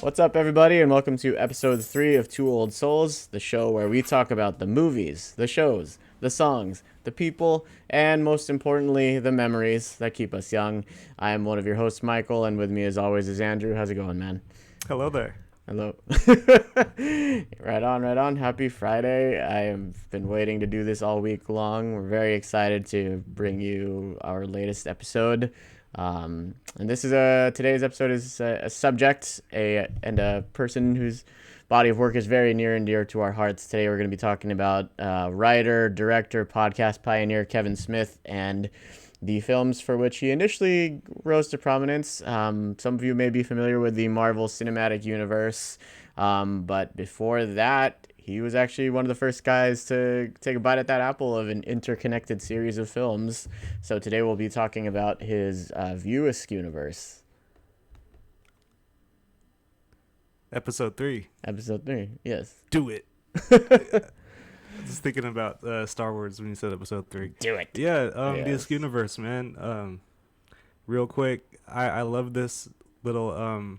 What's up, everybody, and welcome to episode 3 of Two Old Souls, the show where we talk about the movies, the shows, the songs, the people, and most importantly, the memories that keep us young. I am one of your hosts, Michael, and with me, as always, is Andrew. How's it going, man? Hello there. Hello. Right on, right on. Happy Friday. I have been waiting to do this all week long. We're very excited to bring you our latest episode. And this is today's episode is a subject and a person whose body of work is very near and dear to our hearts. Today we're going to be talking about writer, director, podcast pioneer Kevin Smith and the films for which he initially rose to prominence. Some of you may be familiar with the Marvel Cinematic Universe, but before that, he was actually one of the first guys to take a bite at that apple of an interconnected series of films. So today we'll be talking about his View Askewniverse. Episode 3. Episode 3, yes. Do it. Just thinking about Star Wars when you said episode 3. Do it. Yeah, the Yes. Askewniverse, man. Real quick, I love this little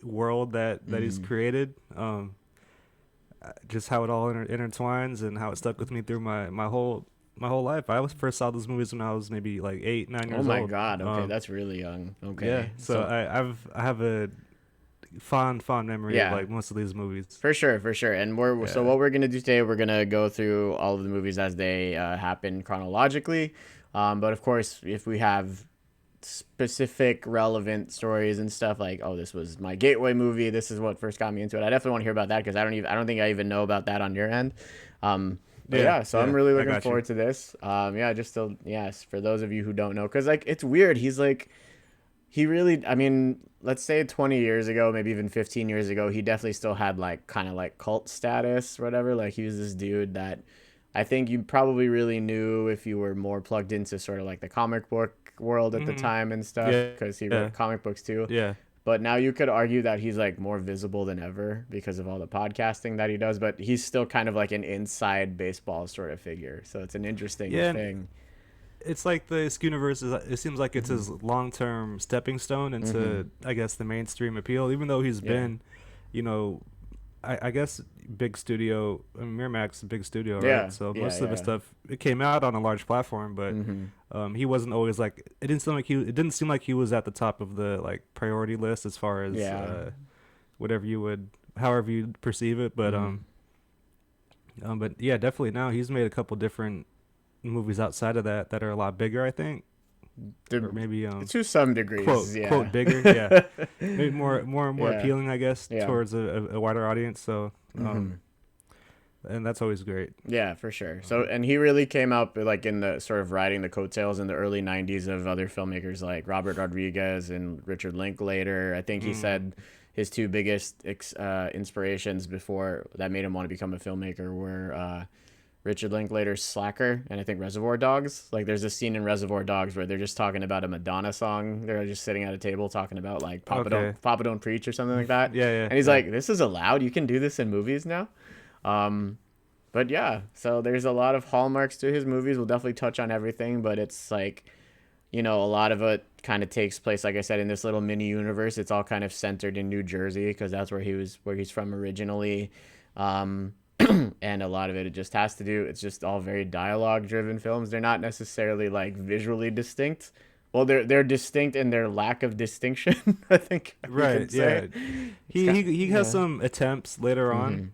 world that he's created. Just how it all intertwines and how it stuck with me through my whole life. I first saw those movies when I was maybe like 8, 9 years Oh my old. God, okay, that's really young. Okay. Yeah, so I have a fond memory of like most of these movies. For sure. And so what we're gonna do today, we're gonna go through all of the movies as they happen chronologically. But of course, if we have specific relevant stories and stuff like, oh, this was my gateway movie, this is what first got me into it, I definitely want to hear about that because I don't think I even know about that on your end. I'm really looking forward to this. For those of you who don't know, because like it's weird, he really, I mean, let's say 20 years ago, maybe even 15 years ago, he definitely still had like kind of like cult status or whatever. Like he was this dude that I think you probably really knew if you were more plugged into sort of like the comic book world at the time and stuff, because he wrote comic books too. Yeah. But now you could argue that he's like more visible than ever because of all the podcasting that he does, but he's still kind of like an inside baseball sort of figure. So it's an interesting thing. It's like the Askewniverse, it seems like it's his long-term stepping stone into, I guess, the mainstream appeal, even though he's been, I guess, big studio. I mean, Miramax's a big studio, right? So most of his stuff, it came out on a large platform, but he wasn't always like, it didn't seem like he was at the top of the like priority list as far as however you perceive it. But but yeah, definitely now he's made a couple different movies outside of that are a lot bigger, I think. Or maybe to some degrees, quote bigger, yeah, maybe more appealing, I guess, towards a wider audience. So, and that's always great. Yeah, for sure. So, and he really came out like in the sort of riding the coattails in the early '90s of other filmmakers like Robert Rodriguez and Richard Linklater. I think he said his two biggest inspirations before that made him want to become a filmmaker were Richard Linklater's Slacker and I think Reservoir Dogs. Like there's a scene in Reservoir Dogs where they're just talking about a Madonna song. They're just sitting at a table talking about like Papa Don't Preach or something like that. And he's like, this is allowed. You can do this in movies now. But yeah, so there's a lot of hallmarks to his movies. We'll definitely touch on everything, but it's like, a lot of it kind of takes place, like I said, in this little mini universe. It's all kind of centered in New Jersey because that's where he's from originally. And a lot of it just has to do, it's just all very dialogue driven films. They're not necessarily like visually distinct. Well, they're distinct in their lack of distinction, I think. Right. Yeah. He has some attempts later on.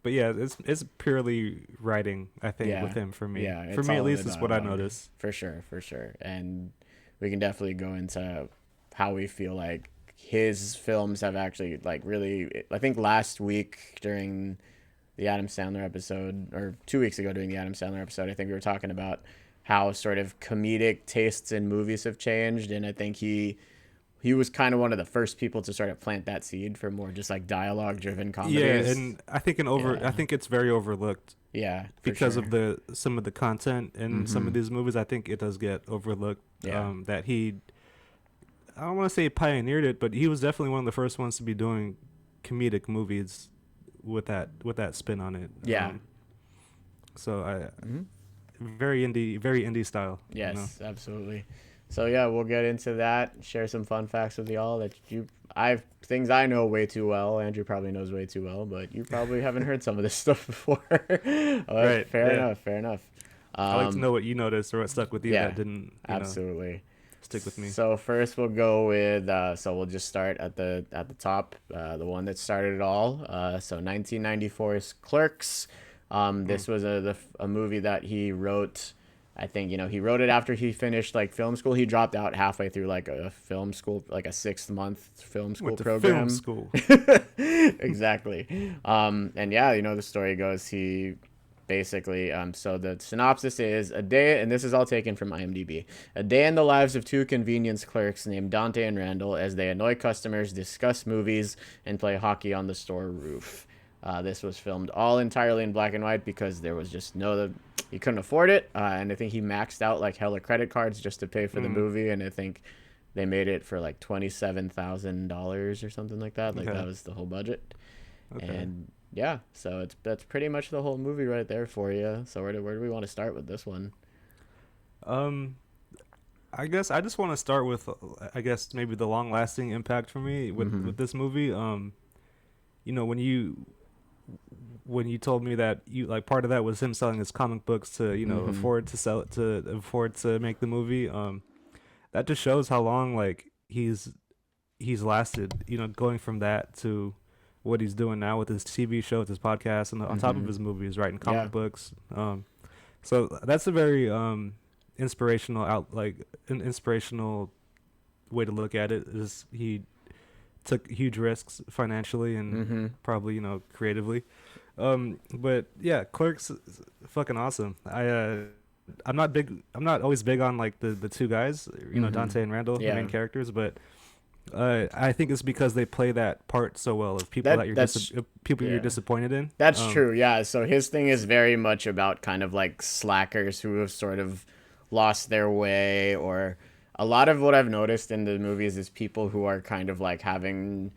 But yeah, it's purely writing, I think, with him for me. Yeah, for me at least is what I notice. For sure. And we can definitely go into how we feel like his films have actually like really, I think last week during the Adam Sandler episode, or 2 weeks ago during the Adam Sandler episode, I think we were talking about how sort of comedic tastes in movies have changed, and I think he was kind of one of the first people to sort of plant that seed for more just like dialogue driven comedies. Yeah, and I think I think it's very overlooked. Yeah, because of some of the content in some of these movies. I think it does get overlooked. That I don't want to say pioneered it, but he was definitely one of the first ones to be doing comedic movies with that spin on it. Yeah. So very indie style. Yes, absolutely. So yeah, we'll get into that. Share some fun facts with y'all that I've things I know way too well. Andrew probably knows way too well, but you probably haven't heard some of this stuff before. Right. Fair Yeah. enough. Fair enough. I like to Um, know what you noticed or what stuck with you yeah, that didn't, absolutely. stick with me. So first we'll go with so we'll just start at the top, the one that started it all. So 1994's Clerks. Mm. This was a movie that he wrote. I think he wrote it after he finished like film school. He dropped out halfway through like a film school, like a 6 month film school Went to film program. school. Exactly. And yeah, the story goes he basically so the synopsis is a day, and this is all taken from IMDb. A day in the lives of two convenience clerks named Dante and Randall as they annoy customers, discuss movies, and play hockey on the store roof. This was filmed all entirely in black and white because there was just he couldn't afford it, and I think he maxed out like hella credit cards just to pay for the Mm. movie, and I think they made it for like $27,000 or something like that. Like that Okay. was the whole budget. Okay. And yeah, so that's pretty much the whole movie right there for you. So where do we want to start with this one? Um, I guess I just want to start with, I guess maybe the long-lasting impact for me Mm-hmm. with this movie. You know, when you told me that you like part of that was him selling his comic books to Mm-hmm. afford to sell it to afford to make the movie. That just shows how long like he's lasted. You know, going from that to what he's doing now with his TV show, with his podcast, and on top of Mm-hmm. his movies, writing Yeah. comic books. So that's a very an inspirational way to look at it. Is he took huge risks financially and Mm-hmm. probably creatively. But yeah, Clerks is fucking awesome. I'm not always big on like the two guys, Mm-hmm. Dante and Randall, the Yeah. main characters, but I think it's because they play that part so well of people That that's people you're yeah. disappointed in. That's true. Yeah. So his thing is very much about kind of like slackers who have sort of lost their way, or a lot of what I've noticed in the movies is people who are kind of like having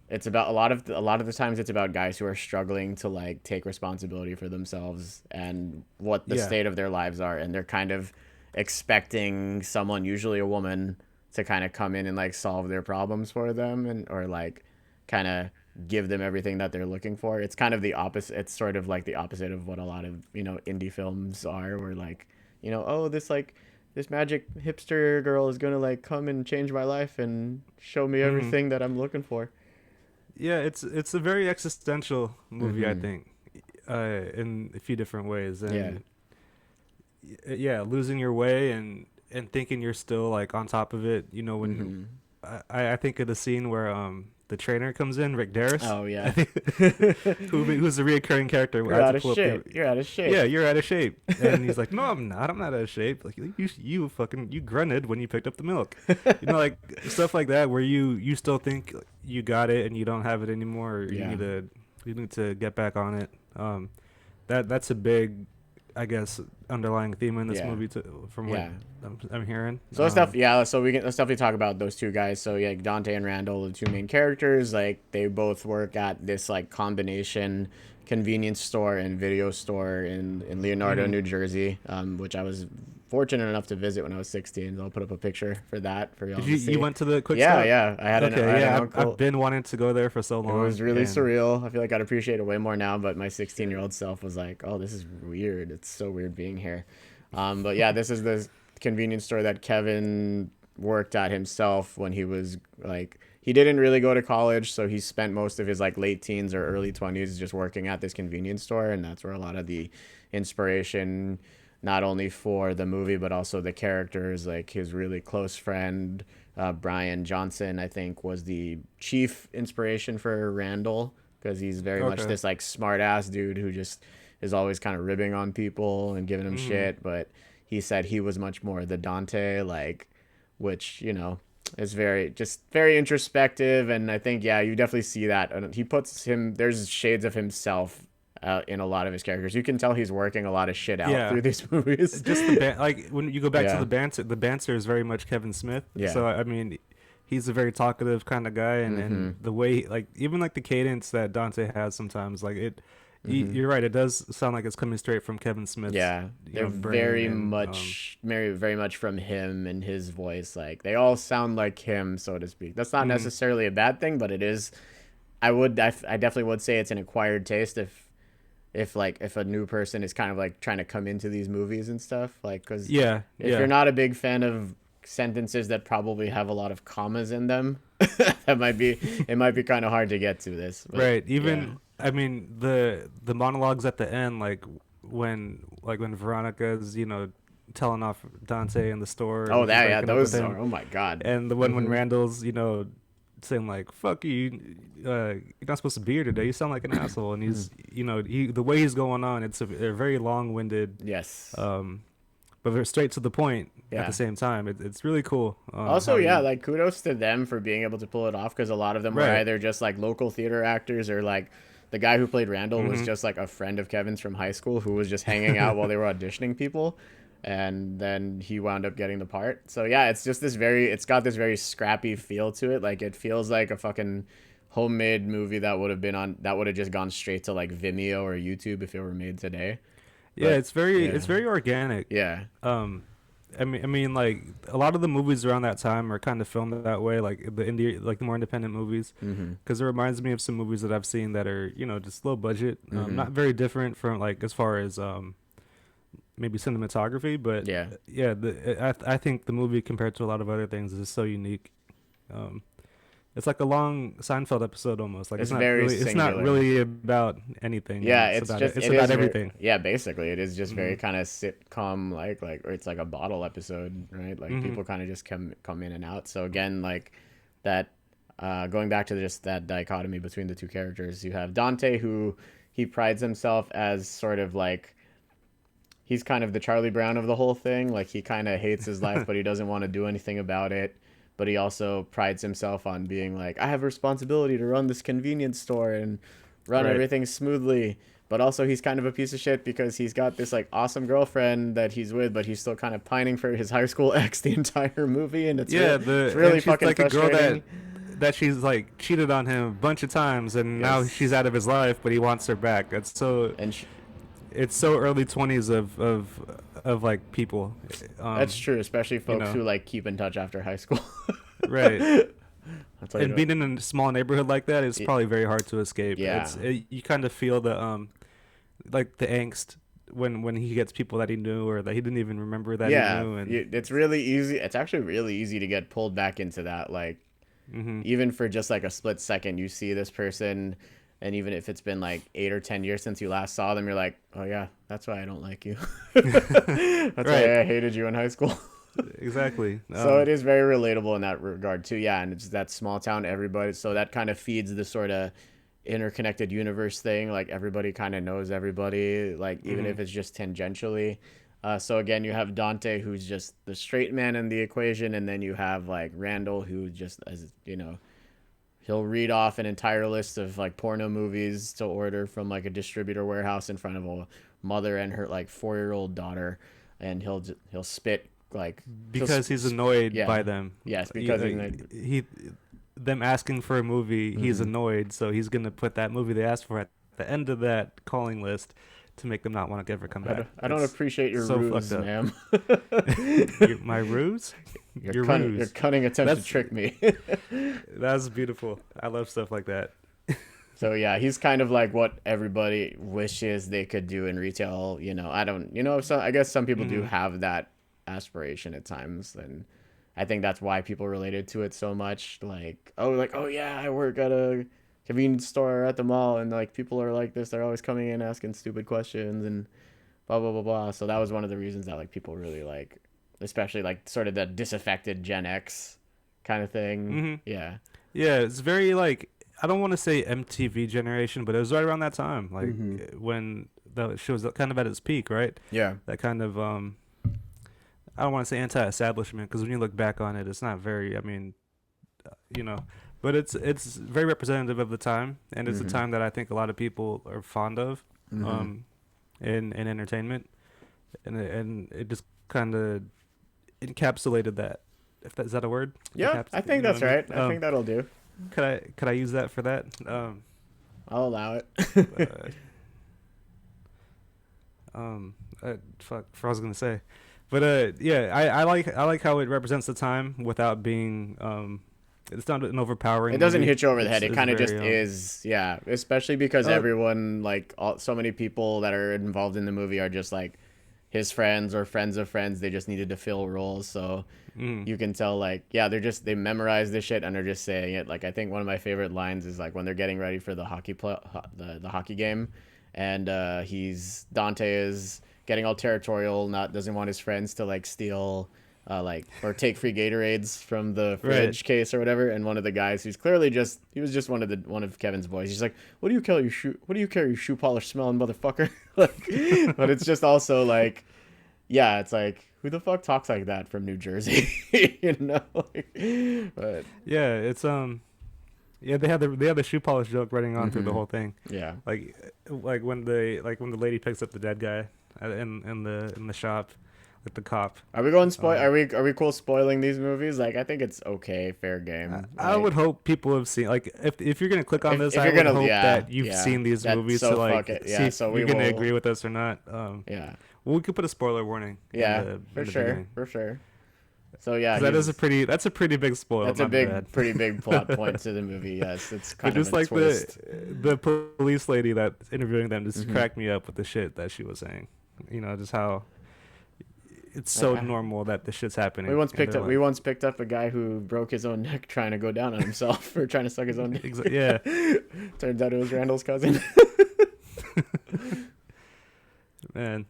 it's about a lot of the times it's about guys who are struggling to like take responsibility for themselves and what the Yeah. state of their lives are, and they're kind of expecting someone, usually a woman, to kind of come in and like solve their problems for them, and or like kind of give them everything that they're looking for. It's kind of the opposite. It's sort of like the opposite of what a lot of indie films are, where like oh, this magic hipster girl is gonna like come and change my life and show me Hmm. everything that I'm looking for. Yeah, it's a very existential movie, I Mm-hmm. think, in a few different ways, Yeah. and yeah, losing your way and thinking you're still like on top of it. When Mm-hmm. I think of the scene where the trainer comes in, Rick Darris, Oh I yeah. think, who's a reoccurring character. I You're have out to of pull up the shape. You're out of yeah, shape. you're out of shape, and he's like, no, I'm not. I'm not out of shape. Like you fucking you grunted when you picked up the milk, like stuff like that, where you still think you got it and you don't have it anymore. Or Yeah. you need to get back on it. That's a big, I guess, underlying theme in this Yeah. movie from what Yeah. I'm hearing. So let's definitely talk about those two guys. So yeah, Dante and Randall, the two main characters, like they both work at this like combination convenience store and video store in Leonardo, Hmm. New Jersey, which I was fortunate enough to visit when I was 16. I'll put up a picture for that for y'all Did to you see. went to the quick Yeah, stop? yeah. I Okay, had an yeah, I've uncle. been wanting to go there for so It was long, really and surreal. I feel like I'd appreciate it way more now, but my 16-year-old self was like, "Oh, this is weird. It's so weird being here." But yeah, this is the convenience store that Kevin worked at himself when he was like he didn't really go to college, so he spent most of his like late teens or early 20s just working at this convenience store, and that's where a lot of the inspiration, not only for the movie but also the characters, like his really close friend Brian Johnson, I think, was the chief inspiration for Randall, because he's very much okay. this like smart ass dude who just is always kind of ribbing on people and giving them Hmm. shit. But he said he was much more the Dante, like, which is very introspective, and I think yeah, you definitely see that. And he puts him there's shades of himself in a lot of his characters. You can tell he's working a lot of shit out Yeah, through these movies. just like when you go back to Yeah, the banter is very much Kevin Smith. yeah. So I mean, he's a very talkative kind of guy, and Mm-hmm. the way like even like the cadence that Dante has sometimes, like Mm-hmm. You're right. It does sound like it's coming straight from Kevin Smith's, Yeah, they're brain very and much, very much from him and his voice. Like they all sound like him, so to speak. That's not mhm. necessarily a bad thing, but it is. I definitely would say it's an acquired taste if a new person is kind of like trying to come into these movies and stuff. Like, because Yeah, if you're yeah, not a big fan of sentences that probably have a lot of commas in them, it might be kind of hard to get to this. But right. yeah. Even I mean the monologues at the end, when Veronica's telling off Dante in the store Oh, when she's that yeah, breaking up with those him, are. Oh my god. and the one when Mm-hmm. Randall's saying like "fuck you," you're not supposed to be here today. You sound like an asshole, and he's the way he's going on, it's a very long-winded, Yes. um, but very straight to the point at the Yeah. same time. It's really cool. Also, How yeah, he like kudos to them for being able to pull it off because a lot of them were right. either just like local theater actors or like the guy who played Randall was Hmm. just like a friend of Kevin's from high school who was just hanging out while they were auditioning people. And then he wound up getting the part. So yeah, it's got this very scrappy feel to it. Like it feels like a fucking homemade movie that would have just gone straight to like Vimeo or YouTube if it were made today. Yeah, But it's yeah, very organic. yeah. Um, I mean, like a lot of the movies around that time are kind of filmed that way, like the more independent movies, Mm-hmm. because it reminds me of some movies that I've seen that are just low budget, Mm-hmm. not very different from like as far as maybe cinematography, but Yeah. yeah, I think the movie compared to a lot of other things is so unique. Um, it's like a long Seinfeld episode almost. Like It's very it's not singular. really about anything, and Yeah, it's it about is very everything. yeah, basically it is just Hmm. very kind of sitcom like or it's like a bottle episode, right? Like Hmm. people kind of just come in and out. So again, like that going back to just that dichotomy between the two characters, you have Dante who he prides himself as sort of like he's kind of the Charlie Brown of the whole thing. Like he kind of hates his life, but he doesn't want to do anything about it. But he also prides himself on being like, I have a responsibility to run this convenience store and run Right. everything smoothly. But also he's kind of a piece of shit because he's got this like awesome girlfriend that he's with, but he's still kind of pining for his high school ex the entire movie, and Yeah, it's and really she's fucking like a girl frustrating. that she's like cheated on him a bunch of times, and now she's Yes, out of his life, but he wants her back. and It's so early 20s of like people, that's um, true, especially you folks know, who like keep in touch after high school. right. That's why you And don't. being in a small neighborhood like that is y- probably very hard to escape. Yeah, You kind of feel the like the angst when he gets people that he knew or that he didn't even remember that he yeah, knew, and it's really easy. It's actually really easy to get pulled back into that. Like hmm even for just like a split second, you see this person, and even if it's been like 8 or 10 years since you last saw them, you're like, oh yeah, that's why I don't like you. That's right, why I hated you in high school. exactly. So it is very relatable in that regard too. Yeah, and it's that small town everybody. So that kind of feeds the sort of interconnected universe thing. Like everybody kind of knows everybody, like even Hmm. if it's just tangentially. So again, you have Dante, who's just the straight man in the equation, and then you have like Randall, who just as he'll read off an entire list of like porno movies to order from like a distributor warehouse in front of a mother and her like 4-year-old daughter, and he'll spit like Because he's annoyed yeah, by them. yes, You- because He them asking for a movie, he's mhm. annoyed, so he's gonna put that movie they asked for at the end of that calling list to make them not want to ever come back. I don't It's appreciate your so fucked ruse, up. ma'am. My ruse? Your Your ruse. cunning attempt to That's trick me. that's beautiful. I love stuff like that. So yeah, he's kind of like what everybody wishes they could do in retail. I don't. So I guess some people do Hmm. have that aspiration at times, and I think that's why people related to it so much. Like oh yeah, I work at a convenience store at the mall, and like people are like this. They're always coming in asking stupid questions and blah blah blah blah. So that was one of the reasons that like people really like, especially like sort of the disaffected Gen X kind of thing. Hmm. Yeah. Yeah, it's very like I don't want to say MTV generation, but it was right around that time, like Mm-hmm. when the show was kind of at its peak, right? Yeah. That kind of I don't want to say anti-establishment because when you look back on it, it's not very. I mean, you know, but it's very representative of the time, and it's a Mm-hmm. time that I think a lot of people are fond of, Mm-hmm. um, in entertainment, and it just kind of encapsulated that. Is that a word? Yeah, I think You know that's what I mean? right. I think that'll do. Could I use that for that? I'll allow it. Uh, fuck, what I was gonna say, but yeah, I like how it represents the time without being it's not an overpowering It doesn't movie. hit you over the head. It It's kind of just very is, yeah. Especially because uh everyone, like, so many people that are involved in the movie are just like his friends or friends of friends. They just needed to fill roles, so mm, you can tell, like, yeah, they memorize this shit and they're just saying it. Like, I think one of my favorite lines is like when they're getting ready for the the hockey game, and Dante is getting all territorial, not doesn't want his friends to like steal. Like or take free Gatorades from the right. fridge case or whatever, and one of the guys who's clearly he was just one of Kevin's boys. He's like, What do you care, you shoe polish smelling motherfucker?" Like, but it's just also like, yeah, it's like, who the fuck talks like that from New Jersey, you know? But Yeah, it's yeah, they had the shoe polish joke running on through the mm-hmm. whole thing. Yeah, Like when the lady picks up the dead guy in the shop with the cop. are we going spoil? Um, Are we cool spoiling these movies? Like, I think it's okay, fair game. I would Like, hope people have seen, like, if you're gonna click on this, if I you're would gonna, hope yeah, that you've yeah, seen these that's movies so to like fuck it, see yeah. if So we you're gonna will, agree with us or not. yeah. Well, we could put a spoiler warning Yeah, in the beginning, for sure. So yeah, because that's a pretty big spoil. that's a My bad. pretty big plot point to the movie. Yes, it's But kind of just a like twist. the police lady that's interviewing them just Hmm. cracked me up with the shit that she was saying. Just how it's I, so I, normal that this shit's happening. And they're we like, once picked up a guy who broke his own neck trying to go down on himself or trying to suck his own dick. Yeah. Turns out it was Randall's cousin. Man,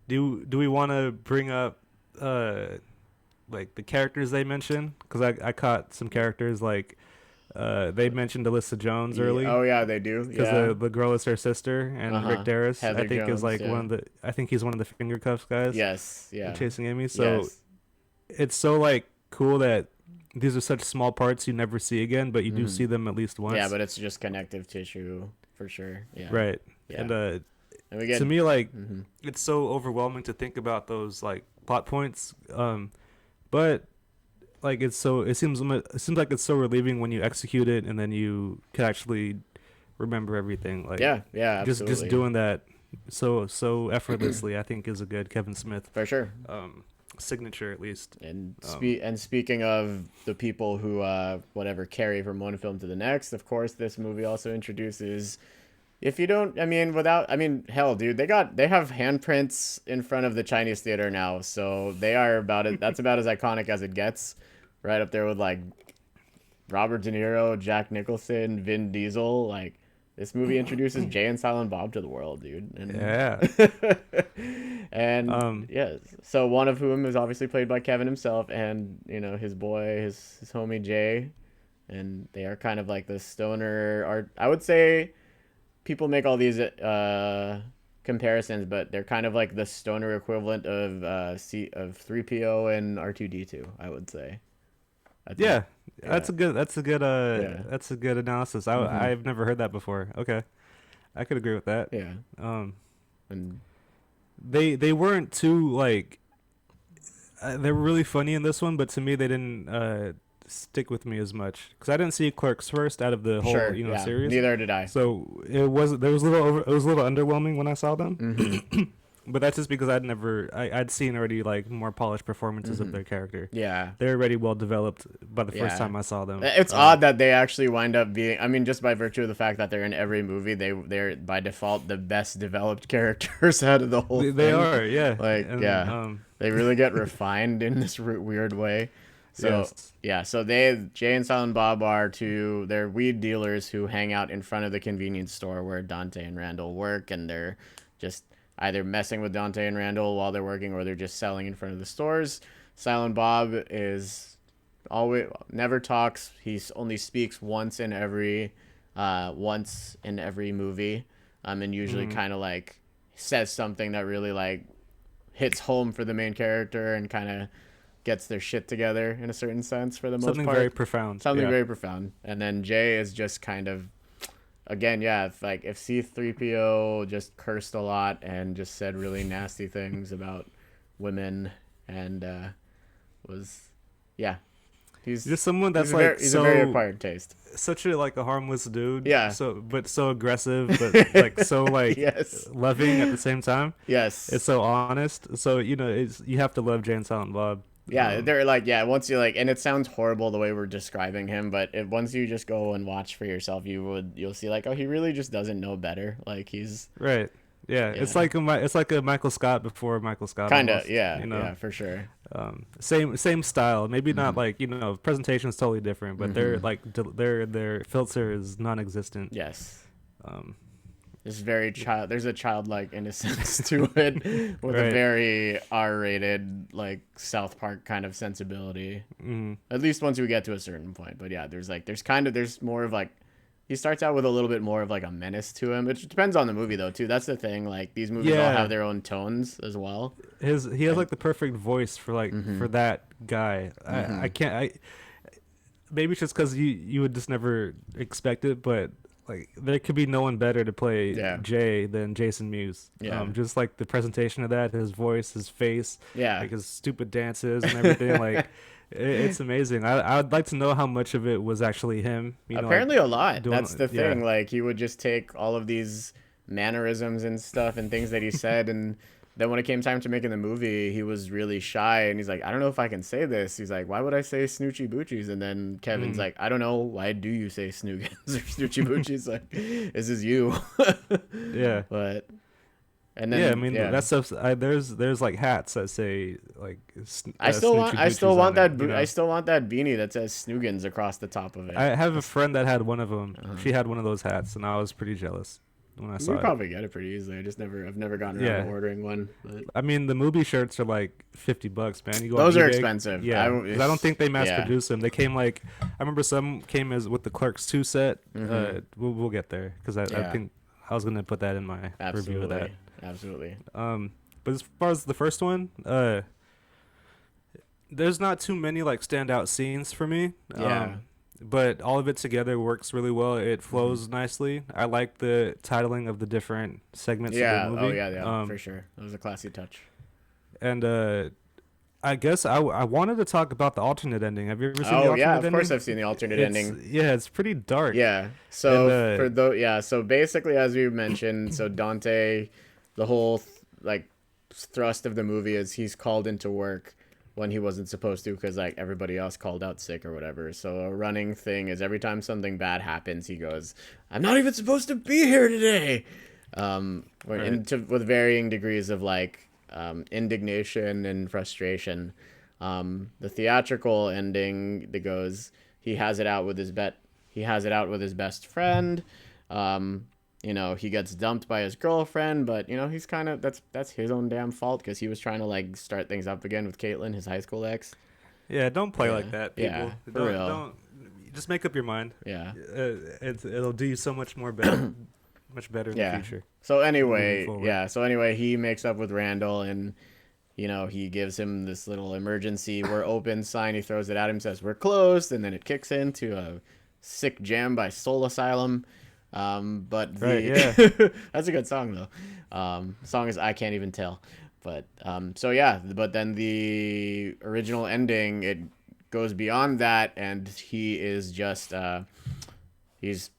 do we want to bring up like the characters they mentioned? Because I caught some characters like they mentioned Alyssa Jones early Oh yeah, they do. because Yeah. the girl is her sister, and Rick Uh-huh. Darris I Heather think is Jones. like Yeah. I think he's one of the finger cuffs guys Yes. in Yeah. Chasing Amy. So Yes. it's so like cool that these are such small parts you never see again, but you do Mhm. see them at least once. Yeah, but it's just connective tissue for sure. Yeah. Right. Yeah. And And we get. to me, like, Mhm. it's so overwhelming to think about those like plot points. But like it seems like it's so relieving when you execute it and then you can actually remember everything. Like, Yeah. Yeah. Absolutely. just doing that so effortlessly, I think is a good Kevin Smith For sure. signature at least. And Um, speaking of the people who whatever carry from one film to the next, of course, this movie also introduces. If you don't, hell, dude, they have handprints in front of the Chinese theater now, so they are about it. That's about as iconic as it gets, right up there with like Robert De Niro, Jack Nicholson, Vin Diesel. Like, this movie introduces Jay and Silent Bob to the world, dude. And yeah. and yes, so one of whom is obviously played by Kevin himself, and his boy, his homie Jay, and they are kind of like the stoner art. I would say people make all these comparisons, but they're kind of like the stoner equivalent of 3PO and R2D2, I would say. I think. Yeah. Yeah. Yeah. That's a good analysis. Mhm. I've never heard that before. Okay. I could agree with that. Yeah. Um And they weren't too like they were really funny in this one, but to me they didn't stick with me as much because I didn't see Clerks first out of the whole sure, yeah. series. Neither did I. So it was a little underwhelming when I saw them. Hmm. But that's just because I'd seen already like more polished performances of Mhm. their character. Yeah. They're already well developed by the first Yeah. time I saw them. It's odd that they actually wind up being. I mean, just by virtue of the fact that they're in every movie, they're by default the best developed characters out of the whole They thing. are, yeah. Like, And, yeah. They really get refined in this weird way. So yes. yeah, so Jay and Silent Bob they're weed dealers who hang out in front of the convenience store where Dante and Randall work, and they're just either messing with Dante and Randall while they're working, or they're just selling in front of the stores. Silent Bob is always never talks. He only speaks once in every movie, and usually kind of like says something that really like hits home for the main character and kind of gets their shit together in a certain sense for the most Something part. very profound. Something yeah. very profound. And then Jay is just kind of, again, yeah, if C-3PO just cursed a lot and just said really nasty things about women and was, yeah, just someone that's like he's a very acquired taste. Such a like a harmless dude. Yeah. But so aggressive, but like so like yes. loving at the same time. Yes. It's so honest. So you have to love Jay and Silent Bob. Yeah, they're like once you like, and it sounds horrible the way we're describing him, but once you just go and watch for yourself, you'll see like, oh, he really just doesn't know better. Like he's right. Yeah, it's like a Michael Scott before Michael Scott. Kind of, yeah, yeah, for sure. Same style. Maybe not like presentation is totally different, but they're like their filter is non-existent. Yes. There's a childlike innocence to it with a very R-rated like South Park kind of sensibility. At least once we get to a certain point. But yeah, there's more of like, he starts out with a little bit more of like a menace to him. It depends on the movie though too. That's the thing. Like these movies all have their own tones as well. He has like the perfect voice for like for that guy. Maybe it's just because you would just never expect it, but like there could be no one better to play Jay than Jason Mewes. Just like the presentation of that, his voice, his face, like his stupid dances and everything. Like it's amazing. I would like to know how much of it was actually him. Apparently a lot. That's the thing. Like he would just take all of these mannerisms and stuff and things that he said, and then when it came time to making the movie, he was really shy, and he's like, I don't know if I can say this. He's like, why would I say snoochie boochies? And then Kevin's like, I don't know. Why do you say snoogans or snoochie boochies? Like, this is you. Yeah. But, and then, that stuff. There's like hats that say like. I still want that beanie that says snoogans across the top of it. I have a friend that had one of them. She had one of those hats, and I was pretty jealous when I saw it. You probably get it pretty easily. I've never gotten around to ordering one. But. I mean, the movie shirts are like $50, man. You go those are expensive. Yeah, I don't think they mass produce them. They came like, I remember some came as with the Clerks 2 set. We'll get there because I think I was gonna put that in my review of that. Absolutely. But as far as the first one, there's not too many like standout scenes for me. But all of it together works really well. It flows nicely. I like the titling of the different segments of the movie. For sure. That was a classy touch. And I guess I wanted to talk about the alternate ending. Have you ever seen the alternate ending? Of course I've seen the alternate ending. Yeah, it's pretty dark. Yeah. So so basically as we mentioned, so Dante, the whole thrust of the movie is he's called into work when he wasn't supposed to because like everybody else called out sick or whatever. So a running thing is every time something bad happens, he goes, I'm not even supposed to be here today. With varying degrees of like indignation and frustration. The theatrical ending that goes, he has it out with his best friend. He gets dumped by his girlfriend, but he's kind of that's his own damn fault because he was trying to like start things up again with Caitlin, his high school ex. Yeah, don't play like that, people. Yeah, for real. Don't just make up your mind. Yeah, it'll do you so much more better, much better in the future. So anyway, he makes up with Randall and. He gives him this little emergency "we're open" sign. He throws it at him, says "we're closed," and then it kicks into a sick jam by Soul Asylum. That's a good song though. The song is "I Can't Even Tell," but but then the original ending it goes beyond that, and he is just he's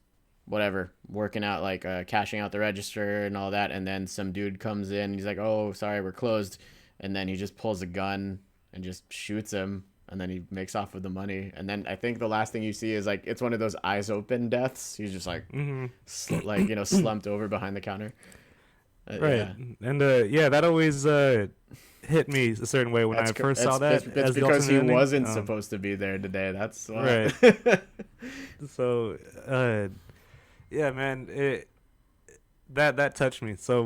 whatever working out like cashing out the register and all that, and then some dude comes in. And he's like, "Oh, sorry, we're closed," and then he just pulls a gun and just shoots him. And then he makes off with the money. And then I think the last thing you see is like it's one of those eyes open deaths. He's just like, slumped over behind the counter. Right. Yeah. And that always hit me a certain way when I first saw that. It's because he wasn't supposed to be there today. That's why. Right. So, man, that touched me. So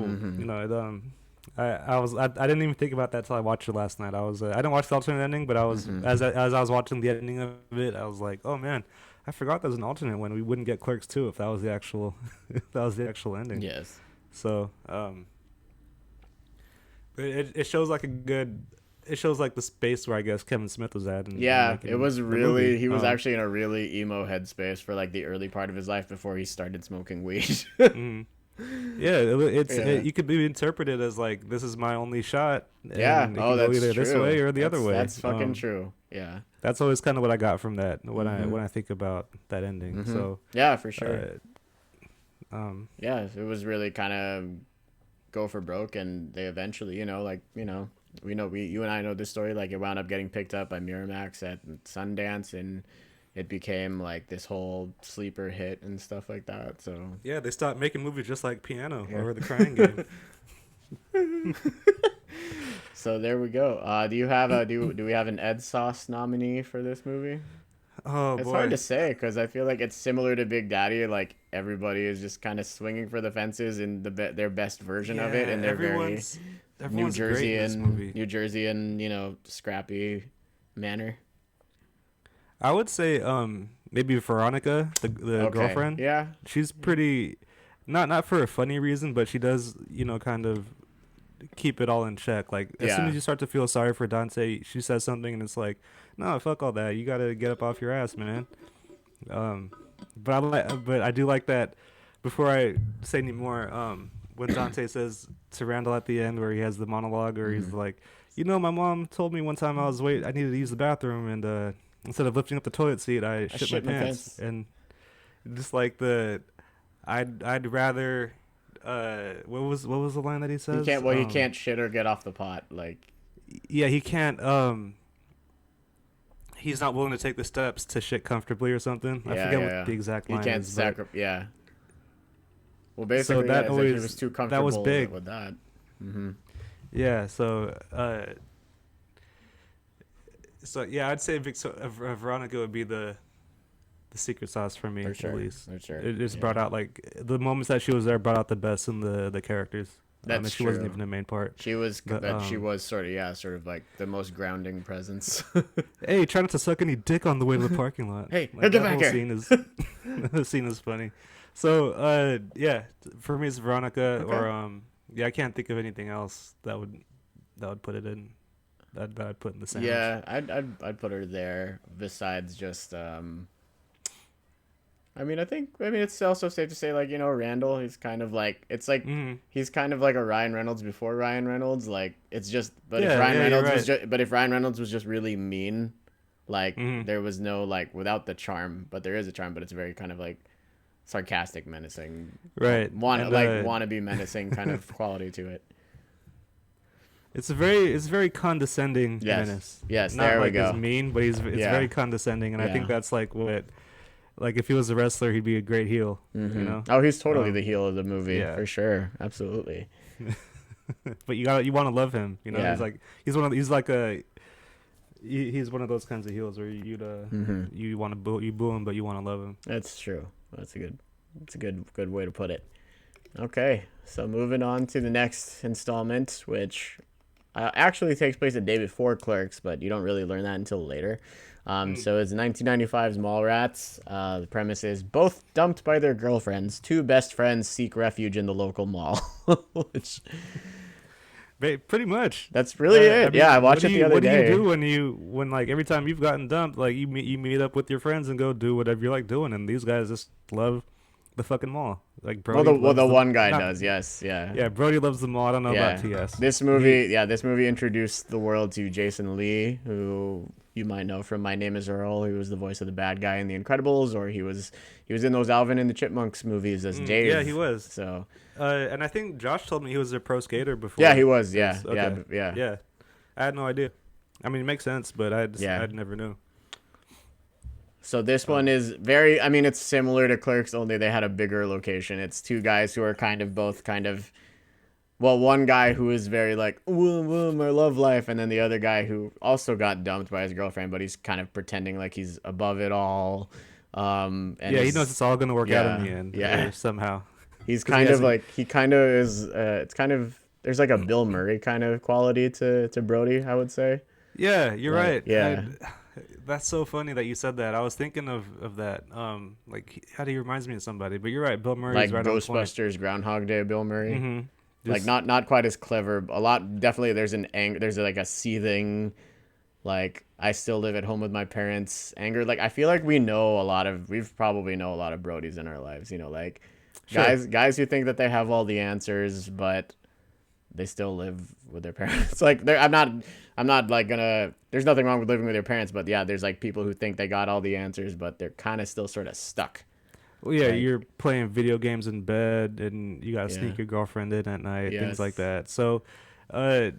I didn't even think about that till I watched it last night. I didn't watch the alternate ending, but I was as I was watching the ending of it, I was like, oh man, I forgot there's an alternate one. We wouldn't get Clerks 2 if that was the actual ending. Yes. So it shows like it shows like the space where I guess Kevin Smith was at. It was really he was actually in a really emo headspace for like the early part of his life before he started smoking weed. Yeah, you could be interpreted as like this is my only shot. Yeah, that's either true. This way or the other way. That's fucking true. Yeah. That's always kind of what I got from that when I think about that ending. So yeah, for sure. Yeah, it was really kind of go for broke, and they eventually, you and I know this story. Like, it wound up getting picked up by Miramax at Sundance, and it became like this whole sleeper hit and stuff like that. So yeah, they stopped making movies just like Piano or The Crying Game. So there we go. Do you have do we have an Ed Sauce nominee for this movie? Oh, It's boy. hard to say because I feel like it's similar to Big Daddy. Like, everybody is just kind of swinging for the fences in their best version of it, and they're very New Jerseyan, scrappy manner. I would say maybe Veronica, the girlfriend. Yeah, she's pretty, not for a funny reason, but she does kind of keep it all in check. Like, as soon as you start to feel sorry for Dante, she says something and it's like, no, fuck all that. You gotta get up off your ass, man. But I do like that. Before I say any more, when Dante says to Randall at the end, where he has the monologue, or he's like, my mom told me one time I needed to use the bathroom, and instead of lifting up the toilet seat, I shit my pants. And just like I'd rather. What was the line that he says? He can't shit or get off the pot. Like, yeah, he can't. He's not willing to take the steps to shit comfortably or something. I forget what the exact line is. Yeah. Well, basically, so he was too comfortable that was big. with that. Mm-hmm. Yeah. So yeah, I'd say Veronica would be the secret sauce for me, at least. For sure. It just brought out, like, the moments that she was there brought out the best in the characters. That's she wasn't even the main part. She was, she was sort of like the most grounding presence. Hey, try not to suck any dick on the way to the parking lot. Hey, like, get back here. The scene is funny. So, yeah, for me it's Veronica, or I can't think of anything else that would put it in. That I'd put in the sandwich. Yeah, I'd put her there. Besides just I mean, it's also safe to say, like, Randall, he's kind of like, it's like, he's kind of like a Ryan Reynolds before Ryan Reynolds. Like, it's just, but if Ryan Reynolds was just really mean, like, there was no, like, without the charm, but there is a charm, but it's very kind of like sarcastic, menacing, right? Wannabe menacing kind of quality to it. It's very condescending menace. Yes, not there like we go. He's mean, but it's very condescending, and I think that's like what. Like, if he was a wrestler, he'd be a great heel. Oh, he's totally the heel of the movie, for sure, absolutely. But you want to love him. He's one of those kinds of heels where you want to boo him, but you want to love him. That's true. That's a good way to put it. Okay, so moving on to the next installment, which actually takes place the day before Clerks, but you don't really learn that until later. So it's 1995's Mallrats. The premise is both dumped by their girlfriends. Two best friends seek refuge in the local mall. Which, pretty much. That's really it. I mean, I watched it the other day. What do you do when like every time you've gotten dumped, like you meet up with your friends and go do whatever you like doing, and these guys just love the fucking mall. Like, Brody. The one guy does. Yes. Yeah. Yeah. Brody loves the mall. I don't know about TS. This movie introduced the world to Jason Lee, who you might know from My Name Is Earl. He was the voice of the bad guy in The Incredibles, or he was in those Alvin and the Chipmunks movies as Dave. Yeah, he was. So, and I think Josh told me he was a pro skater before. Yeah, he was. Yeah, okay. Yeah. I had no idea. I mean, it makes sense, but I never knew. So this one is very, it's similar to Clerks, only they had a bigger location. It's two guys who are one guy who is very like, my love life, and then the other guy who also got dumped by his girlfriend, but he's kind of pretending like he's above it all. And he knows it's all going to work out in the end. Yeah. Somehow. He's kind of like, it's kind of, there's like a Bill Murray kind of quality to Brody, I would say. Yeah, you're right. Yeah. That's so funny that you said that. I was thinking of that. Like, how do he reminds me of somebody? But you're right. Bill Murray's like right Ghostbusters, Groundhog Day, Bill Murray. Mm-hmm. Like not quite as clever. A lot definitely. There's like a seething, like, I still live at home with my parents anger. Like, I feel like we probably know a lot of Brodies in our lives. Like, sure. guys who think that they have all the answers, but they still live with their parents. Like I'm not like gonna. There's nothing wrong with living with your parents, but yeah, there's like people who think they got all the answers, but they're kind of still sort of stuck. Well, yeah, Like, you're playing video games in bed, and you gotta yeah, sneak your girlfriend in at night, things like yes, that. So, uh,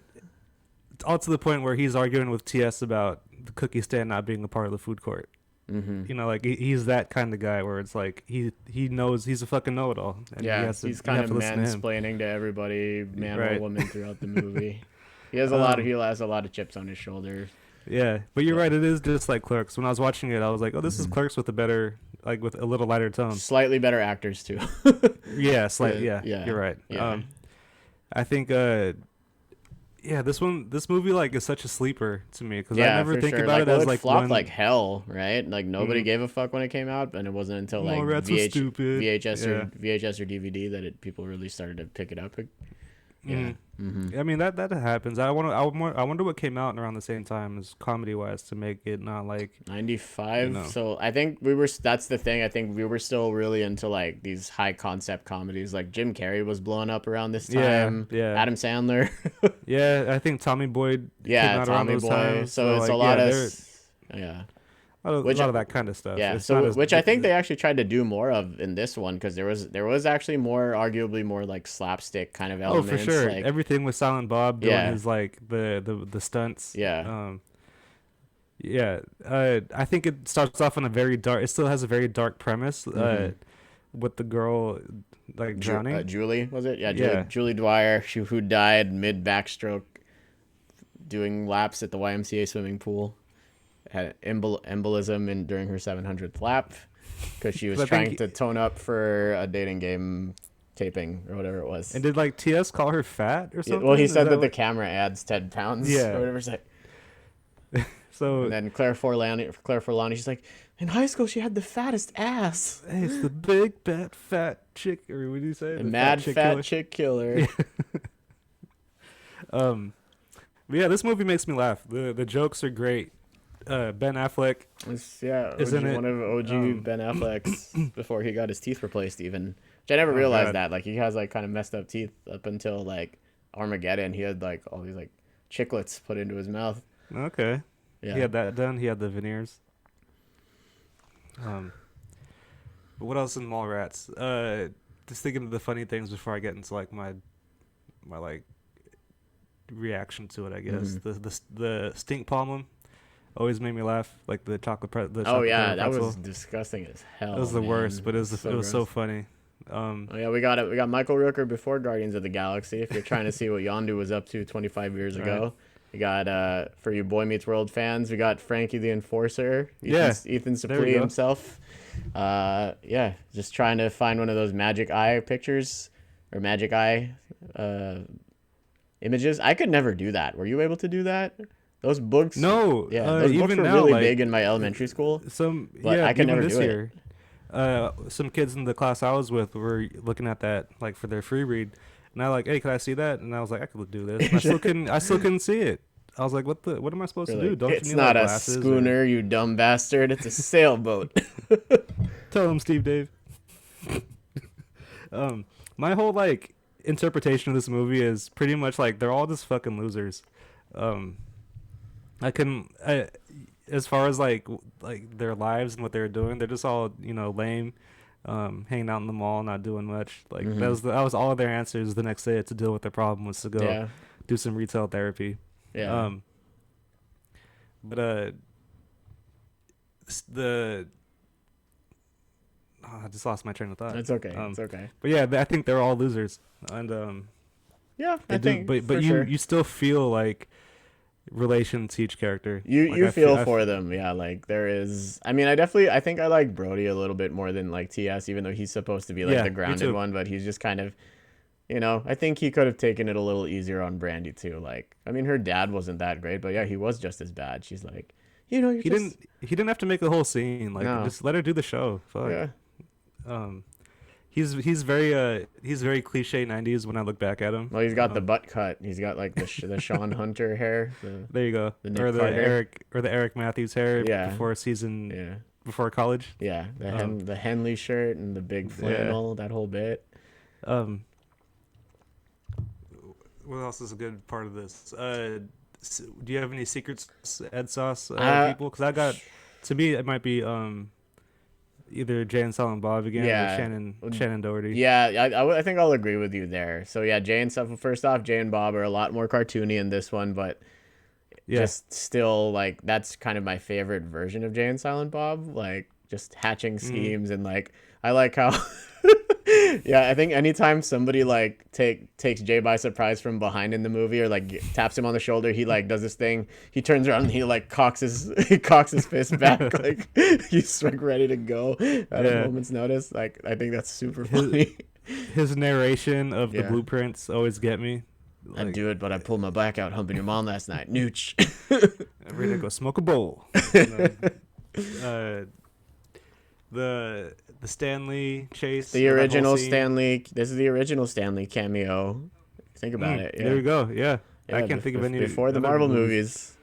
all to the point where he's arguing with TS about the cookie stand not being a part of the food court. mm-hmm. You know, like he's that kind of guy where it's like he knows he's a fucking know-it-all, and Yeah, you he's kind have of to listen to him. mansplaining to everybody, man or Right. woman, throughout the movie. He has Um, he has a lot of chips on his shoulder. yeah, but you're But right. It is just like Clerks. When I was watching it, I was like, oh, this is mhm. Clerks with a better, like with a little lighter tone. Slightly better actors too. Yeah, Yeah, yeah, you're right. yeah. I think yeah, this movie like is such a sleeper to me because I Yeah, never for think sure. about Like, it well, as it like flopped one. like hell, right? Like nobody Mm, gave a fuck when it came out, and it wasn't until like Mallrats was stupid. Yeah. VHS or DVD that people really started to pick it up. Yeah. Mm. Mm-hmm. I mean that happens. I wonder what came out around the same time as comedy wise to make it not like 95. So I think that's the thing. I think we were still really into like these high concept comedies. Like Jim Carrey was blowing up around this yeah, time. yeah, Adam Sandler. yeah. I think Tommy Boy came Yeah, out around Tommy those Boy. times. So it's like a lot yeah, of there yeah. a Which lot of that kind of stuff. Yeah, It's not so as which I think they actually tried to do more of in this one, because there was actually arguably more like slapstick kind of oh, elements. for sure. Like, Everything with Silent Bob doing yeah, his like the stunts. yeah, Yeah. I think it starts off on a very dark. It still has a very dark premise. hmm With the girl like drowning. Julie, was it? Yeah, Yeah. Julie Dwyer, who died mid backstroke doing laps at the YMCA swimming pool. Had embolism during her 700th lap because she was 'Cause I trying think to tone up for a dating game taping or whatever it was. and did like TS call her fat or Yeah, something? well, he Is said that the what- camera adds 10 pounds Yeah. or whatever. It's like, So and then Claire Forlani, she's like, in high school she had the fattest ass. hey, it's the big fat chick, or what do you say? The The mad fat killer? chick killer. But yeah, this movie makes me laugh. The jokes are great. Ben Affleck. Yeah, Isn't it? one of OG Ben Affleck's before he got his teeth replaced even. Which I never Oh realized God. that. Like, he has like kind of messed up teeth up until like Armageddon. He had like all these like chiclets put into his mouth. Okay. Yeah. He had that done. He had the veneers. But what else in Mallrats? Just thinking of the funny things before I get into like my like reaction to it. I guess the stink palm always made me laugh. Like the chocolate Oh chocolate yeah, covered that pretzel. was disgusting as hell. That was the man. worst, but it was So so gross. funny. Oh yeah, we got it. We got Michael Rooker before Guardians of the Galaxy. If you're trying to see what Yondu was up to 25 years ago, Right. we got for you Boy Meets World fans, we got Frankie the Enforcer. Yeah, Ethan there we Suplee go. himself. Yeah, just trying to find one of those magic eye pictures or magic eye images. I could never do that. Were you able to do that? Those books. No, Yeah, those books even were now, really like, big in my elementary school. Some But yeah, I could even never this do it. year. Some kids in the class I was with were looking at that like for their free read, and I like, hey, can I see that? And I was like, I could do this. And I still couldn't see it. I was like, what am I supposed You're to do? like, Don't it's you need not like, a glasses? Or- schooner, you dumb bastard. It's a sailboat. Tell him, Steve Dave. My whole like interpretation of this movie is pretty much like they're all just fucking losers. As far as like their lives and what they're doing, they're just all lame, hanging out in the mall, not doing much. Like that was all of their answers the next day to deal with their problem was to go Yeah. do some retail therapy. Yeah. But the I just lost my train of thought. It's okay. It's okay. But yeah, I think they're all losers, and Yeah, they I do- think. but for you sure. you still feel like relation to each character. You Like, you I feel I for them, yeah. Like there is. I mean, I think I like Brody a little bit more than like TS, even though he's supposed to be like Yeah, the me grounded too. one, but he's just kind of. I think he could have taken it a little easier on Brandy too. Like, I mean, her dad wasn't that great, but yeah, he was just as bad. She's like, you're He just, didn't have to make the whole scene. Like No. just let her do the show. Fuck. Yeah. He's very cliche 90s when I look back at him. Well, he's got the butt cut. He's got like the the Sean Hunter hair. There you go. the Nick Or the Carter. Eric Matthews hair Yeah. before Yeah. college. Yeah. Um, The Henley shirt and the big flannel. That whole bit. what else is a good part of this? Do you have any secrets, Ed Sauce Uh, people? Because I got, to me, it might be either Jay and Silent Bob again or yeah. Shannon Doherty. Yeah, I think I'll agree with you there. So yeah, Jay and stuff. First off, Jay and Bob are a lot more cartoony in this one, but Yeah. just still like that's kind of my favorite version of Jay and Silent Bob. Like just hatching schemes and like I like how yeah, I think anytime somebody like takes Jay by surprise from behind in the movie or like taps him on the shoulder, he like does this thing. He turns around and he like cocks his fist back like he's like ready to go at a moment's notice. Like I think that's super funny. His narration of the Yeah. blueprints always get me. I'd do it, but I pulled my back out humping your mom last night. Nooch. I'm ready to go smoke a bowl. The Stanley chase. The or that whole original scene. Stanley. This is the original Stanley cameo. Think about it. Yeah. There we go. Yeah. Yeah, I can't think of any before the other Marvel movies.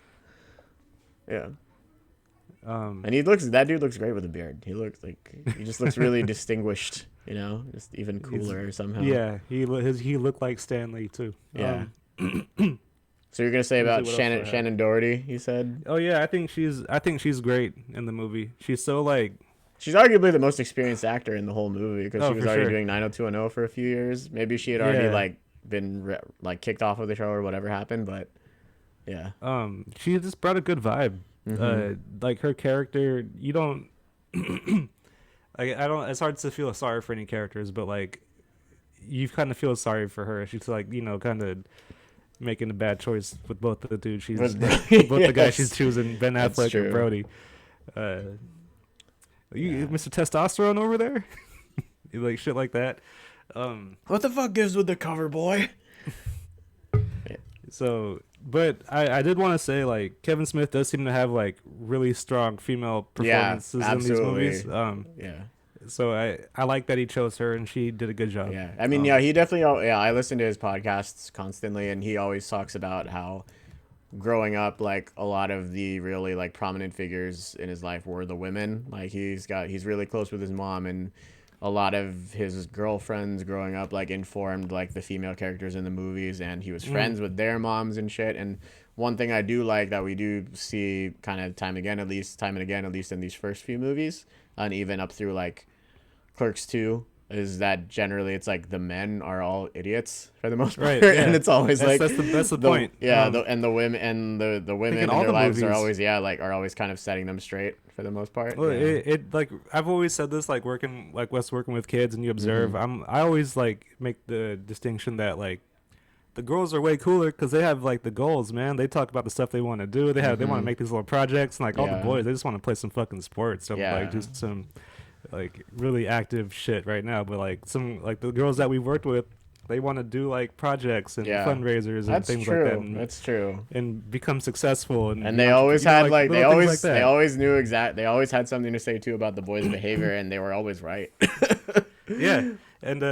Yeah. And that dude looks great with a beard. He just looks really distinguished, you know, just even cooler somehow. Yeah, he looked like Stanley too. Yeah. So you're gonna say about Shannon Doherty? You said. Oh yeah, I think she's great in the movie. She's so like. She's arguably the most experienced actor in the whole movie because she was already sure. doing 90210 for a few years. Maybe she had already like been like kicked off of the show or whatever happened, but yeah. She just brought a good vibe. Like her character, you don't. Like I don't. It's hard to feel sorry for any characters, but like, you kind of feel sorry for her. She's like, you know, kind of making a bad choice with both the dudes. She's both the guys she's choosing, Ben Affleck and Brody. Mr. Testosterone over there, like shit like that. What the fuck gives with the cover, boy? So, but I did want to say, like, Kevin Smith does seem to have like really strong female performances in these movies. Yeah. So I like that he chose her and she did a good job. Yeah. I mean, he definitely. Yeah, I listen to his podcasts constantly, and he always talks about how growing up, like a lot of the really like prominent figures in his life were the women. Like he's really close with his mom, and a lot of his girlfriends growing up like informed like the female characters in the movies, and he was friends with their moms and shit. And one thing I do like that we do see kind of time and again, at least in these first few movies, and even up through like Clerks 2, is that generally it's like the men are all idiots for the most part, right? Yeah. And it's always that's the point. Yeah, the women and the women in their lives movies. are always kind of setting them straight for the most part. Well, yeah. it like I've always said this, like working with kids, and you observe. I always like make the distinction that like the girls are way cooler because they have like the goals, man. They talk about the stuff they want to do. They want to make these little projects, and like all the boys, they just want to play some fucking sports. So like just some like really active shit right now. But like some like the girls that we've worked with, they want to do like projects and fundraisers and things like that. And, that's true. And become successful. And they always had like they always knew they always had something to say too about the boys' behavior, and they were always right. Yeah, and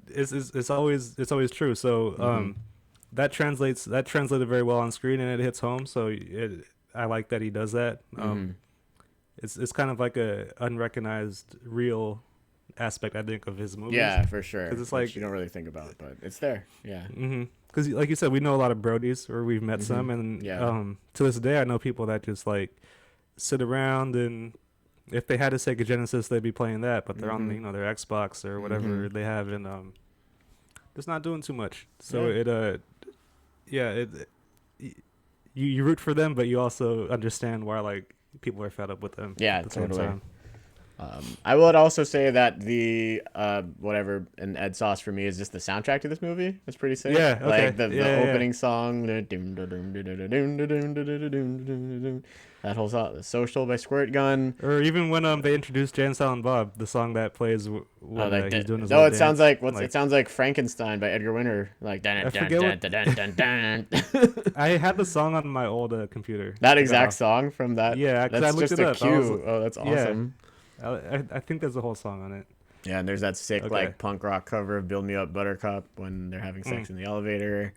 it's always true. So that translated very well on screen, and it hits home. So I like that he does that. It's kind of like a unrecognized real aspect, I think, of his movies. Yeah, for sure. Because it's like you don't really think about, but it's there. Yeah. Because like you said, we know a lot of Brodies, or we've met some, and to this day, I know people that just like sit around, and if they had a Sega Genesis, they'd be playing that, but they're on their Xbox or whatever they have, and just not doing too much. So you root for them, but you also understand why like people are fed up with them. Yeah, at the same totally. time. I would also say that the whatever and Ed Sauce for me is just the soundtrack to this movie. It's pretty sick. Yeah, okay. Like the opening song, that whole song, "Social" by Squirt Gun, or even when they introduced Jay and Silent Bob, the song that plays when he's doing his no, little it dance. sounds like it sounds like Frankenstein by Edgar Winter. Like dun, dun, dun, dun, dun, dun, dun. I had the song on my old computer. That exact song from that. Yeah, that's I looked just it a up. cue. Oh, that's awesome. Yeah. I think there's a whole song on it. Yeah, and there's that sick like punk rock cover of "Build Me Up, Buttercup" when they're having sex in the elevator.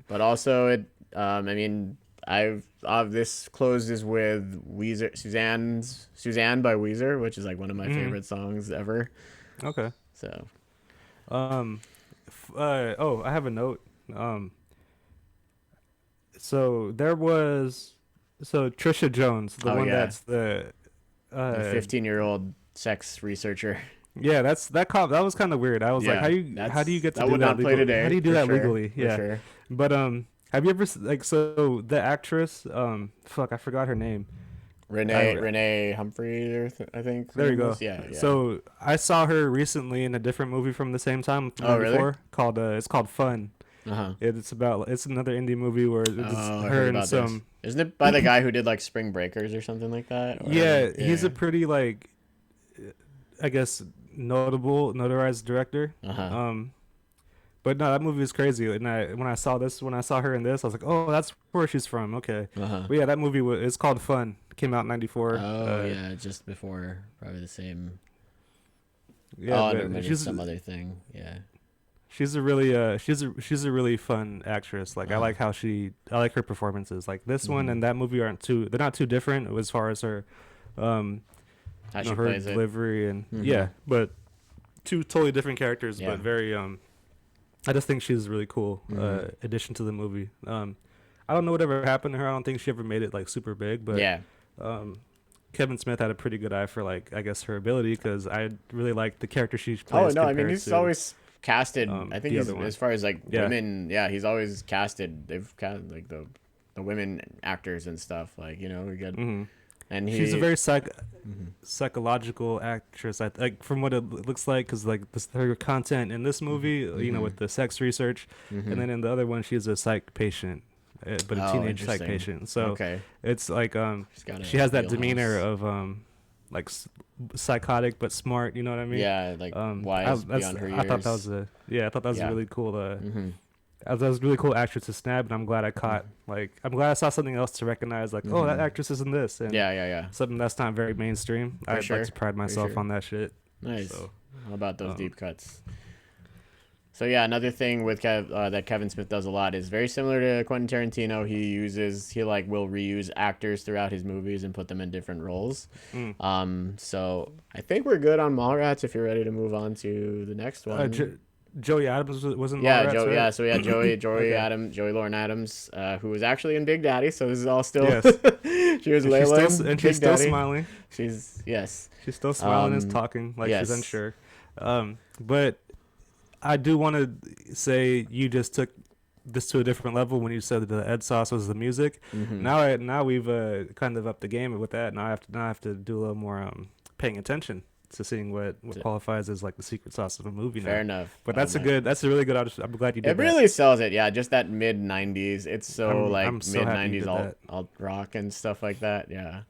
But also it, I mean, this closes with Weezer, Suzanne by Weezer, which is like one of my favorite songs ever. Okay. So, I have a note. So there was Trisha Jones, the one yeah. that's the The 15-year-old sex researcher. yeah, that was kind of weird. I was like, Yeah, how do you get to that do would that not play legally? How today, do you do for that sure. legally? For Yeah. sure. But have you ever like so the actress fuck, I forgot her name. Renee Humphrey, I think. There you go. Yeah, yeah. So I saw her recently in a different movie from the same time, Oh, really? 94, called it's called Fun. Uh-huh. It's another indie movie where it's Oh, I her heard and about some. this. Isn't it by the guy who did like Spring Breakers or something like that? Or, Yeah, he's a pretty like, I guess notarized director. Uh-huh. But no, that movie is crazy. And when I saw her in this, I was like, oh, that's where she's from. Okay. Uh-huh. But yeah, that movie it's called Fun. Came out in '94. Oh, yeah, just before probably the same. Yeah, oh, but never mind, it's some other thing. Yeah. she's a really she's a really fun actress. Like I like how I like her performances. Like this one and that movie they're not too different as far as her how she her plays delivery and yeah, but two totally different characters, Yeah. but very I just think she's a really cool addition to the movie. I don't know whatever happened to her. I don't think she ever made it like super big, but yeah. Kevin Smith had a pretty good eye for like I guess her ability because I really like the character she Oh, plays. no, I mean, compared he's to, always casted. I think the he's, other one. as far as like Yeah. women, yeah, he's always casted. They've cast like the women actors and stuff. Like, you know, we got. And she's a very psychological actress. Like from what it looks like, because like her content in this movie, you know, with the sex research, and then in the other one, she's a psych patient, but a teenage psych patient. So it's like she has that demeanor of like psychotic but smart. You know what I mean? Yeah, like wise beyond her years. I thought that was a really cool. That was a really cool actress to snap, and I'm glad I caught. Like, I'm glad I saw something else to recognize. Like, oh, that actress is in this. And yeah. something that's not very mainstream. I'd like to pride myself on that shit. Nice. So, how about those deep cuts? So yeah, another thing with that Kevin Smith does a lot is very similar to Quentin Tarantino. He will reuse actors throughout his movies and put them in different roles. So I think we're good on Mallrats. If you're ready to move on to the next one. Joey Adams wasn't. Yeah, Mallrats, right? Yeah. So we had Joey Lauren Adams, who was actually in Big Daddy. So this is all still. Yes. She was Layla, and she's still smiling. She's still smiling and talking like she's unsure. But I do want to say you just took this to a different level when you said that the Ed Sauce was the music. Now we've kind of upped the game with that. Now I have to do a little more paying attention to seeing what qualifies as like the secret sauce of a movie. Fair enough. But that's a really good. I'm glad you did. It really sells it. Yeah, just that mid '90s. It's so I'm so mid '90s alt rock and stuff like that. Yeah.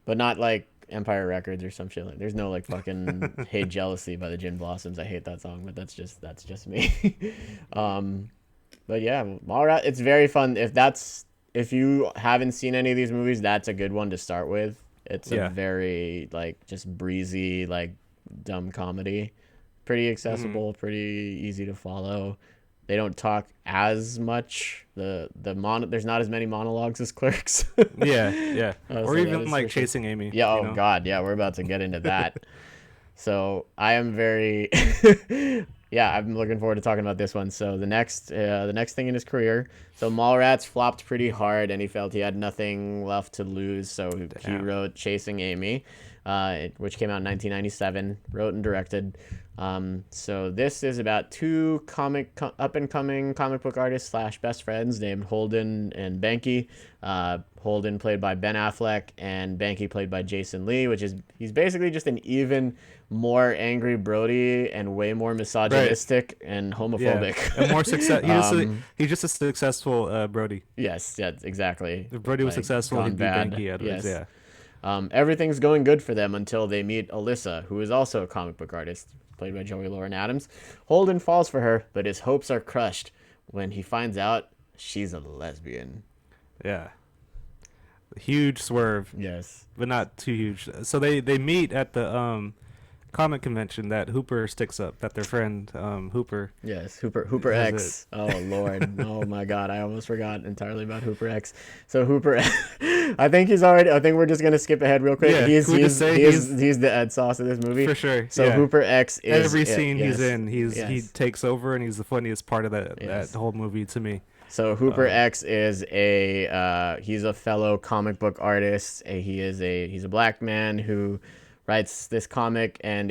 But not like Empire Records or some shit. Like, there's no like fucking Hey Jealousy by the Gin Blossoms. I hate that song, but that's just me. But yeah, Mallrats. It's very fun. If you haven't seen any of these movies, that's a good one to start with. It's a very like just breezy, like dumb comedy, pretty accessible, pretty easy to follow. They don't talk as much. There's not as many monologues as Clerks. yeah. Or even like Chasing Amy. Yeah. God. Yeah. We're about to get into that. So I am very, I'm looking forward to talking about this one. So the next thing in his career. So Mallrats flopped pretty hard, and he felt he had nothing left to lose. So he wrote Chasing Amy, which came out in 1997. Wrote and directed. So this is about two up-and-coming comic book artists / best friends named Holden and Banky. Holden played by Ben Affleck and Banky played by Jason Lee, he's basically just an even more angry Brody and way more misogynistic and homophobic. Yeah. And more success. He's just a successful Brody. Yes, exactly. If Brody was successful, he'd be Banky Edwards. Yes. Yeah. Everything's going good for them until they meet Alyssa, who is also a comic book artist, played by Joey Lauren Adams. Holden falls for her, but his hopes are crushed when he finds out she's a lesbian. Yeah. Huge swerve. Yes. But not too huge. So they meet at the comic convention that Hooper sticks up, that their friend Hooper. Yes, Hooper has X. Oh Lord. Oh my God, I almost forgot entirely about Hooper X. So Hooper, I think we're just gonna skip ahead real quick. Yeah, He's can we just say he's the Ed Sauce of this movie for sure. So yeah. Hooper X is Every scene yes, he's in, he yes. takes over, and he's the funniest part of that Yes. that whole movie to me. So Hooper X is he's a fellow comic book artist. He's a black man who writes this comic and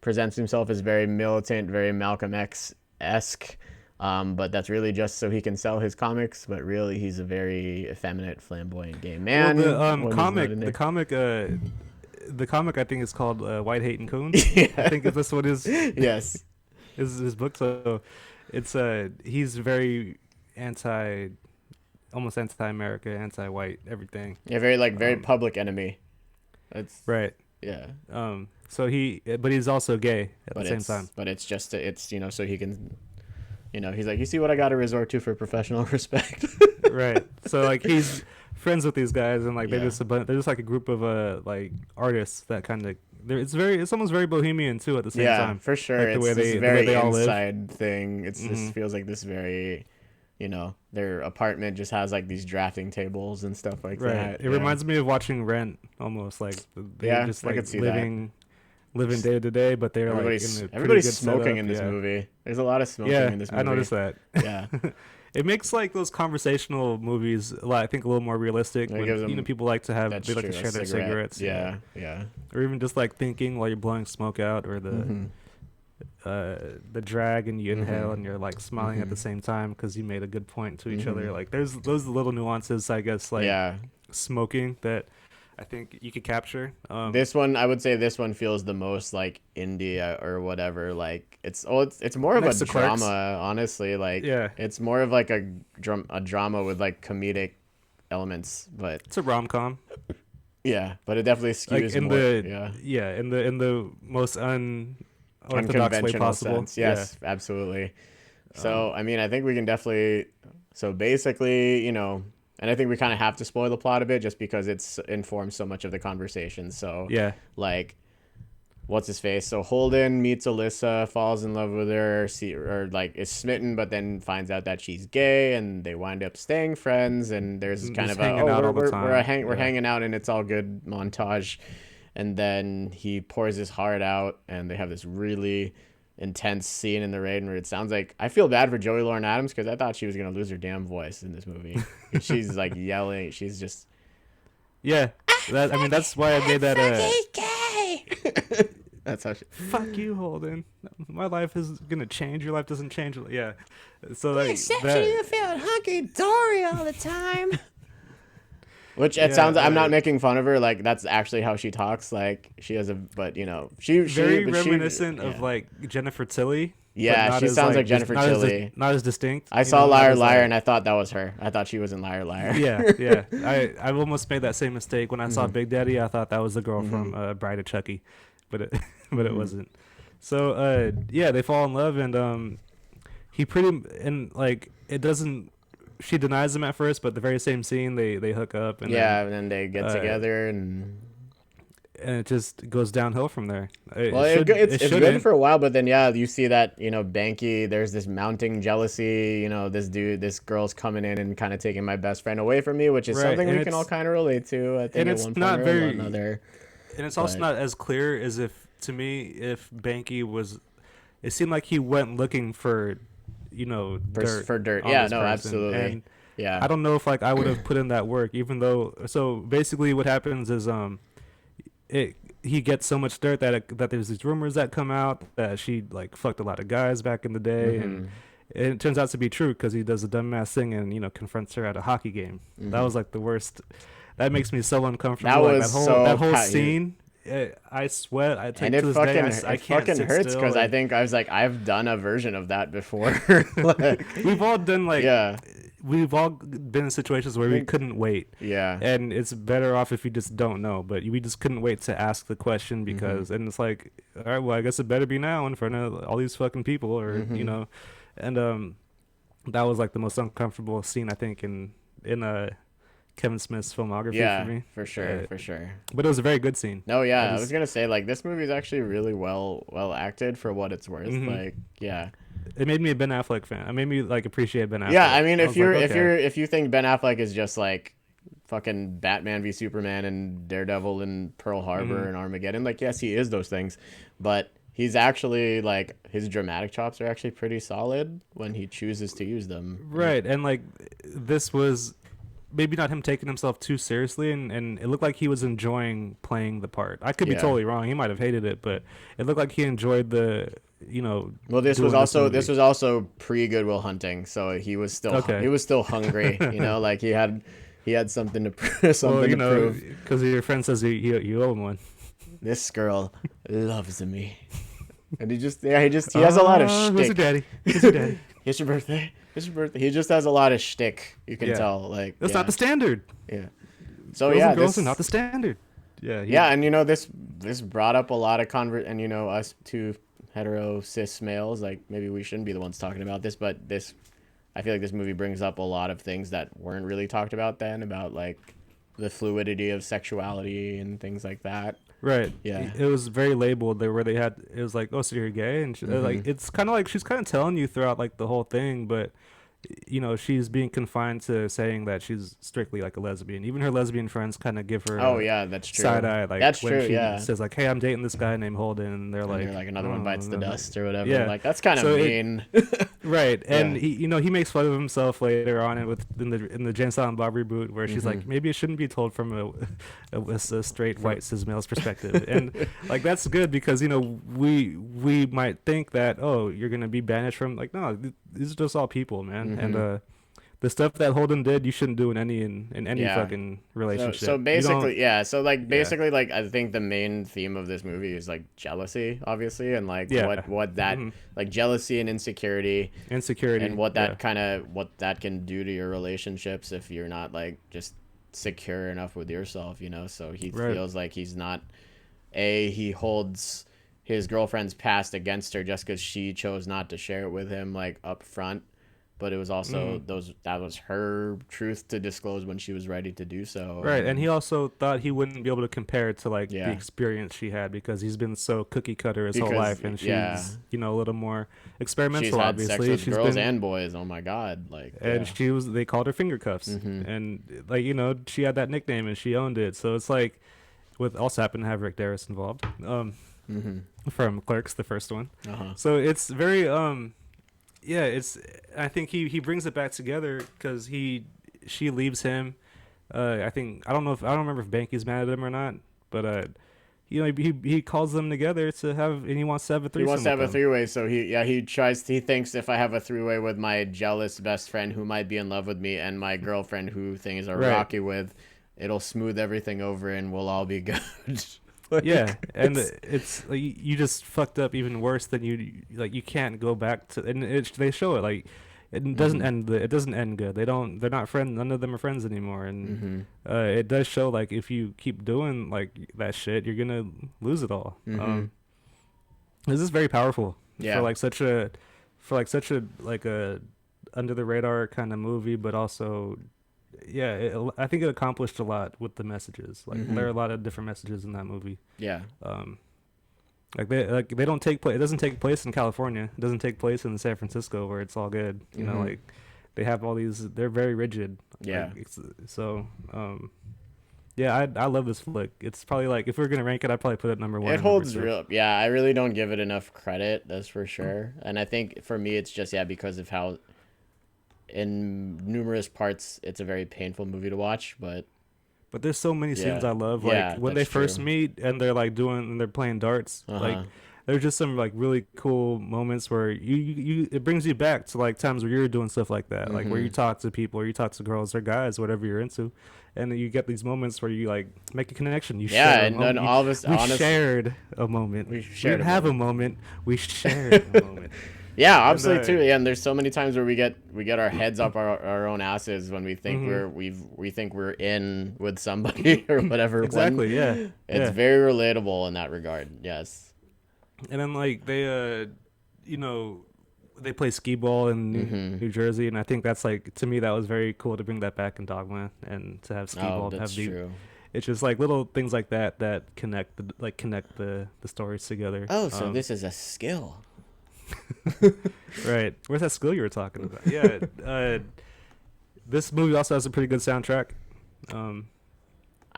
presents himself as very militant, very Malcolm X-esque. But that's really just so he can sell his comics. But really, he's a very effeminate, flamboyant gay man. Well, the comic I think is called White Hate and Coons. Yeah. I think this one is yes. is his book. So it's he's very almost anti-America, anti-white, everything. Yeah, very public enemy. That's right. Yeah. So but he's also gay at the same time. But it's just so he can, he's like, you see what I got to resort to for professional respect. Right. So like he's friends with these guys, and like they're just like a group of like artists that kind of. It's almost very bohemian too at the same time. Yeah, for sure. Like it's the way this they very all inside thing. It's just feels like this very, their apartment just has like these drafting tables and stuff like that. It reminds me of watching Rent, almost like they're just like living day to day, but they're everybody's smoking in this movie. There's a lot of smoking in this movie. I noticed that. Yeah. It makes like those conversational movies I think a little more realistic. When people like to have they like to share their cigarettes. Yeah. Or even just like thinking while you're blowing smoke out, or the drag, and you inhale and you're like smiling at the same time because you made a good point to each other. Like there's those little nuances, I guess, like smoking that I think you could capture. This one, I would say this one feels the most like India or whatever. Like it's more of a drama, Clerks. honestly. Like it's more of like a drama with like comedic elements, but it's a rom-com. Yeah, but it definitely skews in more. In the most unorthodox way possible. Sense. Yes, absolutely. So I mean, I think we can definitely. So basically, and I think we kind of have to spoil the plot a bit just because it's informs so much of the conversation. So like, what's his face? So Holden meets Alyssa, falls in love with her, is smitten, but then finds out that she's gay, and they wind up staying friends. And there's kind of we're hanging out, and it's all good montage. And then he pours his heart out, and they have this really intense scene in the rain where it sounds like I feel bad for Joey Lauren Adams because I thought she was gonna lose her damn voice in this movie. She's like yelling. She's just that's why I made that. Gay. That's how she. Fuck you, Holden. My life is gonna change. Your life doesn't change. Yeah. So like you feeling hunky dory all the time. Which it sounds like I'm not making fun of her. Like that's actually how she talks. Like she has she very reminiscent of like Jennifer Tilly. Yeah, she sounds like Jennifer Tilly. Not as distinct. I saw Liar Liar and I thought that was her. I thought she was in Liar Liar. Yeah. I almost made that same mistake when I saw Big Daddy. I thought that was the girl from Bride of Chucky, but it wasn't. So they fall in love, and it doesn't. She denies him at first, but the very same scene they hook up, and then they get together, and it just goes downhill from there. It's good for a while, but then you see that Banky, there's this mounting jealousy. This girl's coming in and kind of taking my best friend away from me, which is something we can all kind of relate to. I think at one point or another. And it's also not as clear as if Banky was. It seemed like he went looking for. Dirt for dirt. Absolutely. And I don't know if I would have put in that work, even though. So basically, what happens is he gets so much dirt that there's these rumors that come out that she fucked a lot of guys back in the day, and it turns out to be true because he does a dumbass thing and confronts her at a hockey game. That was the worst. That makes me so uncomfortable. That whole scene. I sweat. I take to this day. I can't fucking sit hurts still, because I think I was like, I've done a version of that before. We've all done we've all been in situations where we couldn't wait. Yeah. And it's better off if you just don't know, but we just couldn't wait to ask the question because, and it's like, all right, well, I guess it better be now in front of all these fucking people, or and that was the most uncomfortable scene I think in Kevin Smith's filmography Yeah, for me. for sure, for sure. But it was a very good scene. No, yeah, I was gonna say like this movie is actually really well acted for what it's worth. Mm-hmm. Like, yeah. It made me a Ben Affleck fan. It made me like appreciate Ben Affleck. Yeah, I mean, I was like, okay. if you think Ben Affleck is just like fucking Batman v Superman and Daredevil and Pearl Harbor and Armageddon, like yes, he is those things, but he's actually like his dramatic chops are actually pretty solid when he chooses to use them. Right, and like this was maybe not him taking himself too seriously, and it looked like he was enjoying playing the part. I could be totally wrong. He might have hated it, but it looked like he enjoyed the, you know. Well, this was also pre Goodwill Hunting, so he was still hungry. You know, like he had something to prove. Because your friend says you owe him one. This girl loves me, and he has a lot of shtick. Who's your daddy? Who's your daddy? It's your birthday. It's your birthday. He just has a lot of shtick. You can tell. Like that's not the standard. Yeah. So girls are not the standard. Yeah. Yeah, and this brought up a lot of and us two hetero cis males, like maybe we shouldn't be the ones talking about this, but I feel like this movie brings up a lot of things that weren't really talked about then, about like the fluidity of sexuality and things like that. Right. Yeah. It was very labeled there, where it was like, oh, so you're gay, and like it's kind of like she's kind of telling you throughout like the whole thing, but she's being confined to saying that she's strictly like a lesbian. Even her lesbian friends kind of give her that's true, side eye, like that's when true, she says like, hey, I'm dating this guy named Holden, and they're like another one bites the dust or whatever. Yeah, like that's kind of mean. Right. And he makes fun of himself later on in the Jane Silent Bob reboot, where she's like, maybe it shouldn't be told from a straight white cis male's perspective. And like that's good, because we might think that, oh, you're gonna be banished from, like, no, these are just all people, man. And the stuff that Holden did, you shouldn't do in any fucking relationship. So basically, basically, like I think the main theme of this movie is like jealousy, obviously, and like what that like jealousy and insecurity, and what that what that can do to your relationships if you're not like just secure enough with yourself, So he feels like he's not. He holds his girlfriend's past against her just because she chose not to share it with him, like up front. But it was also that was her truth to disclose when she was ready to do so. Right, and he also thought he wouldn't be able to compare it to like the experience she had, because he's been so cookie cutter his whole life, and she's a little more experimental. She's had obviously, sex with girls and boys. Oh my god! Like, and they called her finger cuffs, and like she had that nickname and she owned it. So it's like, also happened to have Rick Derris involved, from Clerks, the first one. So it's very I think he brings it back together, because she leaves him. I don't remember if Banky's mad at him or not, but he calls them together and he wants to have a threesome. He wants to have a three-way, so he thinks if I have a three-way with my jealous best friend who might be in love with me and my girlfriend who things are rocky with, it'll smooth everything over and we'll all be good. Like, yeah, and it's like, you just fucked up even worse than you can't go back to, and they show it like it doesn't end. It doesn't end good. They're not friends. None of them are friends anymore, and it does show like if you keep doing like that shit, you're gonna lose it all. This is very powerful for such a like a under the radar kind of movie, but also. Yeah, I think it accomplished a lot with the messages. Like there are a lot of different messages in that movie. Yeah. They don't take place. It doesn't take place in California. It doesn't take place in San Francisco where it's all good. You know, like they have all these. They're very rigid. Yeah. I love this flick. It's probably like, if we were gonna rank it, I'd probably put it number one. It holds real. Yeah, I really don't give it enough credit. That's for sure. And I think for me, it's just because of how. In numerous parts, it's a very painful movie to watch, but there's so many scenes I love. Like when they first meet and they're like they're playing darts. Like there's just some like really cool moments where you it brings you back to like times where you're doing stuff like that, like where you talk to people or you talk to girls or guys, whatever you're into, and then you get these moments where you like make a connection. You share and all of us shared a moment. We have a moment. We shared a moment. Yeah, absolutely too. Yeah, and there's so many times where we get our heads up our own asses when we think we think we're in with somebody or whatever. Exactly. It's very relatable in that regard. Yes. And then like they they play skee ball in Mm-hmm. New Jersey, and I think that's like, to me, that was very cool to bring that back in Dogma, and to have skee Oh, ball, to have that's the, true. it's just like little things like that that connect the stories together. Oh, so this is a skill. Right. Where's that skill you were talking about? Yeah. This movie also has a pretty good soundtrack.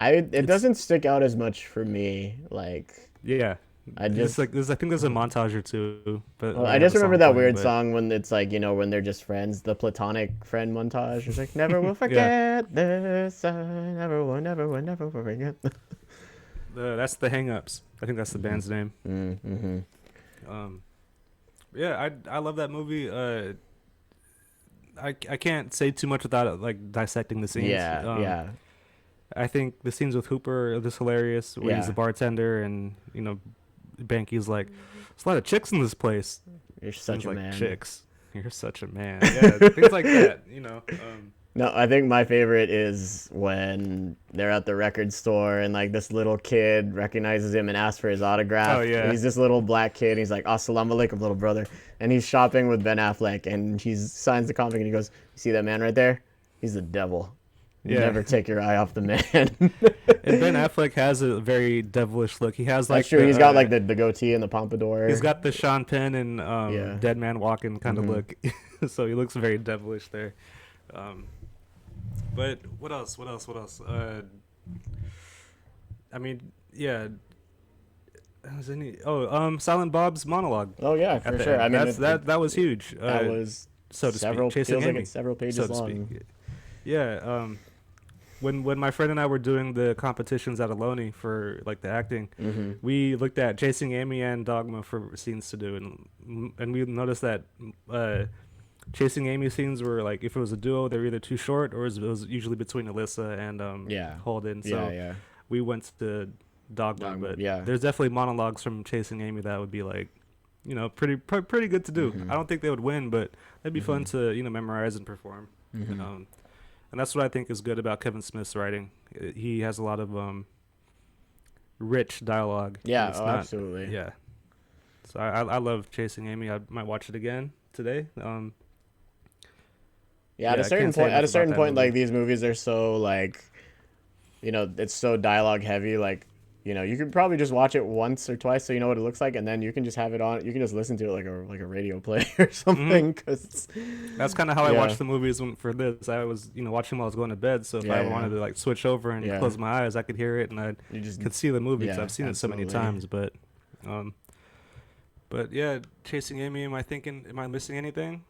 It It's doesn't stick out as much for me. Like yeah. I It's just like I think there's a montage or two, but well, where I they have just a remember song that playing. weird But song when it's like, when they're just friends, the platonic friend montage. It's like never will yeah, forget this. I never will forget. that's the Hang Ups. I think that's the band's name. Mm-hmm. Um, yeah, I love that movie. I can't say too much without like dissecting the scenes. Yeah, yeah, I think the scenes with Hooper are just hilarious, where he's the yeah. bartender, and Banky's like, "There's a lot of chicks in this place." You're And such he's a like, man. "Chicks, you're such a man." Yeah, things like that. No, I think my favorite is when they're at the record store and like this little kid recognizes him and asks for his Oh autograph. yeah, He's this little black kid. He's like, "Assalamu alaikum, little brother," and he's shopping with Ben Affleck, and he signs the comic and he goes, "You see that man right there? He's the devil. yeah. Never take your eye off the man." And Ben Affleck has a very devilish look. He has That's like true. He's got like the goatee and the pompadour. he's got the Sean Penn and Yeah. Dead Man Walking kind of Mm-hmm. look, so he looks very devilish there. Um, but what else? What else? What else? I mean, yeah. Was any? Oh, Silent Bob's monologue Oh yeah, at for the sure. end. I mean, That was huge. that was So to several speak, Chasing feels like Amy, it's several pages so to long. speak. Yeah. When my friend and I were doing the competitions at Aloni for like the acting, Mm-hmm. we looked at Chasing Amy and Dogma for scenes to do, and we noticed that Chasing Amy scenes were like, if it was a duo, they were either too short, or it was usually between Alyssa and Yeah. Holden. So Yeah. we went to Dogma, Dogma, but yeah. there's definitely monologues from Chasing Amy that would be like, pretty good to do. Mhm. I don't think they would win, but it'd be fun Mhm. to memorize and perform. Mhm. And that's what I think is good about Kevin Smith's writing. He has a lot of rich dialogue. and Yeah. it's Oh, not, absolutely. yeah. So I love Chasing Amy. I might watch it again today. Yeah. At Yeah, a I certain can't say point, enough about that like movie. these movies are so like, it's so dialogue heavy. Like, you could probably just watch it once or twice so you know what it looks like, and then you can just have it on. You can just listen to it like a radio play or something. Cause That's kind of how I yeah, watched the movies for this. I was watching while I was going to bed. So if I yeah, wanted to like switch over and yeah. close my eyes, I could hear it and I You just could see the movie because yeah, I've seen it so many absolutely. times. But yeah, Chasing Amy. Am I missing anything?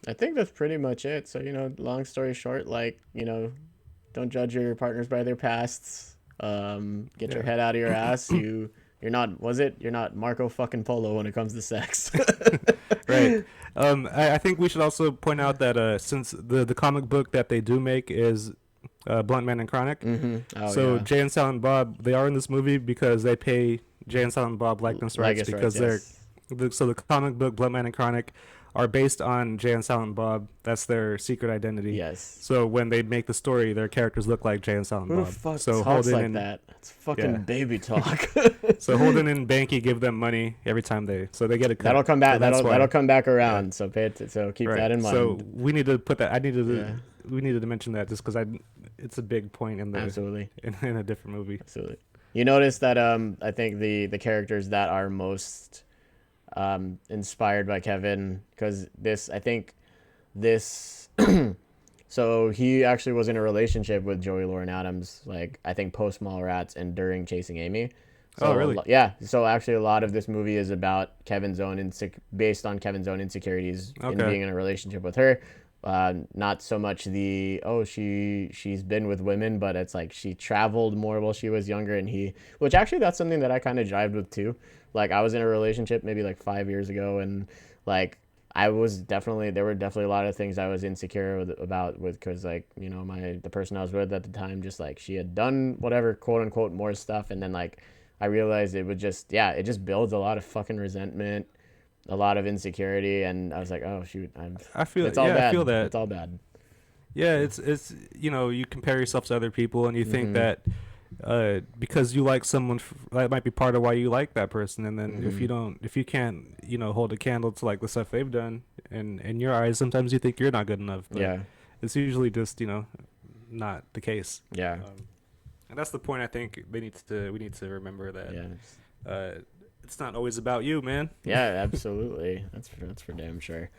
I think that's pretty much it. So long story short, like don't judge your partners by their pasts. Get your Yeah. head out of your ass. You're not Marco fucking Polo when it comes to sex. Right. I think we should also point out that since the comic book that they do make is Blunt Man and Chronic, Mm-hmm. Oh so yeah. Jay and Silent Bob, they are in this movie because they pay Jay and Silent Bob likeness rights Likeness because rights, yes. so the comic book Blunt Man and Chronic are based on Jay and Silent Bob. That's their secret identity. Yes. So when they make the story, their characters look like Jay and Silent Who the Bob. fuck So talks Holden like and that? It's fucking yeah. baby talk. so Holden and Banky give them money every time so they get a cut. That'll come back. So that's That'll why. come back Yeah. around. So so keep that in mind. So we need to put that. Yeah. We needed to mention that just because it's a big point in Absolutely. in a different movie. Absolutely. You notice that I think the characters that are most inspired by Kevin, because so he actually was in a relationship with Joey Lauren Adams, like I think post Mallrats and during Chasing Amy. So Oh, really? Yeah. So actually, a lot of this movie is about based on Kevin's own insecurities in Okay. being in a relationship with her. Not so much she's been with women, but it's like she traveled more while she was younger, which actually that's something that I kind of jived with too. Like I was in a relationship maybe like 5 years ago, and like there were definitely a lot of things I was insecure about because like the person I was with at the time, just like she had done whatever quote unquote more stuff, and then like I realized it just builds a lot of fucking resentment, a lot of insecurity, and I was like, oh shoot, I feel it's all bad. I feel that. It's all bad. Yeah, it's you compare yourself to other people and you think that because you like someone that might be part of why you like that person, and then if you can't hold a candle to like the stuff they've done, and in your eyes sometimes you think you're not good enough, but it's usually just not the case. And that's the point. I think we need to remember that it's not always about you, man. Absolutely. That's for damn sure.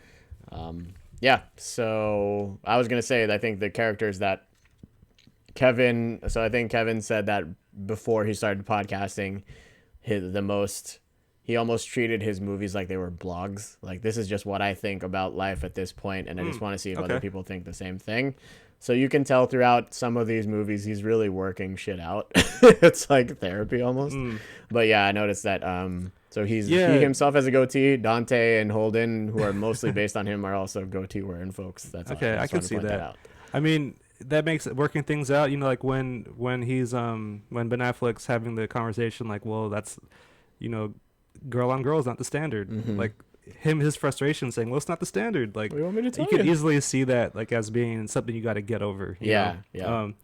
So I was gonna say, I think the characters that I think Kevin said that before he started podcasting, he almost treated his movies like they were blogs. Like, this is just what I think about life at this point, and I just want to see if other people think the same thing. So you can tell throughout some of these movies, he's really working shit out. It's like therapy almost. But yeah, I noticed that. So he himself has a goatee. Dante and Holden, who are mostly based on him, are also goatee wearing folks. That's okay. I can see that. I mean, that makes working things out. Like when he's when Ben Affleck's having the conversation, like, well, that's girl on girl is not the standard. Like his frustration saying, well, it's not the standard. Like, you want me to tell you could easily see that like as being something you got to get over. You know?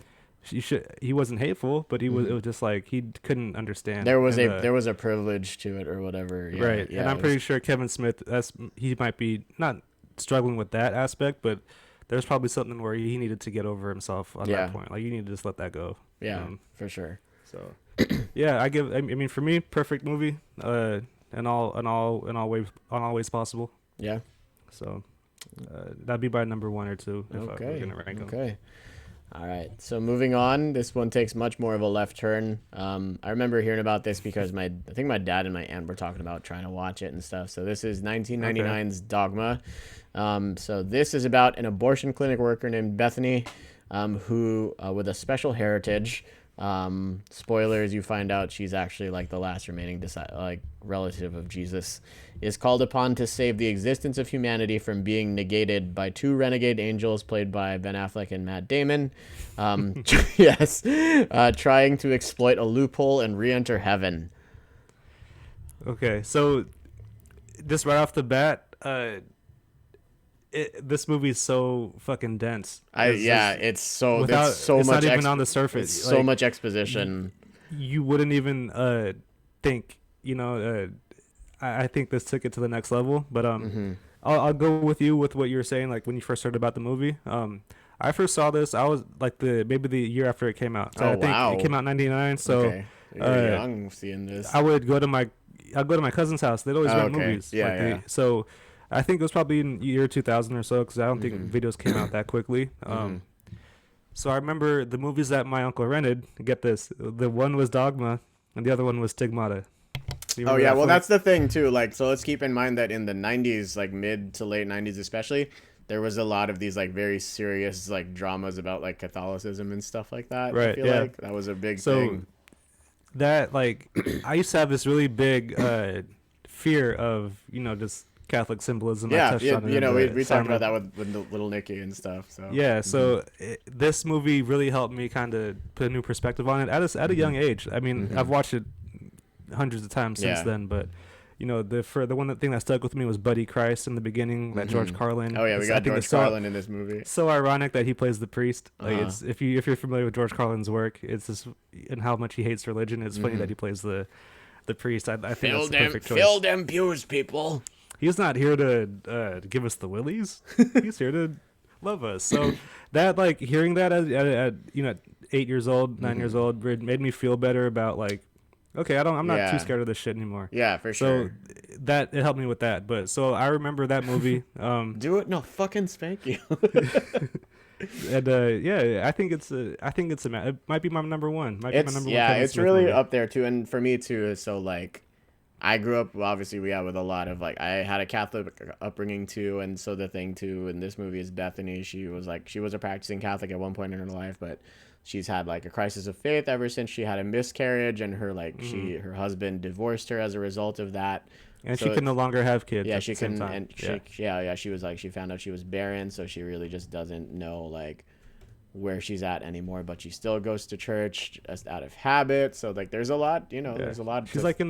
He wasn't hateful, but it was just like he couldn't understand. There was a privilege to it or whatever. Right. And I'm pretty sure Kevin Smith, he might be not struggling with that aspect, but there's probably something where he needed to get over himself on that point. Like, you need to just let that go. For sure. So I mean, for me, perfect movie, in all ways possible. Yeah. So that'd be by number 1 or 2 if I were gonna rank them. Okay. All right. So moving on, this one takes much more of a left turn. I remember hearing about this because I think my dad and my aunt were talking about trying to watch it and stuff. So this is 1999's Dogma. So this is about an abortion clinic worker named Bethany, who with a special heritage. Spoilers, you find out she's actually like the last remaining relative of Jesus, is called upon to save the existence of humanity from being negated by 2 renegade angels played by Ben Affleck and Matt Damon. Trying to exploit a loophole and re-enter heaven. Okay, so just right off the bat, this movie is so fucking dense. It's so much. Not even on the surface. It's so much exposition. You wouldn't even think. I think this took it to the next level. But I'll go with you with what you were saying. Like when you first heard about the movie. I first saw this. I was like maybe the year after it came out. So I think it came out in '99. So you're young seeing this. I would go to my cousin's house. They'd always rent movies. So I think it was probably in year 2000 or so, because I don't think videos came out that quickly. So I remember the movies that my uncle rented. Get this, the one was Dogma, and the other one was Stigmata. Well, that's the thing too. Like, so let's keep in mind that in the 90s, like mid to late 90s especially, there was a lot of these like very serious like dramas about like Catholicism and stuff like that. Right. I feel like that was a big thing. That like I used to have this really big fear of just Catholic symbolism. We talked about that with Little Nicky and stuff. So so this movie really helped me kind of put a new perspective on it at a young age. I mean, I've watched it hundreds of times since then, but the one thing that stuck with me was Buddy Christ in the beginning, that George Carlin. We got George Carlin in this movie. So ironic that he plays the priest. Like it's if you're familiar with George Carlin's work, it's just and how much he hates religion. It's funny that he plays the priest. I think that's the perfect choice. Fill them pews, people. He's not here to give us the willies. He's here to love us. So that like hearing that at 8 years old, 9 years old, made me feel better about like, okay, I'm not too scared of this shit anymore. Yeah, for sure. So that it helped me with that. But so I remember that movie. Do it? No, fucking spank you. And I think it might be my number one. It's really movie. Up there too, and for me too. So like, I grew up obviously with a lot of like I had a Catholic upbringing too, and so the thing too in this movie is Bethany. She was a practicing Catholic at one point in her life, but she's had like a crisis of faith ever since she had a miscarriage, and her her husband divorced her as a result of that. And so she can no longer have kids. Yeah, she can. And she was like, she found out she was barren, so she really just doesn't know like where she's at anymore. But she still goes to church just out of habit. So like, there's a lot, there's a lot. She's like in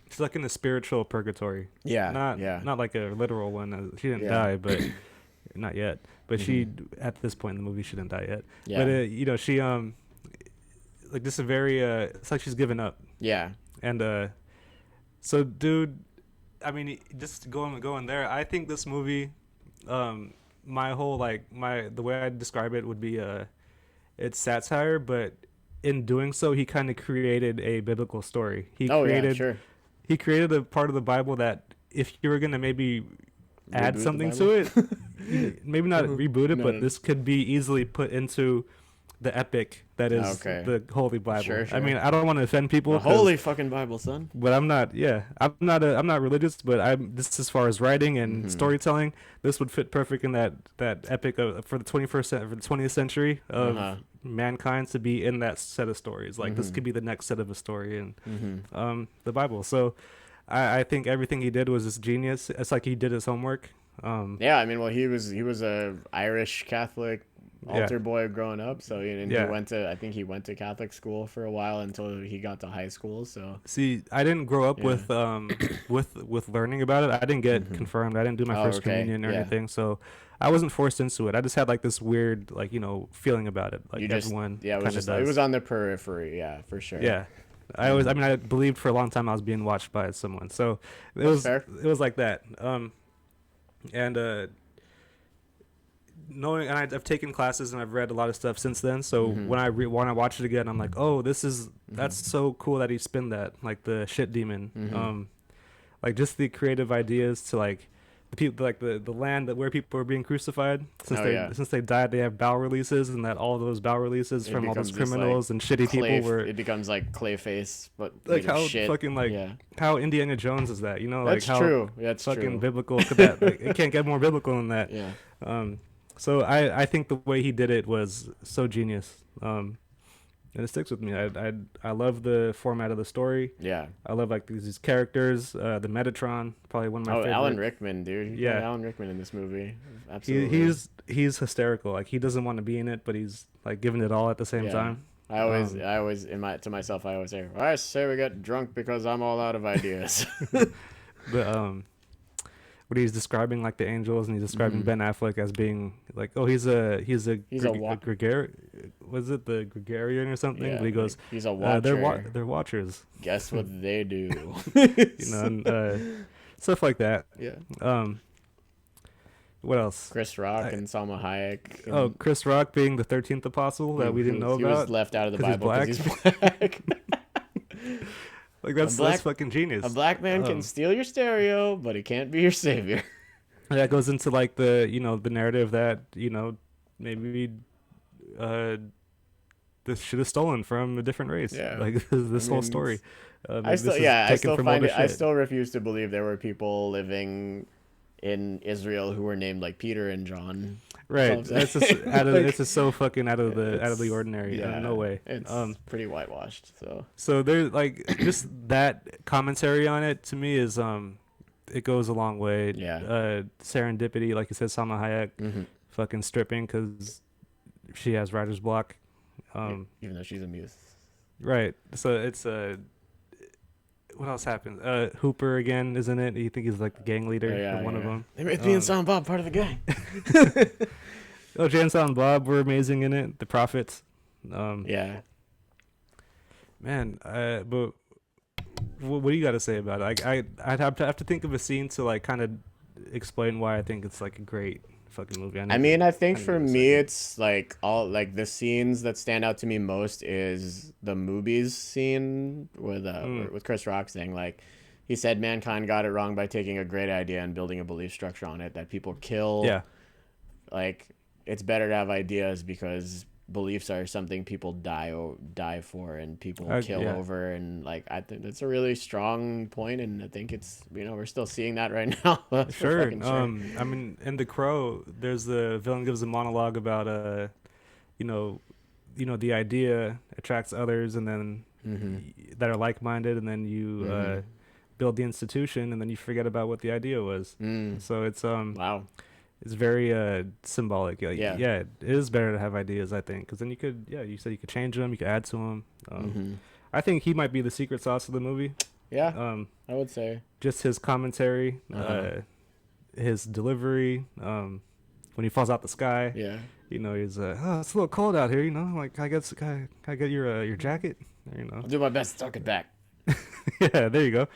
she's like in a spiritual purgatory. Yeah, not like a literal one. She didn't die, but not yet. But she at this point in the movie she didn't die yet. Yeah. But she like this is very it's like she's given up. Yeah. And so dude, I mean, just going there, I think this movie, my whole the way I describe it would be it's satire, but in doing so, he kind of created a biblical story. Yeah, sure. He created a part of the Bible that if you were gonna maybe add Reboot something the to it, maybe not reboot it, No, but no. this could be easily put into the epic that is the Holy Bible. Sure. I mean, I don't want to offend people. The holy fucking Bible, son. But I'm not. Yeah, I'm not religious, but this as far as writing and storytelling, this would fit perfect in that epic for the 20th century of mankind to be in that set of stories. Like this could be the next set of a story in the Bible. So I think everything he did was just genius. It's like he did his homework. Yeah, I mean, well, he was a Irish Catholic altar boy growing up, so he went to Catholic school for a while until he got to high school. So see, I didn't grow up with learning about it. I didn't get confirmed. I didn't do my first communion or anything, so I wasn't forced into it. I just had like this weird feeling about it. Like everyone kind of does. It was on the periphery, for sure. Yeah. I believed for a long time I was being watched by someone. So it was like that. Knowing, and I've taken classes and I've read a lot of stuff since then. So when I watch it again, I'm like, oh, that's so cool that he spun that, like the shit demon. Like just the creative ideas to like the people, like the land where people are being crucified since they died, they have bow releases, and that all those bow releases from all those criminals and shitty people were. It becomes like Clayface, but like how shit. fucking how Indiana Jones is that? That's like how true. That's fucking true. biblical could that? Like, it can't get more biblical than that. Yeah. So I think the way he did it was so genius. And it sticks with me. I love the format of the story. Yeah. I love like these characters. The Metatron, probably one of my favorite. Alan Rickman, dude. Alan Rickman in this movie. Absolutely. He's hysterical. Like he doesn't want to be in it, but he's like giving it all at the same time. I always to myself I always say, I say we get drunk because I'm all out of ideas. But when he's describing like the angels, and he's describing Ben Affleck as being like, oh, he's a gregarian, was it the gregarian or something? Yeah, but he goes, he's a watcher. They're watchers. Guess what they do? And, stuff like that. Yeah. What else? Chris Rock and Salma Hayek. Chris Rock being the 13th apostle that we didn't know about. He was left out of the Bible because he's black. Like that's fucking genius. A black man can steal your stereo, but he can't be your savior. That goes into like the the narrative that maybe this should have stolen from a different race. Yeah, like this whole story. I still refuse to believe there were people living in Israel who were named like Peter and John. Right. It's just so fucking out of the ordinary. Yeah, no way. It's pretty whitewashed. So there's like just that commentary on it to me is it goes a long way. Yeah. Serendipity, like you said, Salma Hayek, fucking stripping because she has writer's block. Even though she's a muse. Right. So it's what else happens? Hooper again, isn't it? You think he's like the gang leader or one of them? They made me and Silent Bob part of the gang. Jay and Silent Bob were amazing in it. The Prophets. Yeah. Man, but what do you got to say about it? I'd have to think of a scene to like kind of explain why I think it's like a great fucking movie. I think for me it's like all like the scenes that stand out to me most is the movies scene with Chris Rock saying like he said mankind got it wrong by taking a great idea and building a belief structure on it that people kill. Yeah. Like it's better to have ideas because beliefs are something people die for and people kill over, and like I think that's a really strong point, and I think it's we're still seeing that right now. Sure. I mean, in The Crow, there's the villain gives a monologue about the idea attracts others, and then that are like-minded, and then you build the institution, and then you forget about what the idea was. So it's wow. It's very symbolic. It is better to have ideas, I think, because then you could, you said you could change them, you could add to them. I think he might be the secret sauce of the movie. Yeah, I would say. Just his commentary, his delivery, when he falls out the sky. Yeah. You know, he's oh, it's a little cold out here. You know, like can I get your jacket? You know, I'll do my best to tuck it back. yeah, there you go.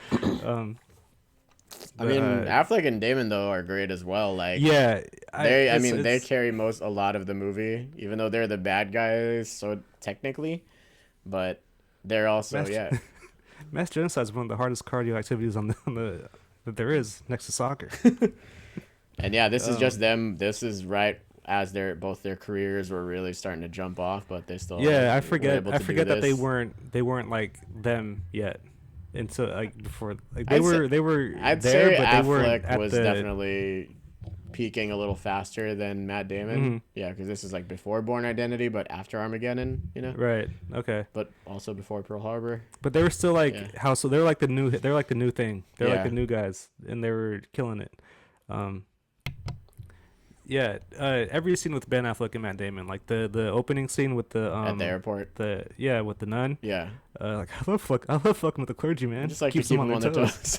I mean, Affleck and Damon though are great as well. Like, yeah, they carry a lot of the movie, even though they're the bad guys. So technically, but they're also mass genocide is one of the hardest cardio activities on the that there is next to soccer. And yeah, this is just them. This is right as both their careers were really starting to jump off, but they still I forget that they weren't like them yet. And so like before, like they were I'd there, say but Affleck was definitely peaking a little faster than Matt Damon. Mm-hmm. Yeah, because this is like before Born Identity, but after Armageddon, you know. Right. Okay. But also before Pearl Harbor. But they were still like so they're like the new thing. They're like the new guys, and they were killing it. Every scene with Ben Affleck and Matt Damon, like the opening scene with the at the airport, with the nun, like I love fucking with the clergy, man. Just like keeps to keep them on their toes.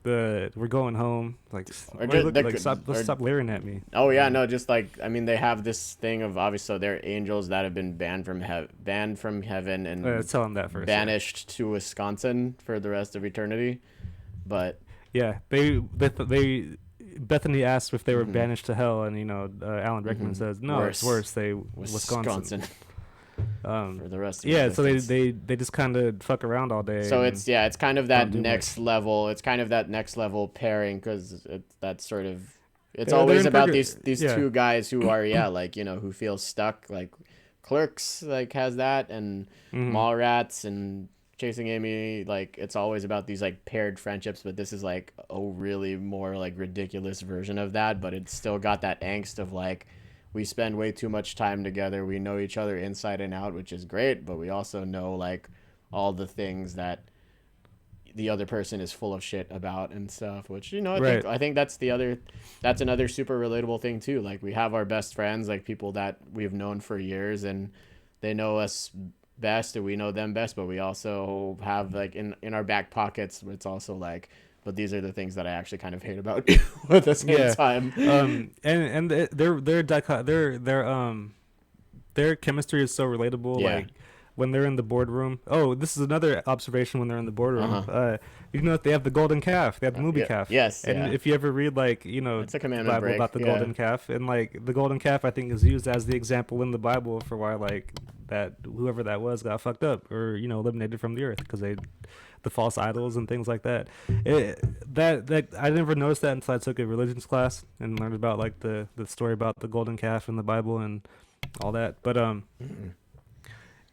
We're going home, like stop leering at me. Oh yeah, no, just like I mean, they have this thing of obviously they're angels that have been banned from heaven and tell them that first. Banished to Wisconsin for the rest of eternity, but yeah, they Bethany asked if they were banished to hell, and Alan Rickman says no, it's worse. They Wisconsin. For the rest of so they just kind of fuck around all day. So it's kind of that next level. It's kind of that next level pairing because that's sort of always about these two guys who are who feel stuck. Like Clerks has that, and Mallrats and Chasing Amy, like it's always about these like paired friendships, but this is like a really more like ridiculous version of that, but it's still got that angst of like we spend way too much time together, we know each other inside and out, which is great, but we also know like all the things that the other person is full of shit about and stuff, which I think that's another super relatable thing too. Like we have our best friends, like people that we've known for years and they know us best and we know them best, but we also have like in our back pockets, it's also like, but these are the things that I actually kind of hate about you at the same time. And their chemistry is so relatable. Like when they're in the boardroom. Oh, this is another observation when they're in the boardroom. You know that they have the golden calf. They have the movie calf. Yes. And if you ever read it's a commandment Bible break. about the golden calf, and like the golden calf, I think is used as the example in the Bible for why like that whoever that was got fucked up or eliminated from the earth because the false idols and things like that. That I never noticed that until I took a religions class and learned about like the story about the golden calf in the Bible and all that. But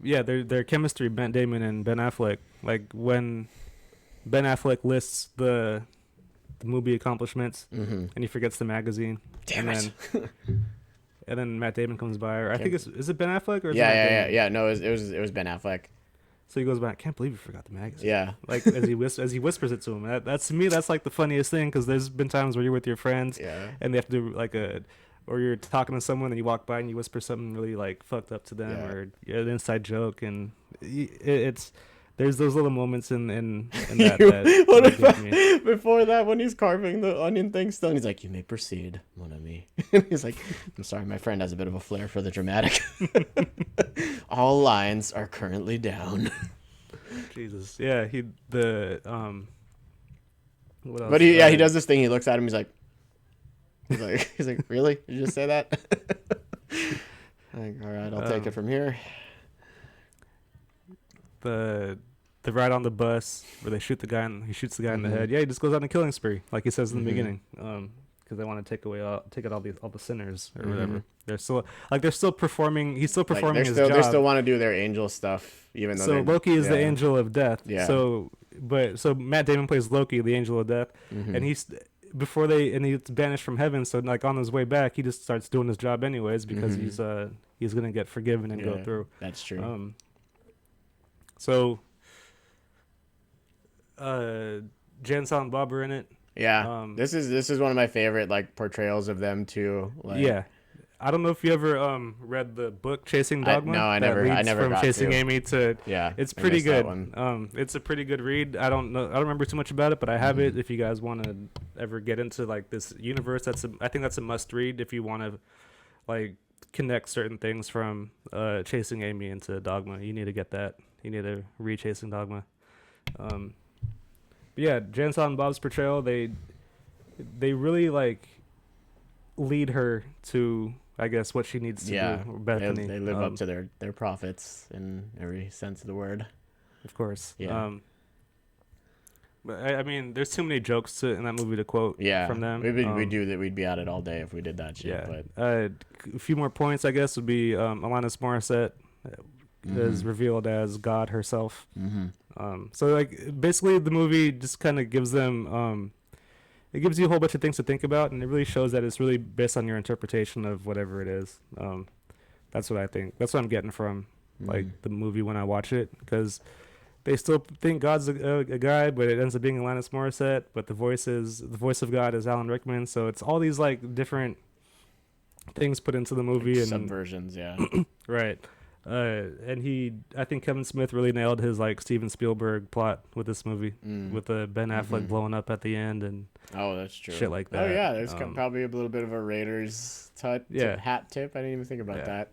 their chemistry, Ben Damon and Ben Affleck, like when Ben Affleck lists the movie accomplishments and he forgets the magazine. Damn it. And then Matt Damon comes by, or I think is it Ben Affleck or no, it was Ben Affleck. So he goes back, I can't believe you forgot the magazine. Yeah. Like as he whispers it to him. That's to me, that's like the funniest thing because there's been times where you're with your friends and they have to do like or you're talking to someone and you walk by and you whisper something really like fucked up to them or an inside joke, and there's those little moments in that what about before that when he's carving the onion thing still, and he's like, "You may proceed, mon ami." He's like, "I'm sorry, my friend has a bit of a flair for the dramatic." All lines are currently down. Jesus, yeah, what else? But he does this thing. He looks at him. He's like, really? Did you just say that? Like, all right, I'll take it from here. The ride on the bus where they shoot the guy and he shoots the guy in the head. Yeah, he just goes on a killing spree, like he says in the beginning, because they want to take out all the sinners or whatever. They're still performing. He's still performing his job. They still want to do their angel stuff, even though. So Loki is the angel of death. Yeah. So Matt Damon plays Loki, the angel of death, and he's banished from heaven. So like on his way back, he just starts doing his job anyways because he's gonna get forgiven and go through. That's true. So, Jan, Silent Bob are in it. Yeah. This is one of my favorite like portrayals of them too. Like, yeah. I don't know if you ever read the book Chasing Dogma I that never, I leads never from got Chasing to. Amy to. Yeah, It's I pretty missed that good. one. It's a pretty good read. I don't know. I don't remember too much about it, but I have it. If you guys want to ever get into like this universe, I think that's a must read if you want to like connect certain things from Chasing Amy into Dogma. You need to get that. You need to read Chasing Dogma. Um, but yeah, Jay and Silent Bob's portrayal, they really like lead her to, I guess, what she needs to Yeah, do. Bethany, they live up to their prophets in every sense of the word. of course. Yeah. But I mean, there's too many jokes in that movie to quote Yeah, from them. we do that. We'd be at it all day if we did that shit. Yeah. But A few more points, I guess, would be Alanis Morissette is revealed as God herself. So like basically the movie just kind of gives them it gives you a whole bunch of things to think about, and it really shows that it's really based on your interpretation of whatever it is. That's what I think. That's what I'm getting from like the movie when I watch it, because they still think God's a guy, but it ends up being Alanis Morissette. But the voice of God is Alan Rickman. So it's all these like different things put into the movie, like and subversions. Yeah. right. And I think Kevin Smith really nailed his like Steven Spielberg plot with this movie, with the Ben Affleck blowing up at the end and that's true. shit like that. Oh yeah, there's probably a little bit of a Raiders hat tip. I didn't even think about that.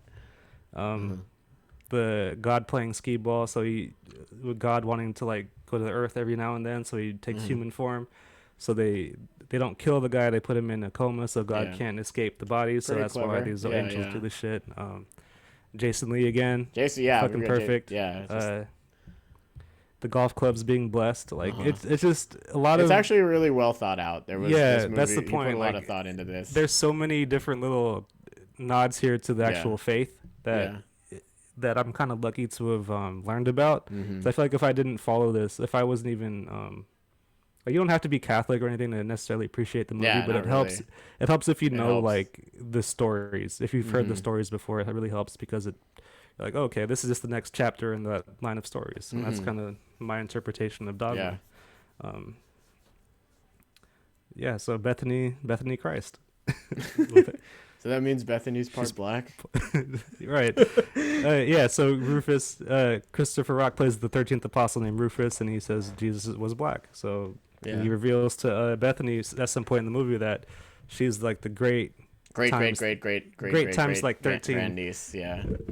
The God playing skee ball, so with God wanting to like go to the earth every now and then, so he takes human form. So they don't kill the guy, they put him in a coma, so God can't escape the body. So that's clever. Why these angels do this shit. Jason Lee again. Fucking perfect. The golf clubs being blessed. Like it's just a lot of. It's actually really well thought out. There was this movie, that's the point. He put a lot of thought into this. There's so many different little nods here to the actual faith that I'm kind of lucky to have learned about. So I feel like if I didn't follow this, if I wasn't even like, you don't have to be Catholic or anything to necessarily appreciate the movie, but it helps. It helps if you know like the stories. If you've heard the stories before, it really helps, because it like, okay, this is just the next chapter in that line of stories, and that's kind of my interpretation of Dogma. So Bethany Christ. So that means Bethany's part black? Right. So Rufus, Christopher Rock plays the 13th apostle named Rufus, and he says Jesus was black. So he reveals to Bethany at some point in the movie that she's like the great times like 13 grandniece,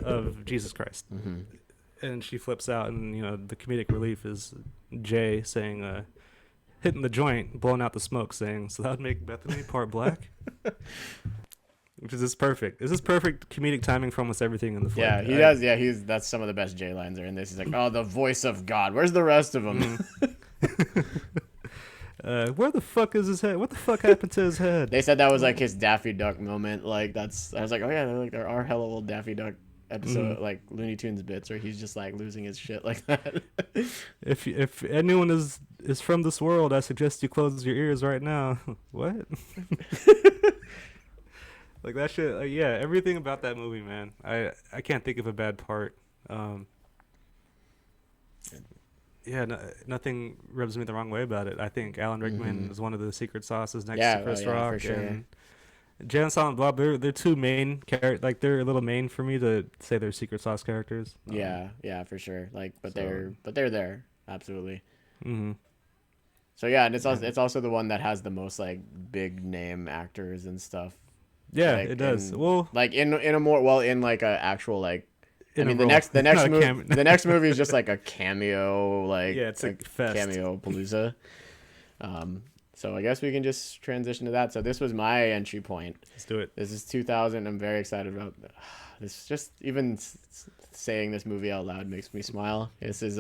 of Jesus Christ. And she flips out, and the comedic relief is Jay saying, hitting the joint, blowing out the smoke, saying, so that would make Bethany part black. Which is just perfect. This is perfect comedic timing for almost everything in the film. Yeah, he does. Yeah, that's some of the best Jay lines are in this. He's like, oh, the voice of God. Where's the rest of them? Where the fuck is his head? What the fuck happened to his head? They said that was like his Daffy Duck moment. Like I was like, oh yeah, there are hella old Daffy Duck episode like Looney Tunes bits where he's just like losing his shit like that. If anyone is from this world, I suggest you close your ears right now. What? Like that shit. Everything about that movie, man. I can't think of a bad part. Nothing rubs me the wrong way about it. I think Alan Rickman is one of the secret sauces next to Chris Rock, for sure. And Jay and Silent Bob. They're two main characters. Like, they're a little main for me to say they're secret sauce characters. For sure. Like, they're there, absolutely. So yeah, and it's also the one that has the most like big name actors and stuff. Yeah, like, it does. Well, like in a more in like a actual like. I mean, the next movie is just like a cameo, like it's a fest. Cameo palooza. So I guess we can just transition to that. So this was my entry point. Let's do it. This is 2000. I'm very excited about this. Just even saying this movie out loud makes me smile. This is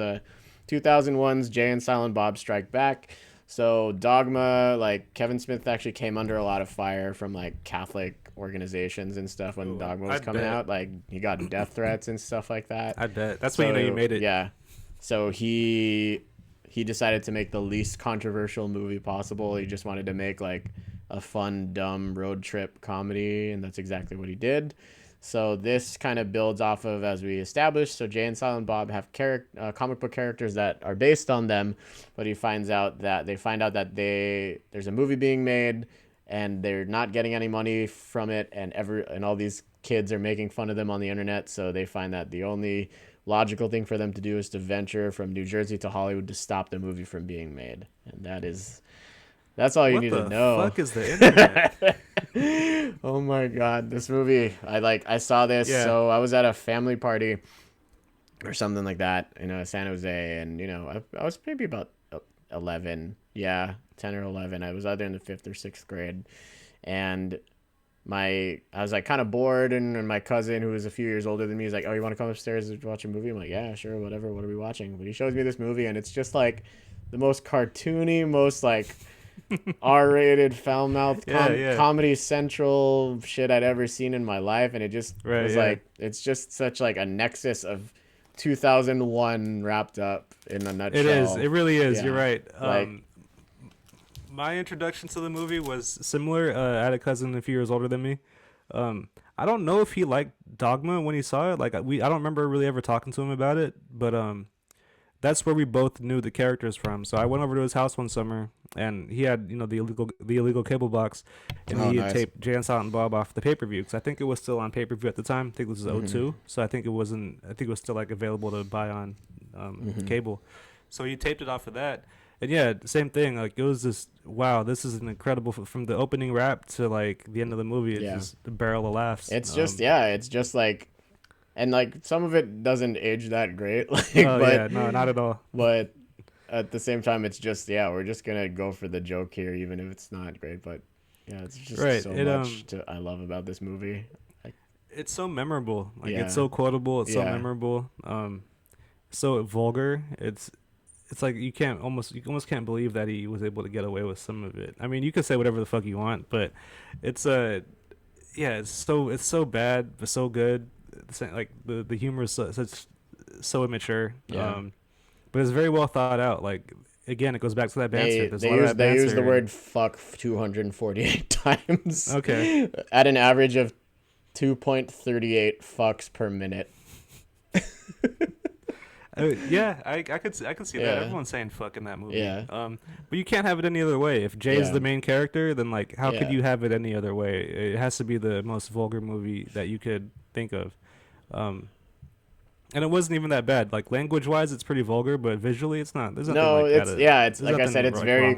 2001's Jay and Silent Bob Strike Back. So Dogma, like Kevin Smith actually came under a lot of fire from like Catholic organizations and stuff when Dogma was coming out. Like, he got death threats and stuff like that. I bet. That's when you made it. Yeah. So he decided to make the least controversial movie possible. He just wanted to make like a fun, dumb road trip comedy, and that's exactly what he did. So this kind of builds off of, as we established, so Jay and Silent Bob have comic book characters that are based on them, but they find out that there's a movie being made, and they're not getting any money from it, and all these kids are making fun of them on the internet. So they find that the only logical thing for them to do is to venture from New Jersey to Hollywood to stop the movie from being made, and that's all you What need to the know. fuck is the internet? Oh my god, this movie! I saw this. Yeah. So I was at a family party or something like that in San Jose, and I was maybe about 11, 10 or 11. I was either in the 5th or 6th grade, and I was like kind of bored, and my cousin, who was a few years older than me, is like, "Oh, you want to come upstairs and watch a movie?" I'm like, "Yeah, sure, whatever. What are we watching?" But he shows me this movie, and it's just like the most cartoony, most like R-rated, foul-mouthed Comedy Central shit I'd ever seen in my life, and it just was like, it's just such like a nexus of 2001 wrapped up in a nutshell. It is. It really is. Yeah. You're right. My introduction to the movie was similar. I had a cousin a few years older than me. I don't know if he liked Dogma when he saw it. I don't remember really ever talking to him about it, but that's where we both knew the characters from. So I went over to his house one summer, and he had the illegal cable box, and he had taped Jay and Silent Bob off the pay-per-view, because I think it was still on pay-per-view at the time. I think this was 02, so I think it was still like available to buy on cable. So he taped it off of that. And yeah, same thing. Like, it was just, wow, this is an incredible, from the opening rap to like the end of the movie. It's just a barrel of laughs. It's just like, and like some of it doesn't age that great. No, not at all. But at the same time, it's just, we're just gonna go for the joke here, even if it's not great. But yeah, it's just so much I love about this movie. It's so memorable. It's so quotable. It's so memorable. So vulgar. It's like you almost can't believe that he was able to get away with some of it. I mean, you can say whatever the fuck you want, but it's so bad but so good. Like the humor is so immature. Yeah. But it's very well thought out. Like, again, it goes back to that banter. They use the word fuck 248 times. Okay. At an average of 2.38 fucks per minute. I could see that. Everyone's saying fuck in that movie. Yeah. But you can't have it any other way. If Jay is the main character, then like, how could you have it any other way? It has to be the most vulgar movie that you could think of. And it wasn't even that bad. Like, language-wise, it's pretty vulgar, but visually, it's not. There's nothing it's like I said, it's very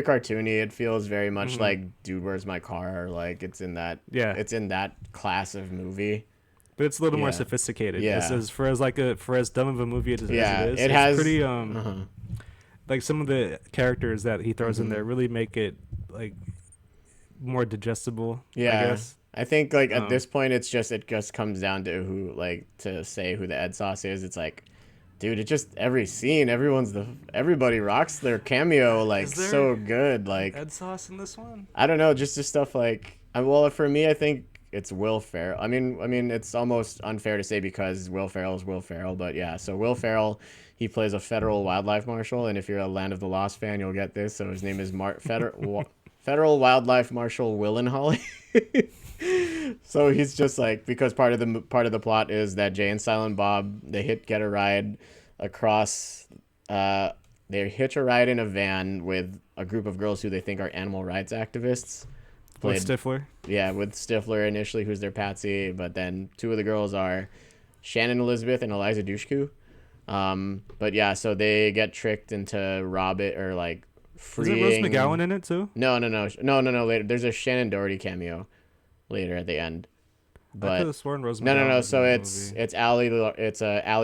cartoony. It feels very much like Dude, Where's My Car? Like, it's in that class of movie. But it's a little more sophisticated. Yeah. For as dumb of a movie as it is. It has pretty like, some of the characters that he throws in there really make it like more digestible. Yeah. I guess. I think like at this point it just comes down to to say who the Ed Sauce is. It's like, dude, it just every scene, everybody rocks their cameo like so good. Like, Ed Sauce in this one? I don't know, just stuff like, well, for me, I think it's Will Ferrell. I mean, it's almost unfair to say because Will Ferrell is Will Ferrell, but yeah. So Will Ferrell, he plays a federal wildlife marshal, and if you're a Land of the Lost fan, you'll get this. So his name is Federal Wildlife Marshal Willenholly. So he's just like, because part of the plot is that Jay and Silent Bob, they get a ride across. They hitch a ride in a van with a group of girls who they think are animal rights activists. With Stifler? Yeah, with Stifler initially, who's their patsy, but then two of the girls are Shannon Elizabeth and Eliza Dushku. But yeah, so they get tricked into rob it or like freeing. Is it Rose McGowan in it too? No. Later, there's a Shannon Doherty cameo later at the end. But I could have sworn Rose McGowan. No. So it's Allie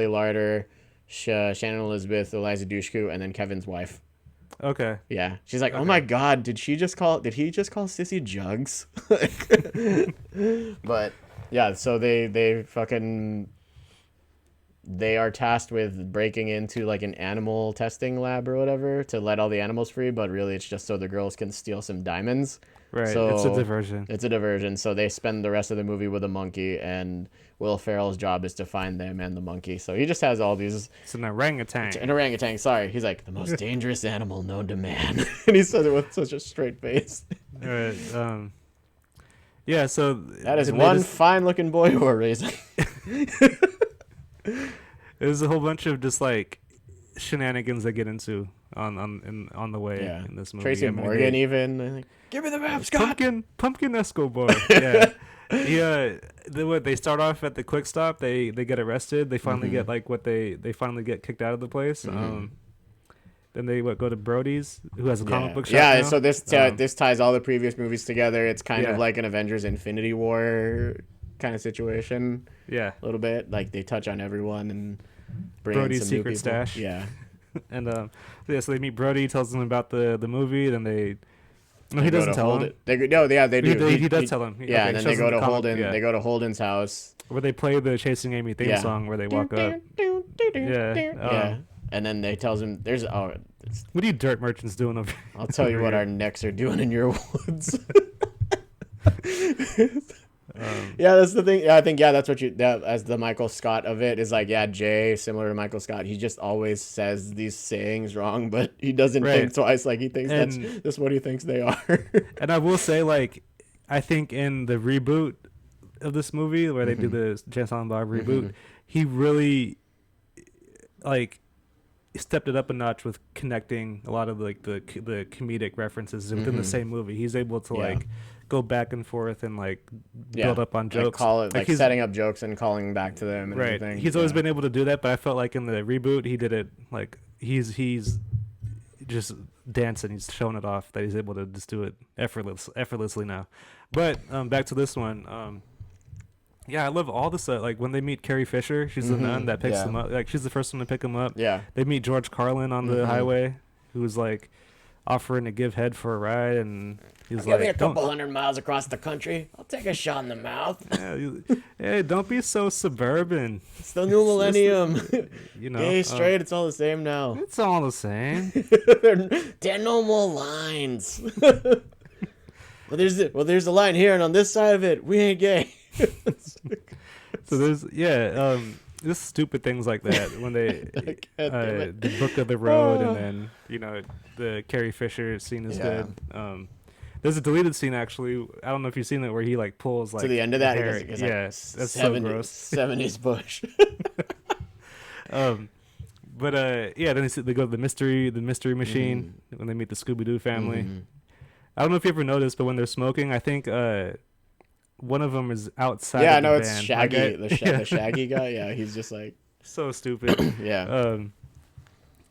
Larder, Shannon Elizabeth, Eliza Dushku, and then Kevin's wife. Okay. Yeah. She's like, okay. Oh my God, did he just call Sissy Jugs? But yeah, so they are tasked with breaking into like an animal testing lab or whatever to let all the animals free, but really it's just so the girls can steal some diamonds. Right. So it's a diversion. So they spend the rest of the movie with a monkey, and Will Ferrell's job is to find them and the monkey. So he just has all these. It's an orangutan. An orangutan. Sorry, he's like the most dangerous animal known to man, and he says it with such a straight face. All right. Yeah. So that is one fine-looking boy who we're raising. There's a whole bunch of just like shenanigans they get into. on the way in this movie. Tracy Morgan even like, give me the map, Scott. Pumpkin Escobar. Yeah. They start off at the quick stop. They get arrested. They finally get like they finally get kicked out of the place. Then they go to Brody's, who has a comic book shop. Yeah, now. so this ties all the previous movies together. It's kind of like an Avengers Infinity War kind of situation. Yeah, a little bit. Like they touch on everyone and bring Brody's some secret new people. stash. Yeah, and so they meet Brody, tells them about the movie. Then he doesn't tell him. They do. He does tell him. Yeah, and then they go to Holden. Yeah. They go to Holden's house where they play the Chasing Amy theme song where they walk up. Yeah. And then they tells him what are you dirt merchants doing over here? I'll tell you what our necks are doing in your woods. That's the thing. I think that's what as the Michael Scott of it is like, Jay, similar to Michael Scott, he just always says these sayings wrong, but he doesn't think twice. Like he thinks that's what he thinks they are. And I will say, like, I think in the reboot of this movie where they do the Jay and Silent Bob reboot, he really like stepped it up a notch with connecting a lot of like the comedic references within the same movie. He's able to like go back and forth and like build up on jokes, like setting up jokes and calling back to them and everything. He's always been able to do that, but I felt like in the reboot he did it like he's just dancing. He's showing it off that he's able to just do it effortlessly now. But back to this one. I love all this. Like when they meet Carrie Fisher, she's the nun that picks them up. Like she's the first one to pick them up. Yeah. They meet George Carlin on the highway, who's like offering to give head for a ride, and he's like, "Give me a couple 100 miles across the country. I'll take a shot in the mouth." Hey, don't be so suburban. It's the new millennium. Gay, straight, it's all the same now. It's all the same. There are no more lines. Well, there's a line here, and on this side of it, we ain't gay. So there's just stupid things like that when they the Book of the Road, and then the Carrie Fisher scene is good. There's a deleted scene actually. I don't know if you've seen it where he like pulls like to the end of that. That's so gross. 70s Bush. Then they go to the mystery machine when they meet the Scooby-Doo family. I don't know if you ever noticed, but when they're smoking, I think one of them is outside. Yeah, no, it's Shaggy, the Shaggy guy. Yeah, he's just like so stupid.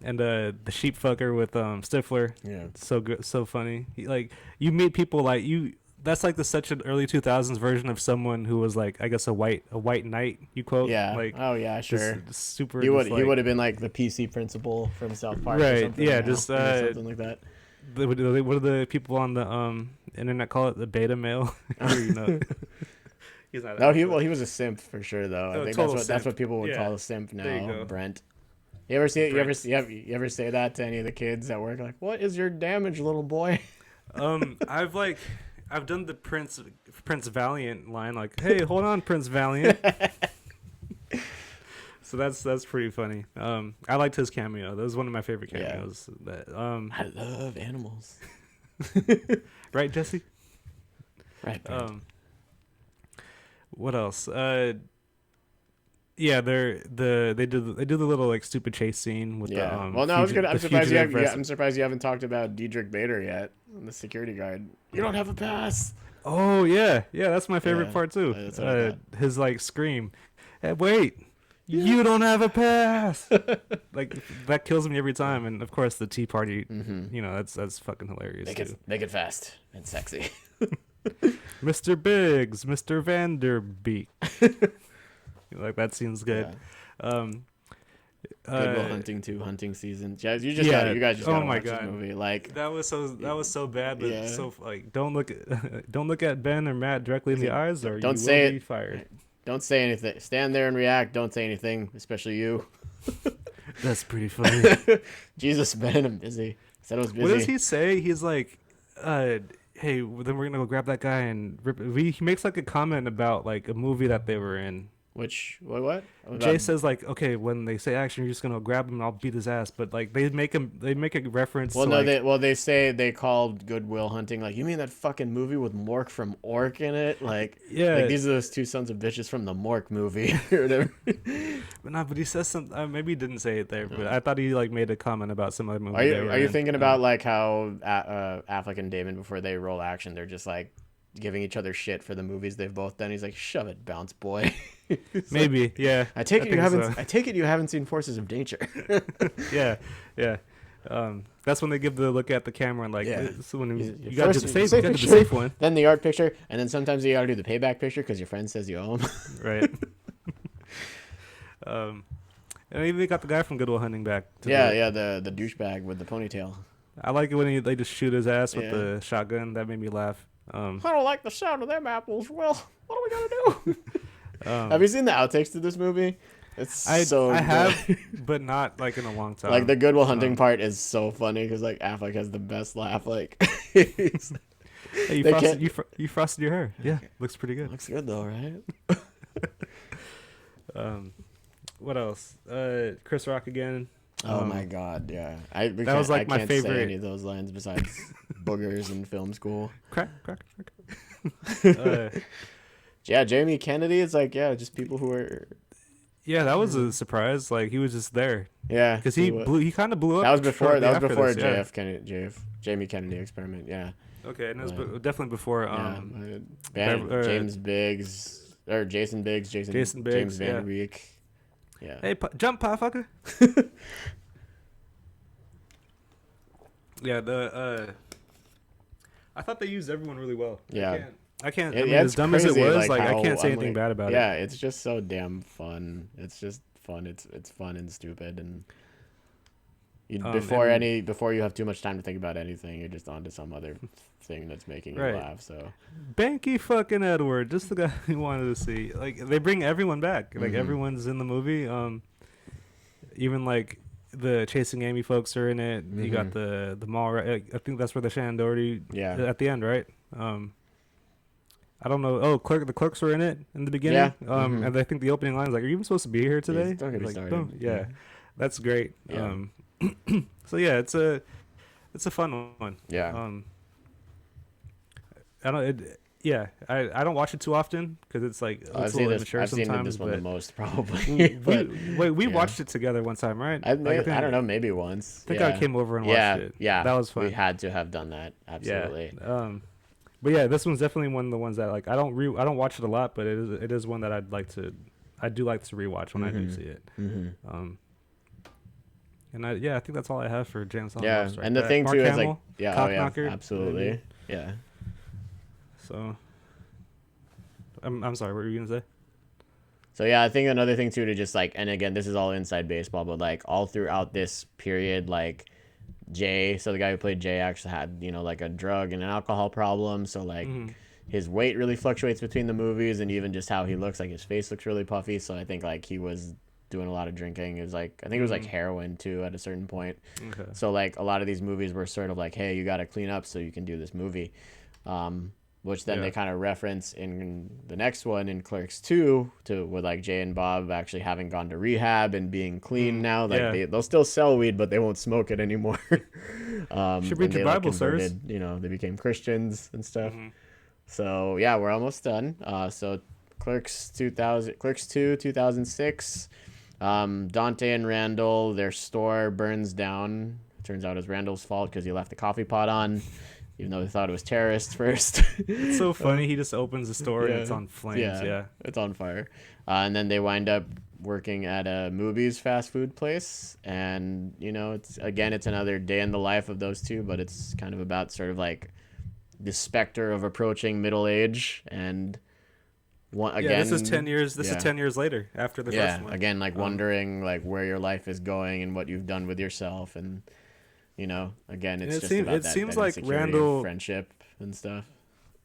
And the sheep fucker with Stifler. Yeah, so good, so funny. You meet people like you. That's like such an early 2000s version of someone who was like, I guess a white knight. You quote. Yeah. Like, oh yeah, sure. Super. He would have been like the PC principal from South Park. Right. Or something, yeah. Just something like that. What do the people on the internet call it? The beta male. He's not. No, he was a simp for sure though. I think that's what people would call a simp now. Brent. You ever say that to any of the kids at work? Like, what is your damage, little boy? I've done the Prince Valiant line. Like, hey, hold on, Prince Valiant. So that's pretty funny. I liked his cameo. That was one of my favorite cameos. I love animals. Right, Jesse? Right. What else? They do the little like stupid chase scene with the well, no, I was good. I'm surprised you haven't talked about Diedrich Bader yet, the security guard. You don't have a pass. Oh yeah, that's my favorite part too. His like scream, hey, wait. Yeah. You don't have a pass. Like that kills me every time, and of course the Tea Party. That's fucking hilarious. Make it fast and sexy. Mr. Biggs, Mr. Vanderbeek. Like that scene's good. Yeah. Good Will Hunting 2 hunting season. You guys just gotta watch this movie. Like that was so bad, but so like don't look at Ben or Matt directly in the eyes, or you will be fired. Don't say anything. Stand there and react. Don't say anything, especially you. That's pretty funny. Jesus, Ben, I'm busy. Said I was busy. What does he say? He's like, hey, then we're gonna go grab that guy and rip. He makes like a comment about like a movie that they were in. What? Jay says like, okay, when they say action, you're just gonna grab him and I'll beat his ass. But like they make a reference. Well, to, no, like, they say they called Good Will Hunting like, you mean that fucking movie with Mork from Ork in it? Like these are those two sons of bitches from the Mork movie or whatever. But he says some. Maybe he didn't say it there, but I thought he like made a comment about some other movie. Are you thinking about like how Affleck and Damon, before they roll action, they're just like giving each other shit for the movies they've both done? He's like, shove it, bounce boy. Maybe, like, yeah. I take it you haven't seen Forces of Nature. Yeah. That's when they give the look at the camera and like, so when you got to do the safe one. Then the art picture, and then sometimes you got to do the payback picture because your friend says you owe him. Right. And even got the guy from Good Will Hunting back. The douchebag with the ponytail. I like it when they just shoot his ass with the shotgun. That made me laugh. I don't like the sound of them apples. Well, what are we gonna do? Have you seen the outtakes to this movie? I have, but not like in a long time. Like the Good Will Hunting part is so funny because like Affleck has the best laugh. Like, hey, you frosted your hair. Yeah, looks pretty good. Looks good though, right? What else? Chris Rock again. Oh my God, yeah. That was like my favorite. Say any of those lines besides boogers in film school. Crack. Yeah, Jamie Kennedy is like, just people who are. Yeah, that was a surprise. Like he was just there. Yeah, because he kind of blew up. That was before this, Jamie Kennedy experiment. Yeah. Okay, and it was definitely before. James Biggs or Jason Biggs, James Van Rieck. Yeah. Hey, jump, motherfucker. Yeah, I thought they used everyone really well. Yeah. I can't. As dumb as it was, like I can't say anything bad about it. Yeah, it's just so damn fun. It's just fun. It's fun and stupid, and before you have too much time to think about anything, you're just on to some other thing that's making you laugh. So Banky fucking Edward, just the guy we wanted to see. Like they bring everyone back. Like everyone's in the movie. Even like the Chasing Amy folks are in it. You got the mall. I think that's where the Shannon Doherty. Yeah. At the end, right? I don't know. Oh, the clerks were in it in the beginning. Yeah. And I think the opening line is like, "Are you even supposed to be here today?" Don't get me started. Oh, yeah, that's great. Yeah. So yeah, it's a fun one. Yeah. I don't watch it too often because it's like it's a little immature sometimes. I've seen this one the most probably. we watched it together one time, right? I don't know, maybe once. I think I came over and watched it. Yeah, that was fun. We had to have done that. Absolutely. Yeah. But yeah, this one's definitely one of the ones that like I don't watch it a lot, but it is one that I do like to rewatch when I do see it. And I think that's all I have for James. Yeah, and the thing Mark too Hamill, is like Cockknocker, absolutely, yeah. So, I'm sorry, what were you gonna say? So yeah, I think another thing too to just like, and again, this is all inside baseball, but like all throughout this period, like Jay, so the guy who played Jay actually had, like a drug and an alcohol problem. So like his weight really fluctuates between the movies, and even just how he looks, like his face looks really puffy. So I think like he was doing a lot of drinking. It was like, I think it was like heroin too at a certain point. Okay. So like a lot of these movies were sort of like, hey, you got to clean up so you can do this movie. Which then they kind of reference in the next one in Clerks 2 with like Jay and Bob actually having gone to rehab and being clean now. Like they'll still sell weed, but they won't smoke it anymore. Should read your Bible, sirs. They became Christians and stuff. So yeah, we're almost done. So Clerks 2, 2006. Dante and Randall, their store burns down. Turns out it's Randall's fault because he left the coffee pot on. Even though they thought it was terrorists first. It's so funny. He just opens the store and it's on flames. Yeah, it's on fire. And then they wind up working at a Movies fast food place. And, it's another day in the life of those two, but it's kind of about sort of like the specter of approaching middle age. And this is 10 years. This is 10 years later after the first one. Again, like wondering like where your life is going and what you've done with yourself. And, again, it seems like Randall friendship and stuff.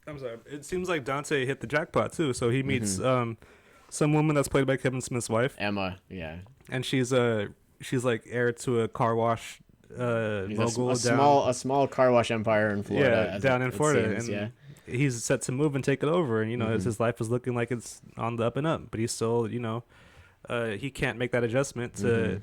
I'm sorry. It seems like Dante hit the jackpot too. So he meets some woman that's played by Kevin Smith's wife, Emma. Yeah, and she's like heir to a car wash mogul a small car wash empire in Florida. Yeah, down in Florida, seems, he's set to move and take it over, and his life is looking like it's on the up and up, but he's still, he can't make that adjustment to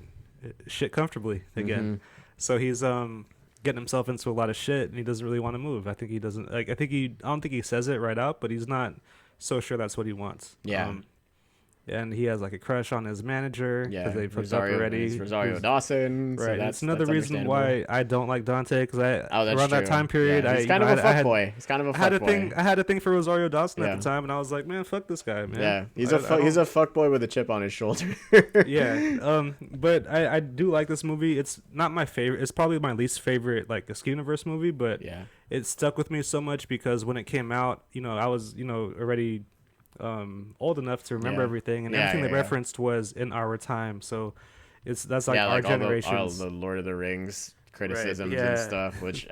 shit comfortably again. So he's getting himself into a lot of shit, and he doesn't really want to move. I think he doesn't like. I don't think he says it right out, but he's not so sure that's what he wants. Yeah. And he has like a crush on his manager because they've hooked up already. It's Rosario Dawson. Right. So that's another reason why I don't like Dante, because around that time period, he's kind of a fuckboy. He's kind of a fuckboy. I had a thing for Rosario Dawson at the time, and I was like, man, fuck this guy, man. Yeah, he's a fuckboy with a chip on his shoulder. Yeah. But I do like this movie. It's not my favorite. It's probably my least favorite like Askewniverse movie, but it stuck with me so much because when it came out, I was already old enough to remember everything, and everything they referenced was in our time. So that's like our generation's all the Lord of the Rings criticisms and stuff, which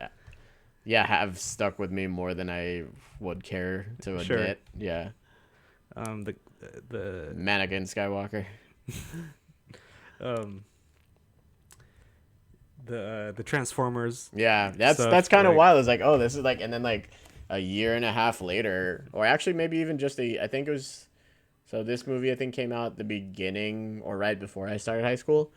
have stuck with me more than I would care to admit. Yeah. The Mannequin Skywalker. The Transformers. Yeah, that's kind of wild. It's like, oh, this is like, and then like a year and a half later, or actually maybe even just I think it was, so this movie I think came out at the beginning or right before I started high school,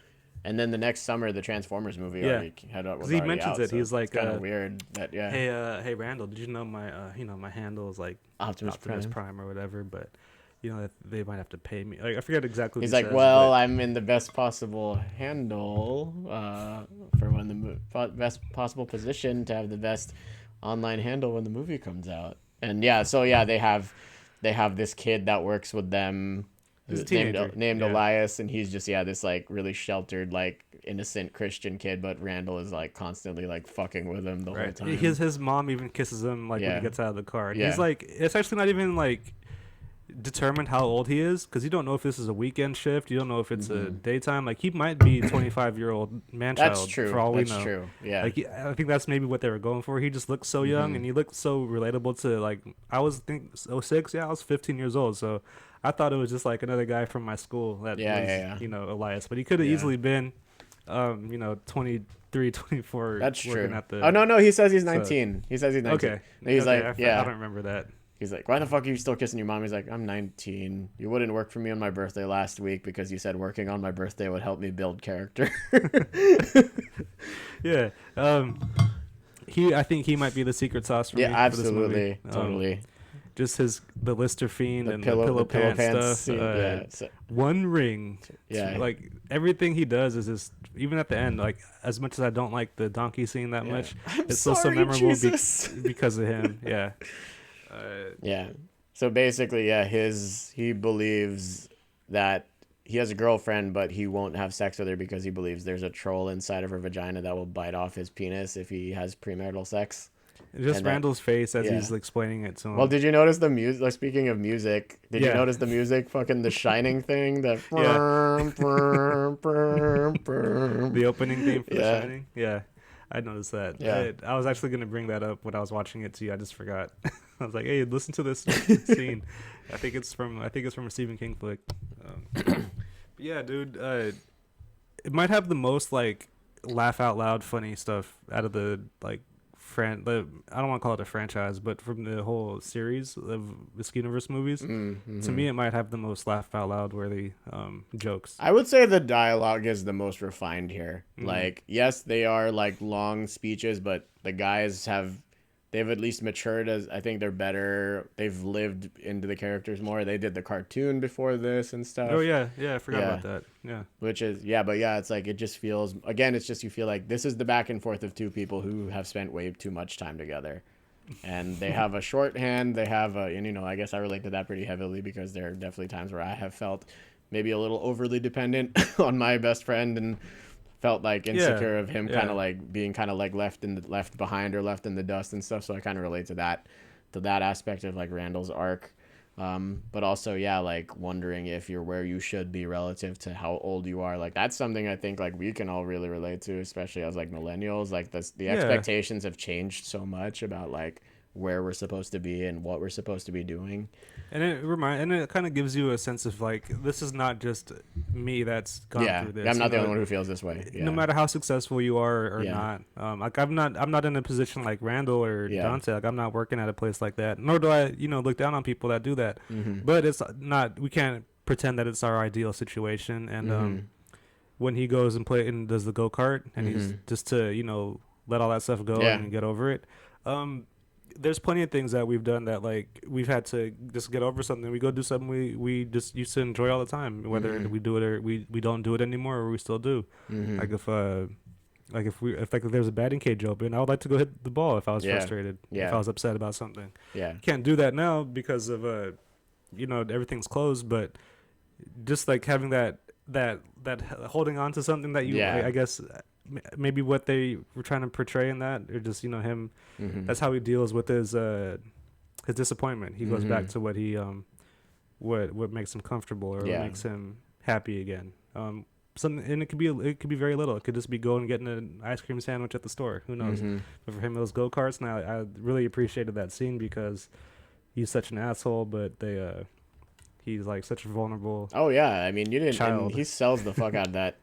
and then the next summer the Transformers movie already was already he mentions out, it. So He's like, kind of weird that Hey Randall, did you know my my handle is like Optimus Prime or whatever, but they might have to pay me. Like I forget exactly. He's like, says, well, I'm in the best possible handle for when best possible position to have the best online handle when the movie comes out. And they have this kid that works with them named Elias, and he's just this like really sheltered, like innocent Christian kid, but Randall is like constantly like fucking with him the whole time. His mom even kisses him like when he gets out of the car. He's like, it's actually not even like determined how old he is, because you don't know if this is a weekend shift, you don't know if it's a daytime. Like he might be 25-year-old man-child. That's true. For all we know. That's true. Yeah. Like I think that's maybe what they were going for. He just looks so young, and he looked so relatable to like I was 06. Yeah, I was 15 years old, so I thought it was just like another guy from my school that was Elias, but he could have easily been 23, 24. That's true. At the, oh no, he says he's 19. He says he's 19. Okay. He's like, I don't remember that. He's like, why the fuck are you still kissing your mom? He's like, I'm 19. You wouldn't work for me on my birthday last week because you said working on my birthday would help me build character. Yeah. I think he might be the secret sauce for me. Yeah, absolutely. Totally. Just the Lister Fiend and the pillow pants stuff. Scene, One ring. Yeah. Like everything he does is just, even at the end, like as much as I don't like the donkey scene that much, it's still so memorable because of him. Yeah. So basically, he believes that he has a girlfriend, but he won't have sex with her because he believes there's a troll inside of her vagina that will bite off his penis if he has premarital sex. Just Randall's face as he's explaining it to him. Well, did you notice the music? Like, speaking of music, did you notice the music? Fucking the Shining thing. The the opening theme for The Shining. Yeah, I noticed that. Yeah, I was actually gonna bring that up when I was watching it too. I just forgot. I was like, hey, listen to this scene. I think it's from a Stephen King flick. Yeah, dude. It might have the most like laugh out loud funny stuff out of the like. I don't want to call it a franchise, but from the whole series of the Askewniverse movies, to me it might have the most laugh out loud worthy jokes. I would say the dialogue is the most refined here. Like, yes, they are like long speeches, but the guys they've at least matured. As I think they're better. They've lived into the characters more. They did the cartoon before this and stuff. Oh yeah, I forgot about that. Yeah, which is it's like, it just feels, again, it's just, you feel like this is the back and forth of two people who have spent way too much time together, and they have a shorthand. They have I guess I relate to that pretty heavily because there are definitely times where I have felt maybe a little overly dependent on my best friend and felt like insecure of him kind of like being kind of like left behind or left in the dust and stuff. So I kind of relate to that aspect of like Randall's arc. But also, like wondering if you're where you should be relative to how old you are. Like that's something I think like we can all really relate to, especially as like millennials. Like the expectations have changed so much about like where we're supposed to be and what we're supposed to be doing. And it kind of gives you a sense of like, this is not just me that's gone through this. I'm not the only one who feels this way. No matter how successful you are or Yeah. not, like I'm not in a position like Randall or Dante. Like I'm not working at a place like that. Nor do I, look down on people that do that. But it's not. We can't pretend that it's our ideal situation. And when he goes and does the go-kart, and he's just to let all that stuff go and get over it. There's plenty of things that we've done that like we've had to just get over something. We go do something we just used to enjoy all the time, whether we do it or we don't do it anymore, or we still do. Like if there's a batting cage open, I would like to go hit the ball if I was frustrated, if I was upset about something. Can't do that now because of everything's closed. But just like having that holding on to something that you I guess maybe what they were trying to portray in that, or just him. That's how he deals with his disappointment. He goes back to what he what makes him comfortable, or what makes him happy again. Something, and it could be very little. It could just be going and getting an ice cream sandwich at the store. Who knows? But for him, it was go-karts. Now I really appreciated that scene because he's such an asshole, but he's like such a vulnerable. Oh yeah, I mean you didn't. Child. And he sells the fuck out of that